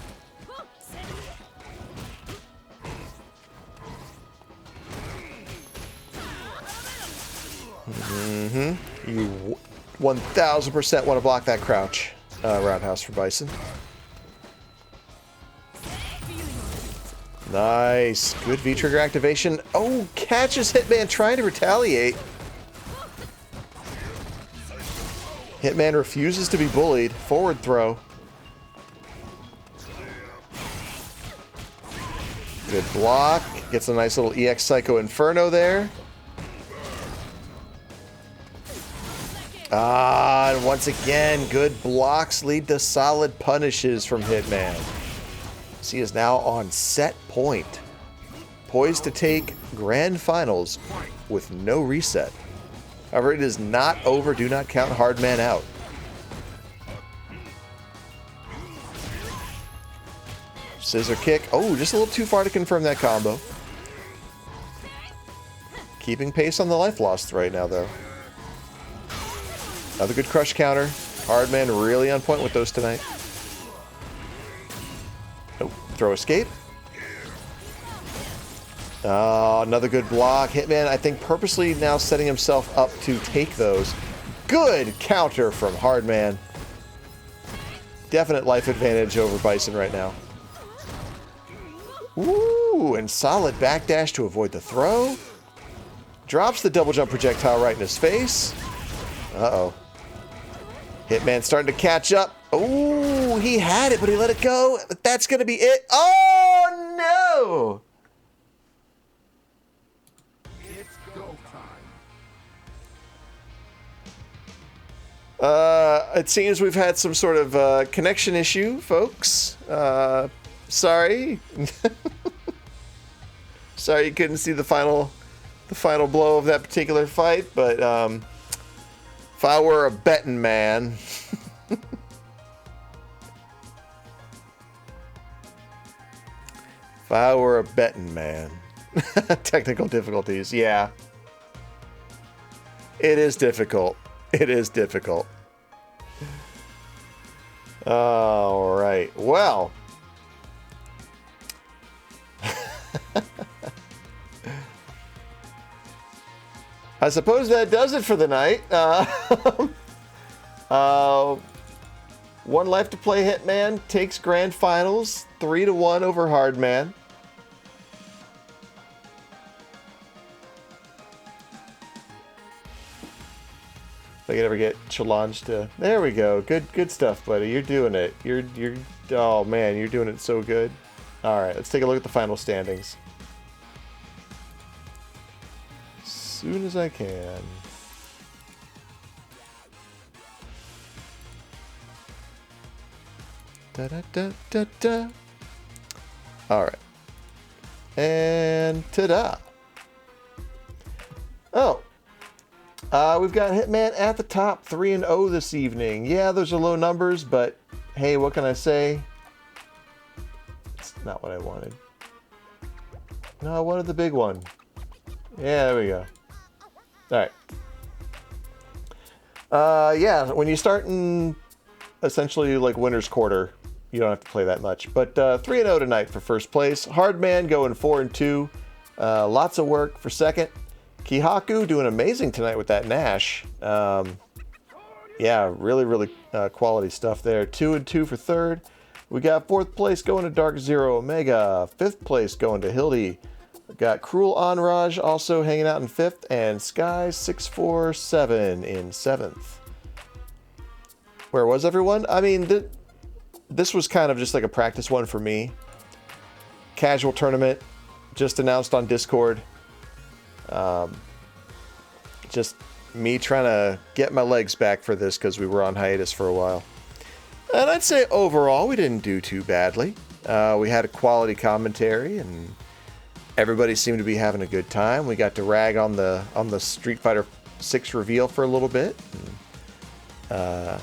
You 1000% want to block that crouch. Roundhouse for Bison. Nice. Good V-trigger activation. Oh, catches Hitman trying to retaliate. Hitman refuses to be bullied. Forward throw. Good block. Gets a nice little EX Psycho Inferno there. And once again, good blocks lead to solid punishes from Hitman. He is now on set point. Poised to take grand finals with no reset. However, it is not over. Do not count Hardman out. Scissor kick. Oh, just a little too far to confirm that combo. Keeping pace on the life lost right now, though. Another good crush counter. Hardman really on point with those tonight. Oh, throw escape. Another good block. Hitman, I think, purposely now setting himself up to take those. Good counter from Hardman. Definite life advantage over Bison right now. Ooh, and solid backdash to avoid the throw. Drops the double jump projectile right in his face. Uh-oh. Hitman starting to catch up. Ooh, he had it, but he let it go. That's going to be it. Oh, no! It's go time. It seems we've had some sort of connection issue, folks. Sorry. Sorry you couldn't see the final blow of that particular fight, but if I were a betting man, if I were a betting man, technical difficulties, yeah. It is difficult. It is difficult. All right. Well. I suppose that does it for the night. One life to play. Hitman takes grand finals 3-1 over Hardman. If I could ever get challenged to, there we go. Good stuff, buddy. You're doing it. You're oh man, you're doing it so good. All right, let's take a look at the final standings. As soon as I can. Da da da da da. All right, and ta-da. Oh. We've got Hitman at the top, 3-0 this evening. Yeah, those are low numbers, but hey, what can I say? It's not what I wanted. No, I wanted the big one. Yeah, there we go. All right. Yeah, when you start in essentially like winner's quarter, you don't have to play that much. But 3-0 tonight for first place. Hardman going 4-2. Lots of work for second. Kihaku doing amazing tonight with that Nash. Yeah, really quality stuff there. 2-2 for third. We got fourth place going to DarkZeroOmega. Fifth place going to Hildy. We got CruelAnraj also hanging out in fifth, and Sky647 in seventh. Where was everyone? I mean, this was kind of just like a practice one for me. Casual tournament, just announced on Discord. Just me trying to get my legs back for this because we were on hiatus for a while. And I'd say overall we didn't do too badly. We had a quality commentary and everybody seemed to be having a good time. We got to rag on the Street Fighter 6 reveal for a little bit. And,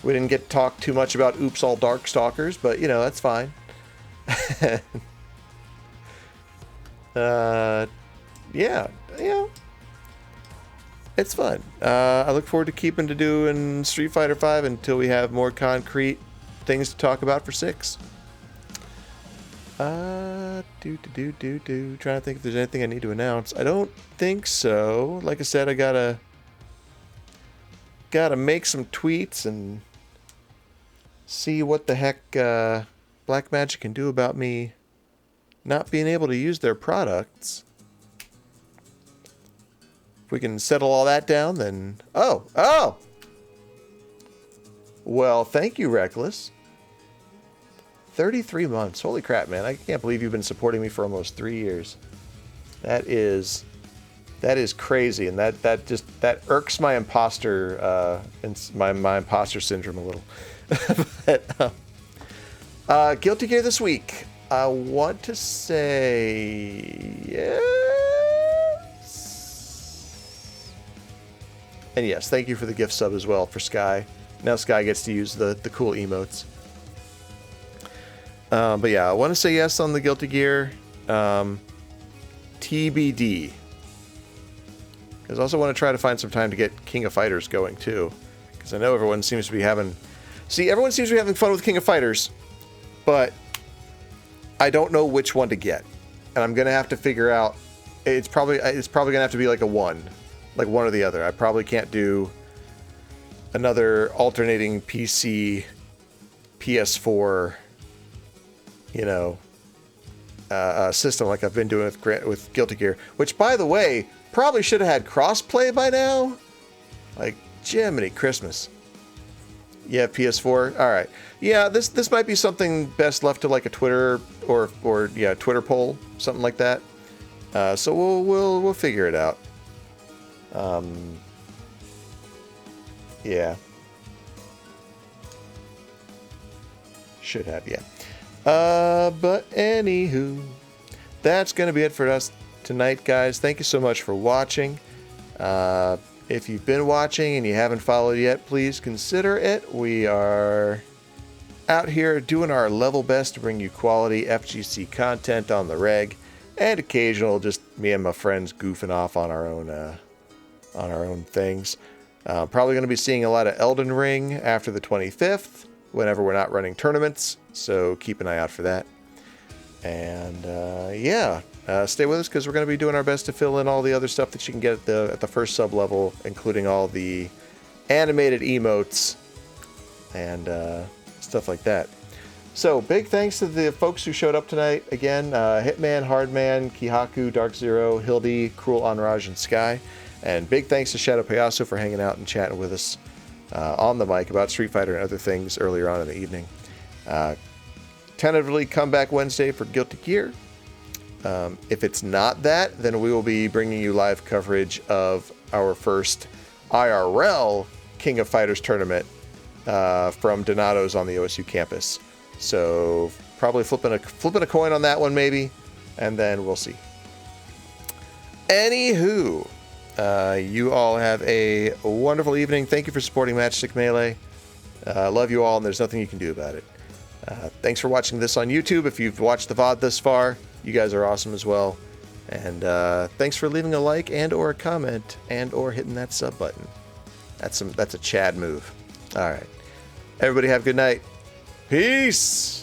we didn't get to talk too much about Oops All Darkstalkers, but you know, that's fine. Yeah, it's fun. I look forward to keeping to doing Street Fighter 5 until we have more concrete things to talk about for 6. Trying to think if there's anything I need to announce. I don't think so. Like I said, I gotta make some tweets and see what the heck Blackmagic can do about me not being able to use their products. If we can settle all that down, then... Oh! Well, thank you, Reckless. 33 months. Holy crap, man. I can't believe you've been supporting me for almost 3 years. That is crazy, and that irks my imposter my imposter syndrome a little. But, Guilty Gear this week. I want to say yes. And yes, thank you for the gift sub as well for Sky. Now Sky gets to use the cool emotes. But yeah, I want to say yes on the Guilty Gear. TBD. Because I also want to try to find some time to get King of Fighters going too. Because I know everyone seems to be having... See, everyone seems to be having fun with King of Fighters. But I don't know which one to get. And I'm going to have to figure out... It's probably going to have to be like a one. Like one or the other. I probably can't do another alternating PC, PS4... system like I've been doing with Guilty Gear, which, by the way, probably should have had crossplay by now. Like, Jiminy Christmas. Yeah, PS4. All right. Yeah, this might be something best left to like a Twitter or Twitter poll, something like that. So we'll figure it out. Yeah. Should have, yeah. But anywho, that's going to be it for us tonight, guys. Thank you so much for watching. If you've been watching and you haven't followed yet, please consider it. We are out here doing our level best to bring you quality FGC content on the reg, and occasional just me and my friends goofing off on our own things. Probably going to be seeing a lot of Elden Ring after the 25th, whenever we're not running tournaments. So keep an eye out for that. And stay with us because we're going to be doing our best to fill in all the other stuff that you can get at the first sub level, including all the animated emotes and stuff like that. So big thanks to the folks who showed up tonight. Again, Hitman, Hardman, Kihaku, DarkZero, Hildy, CruelAnraj, and Sky. And big thanks to Shadow Payaso for hanging out and chatting with us on the mic about Street Fighter and other things earlier on in the evening. Tentatively come back Wednesday for Guilty Gear. If it's not that, then we will be bringing you live coverage of our first IRL King of Fighters tournament from Donato's on the OSU campus. So probably flipping a coin on that one maybe, and then we'll see. Anywho, you all have a wonderful evening. Thank you for supporting Matchstick Melee. Love you all, and there's nothing you can do about it. Thanks for watching this on YouTube. If you've watched the VOD this far, you guys are awesome as well. And thanks for leaving a like and or a comment and or hitting that sub button. That's a Chad move. All right. Everybody have a good night. Peace.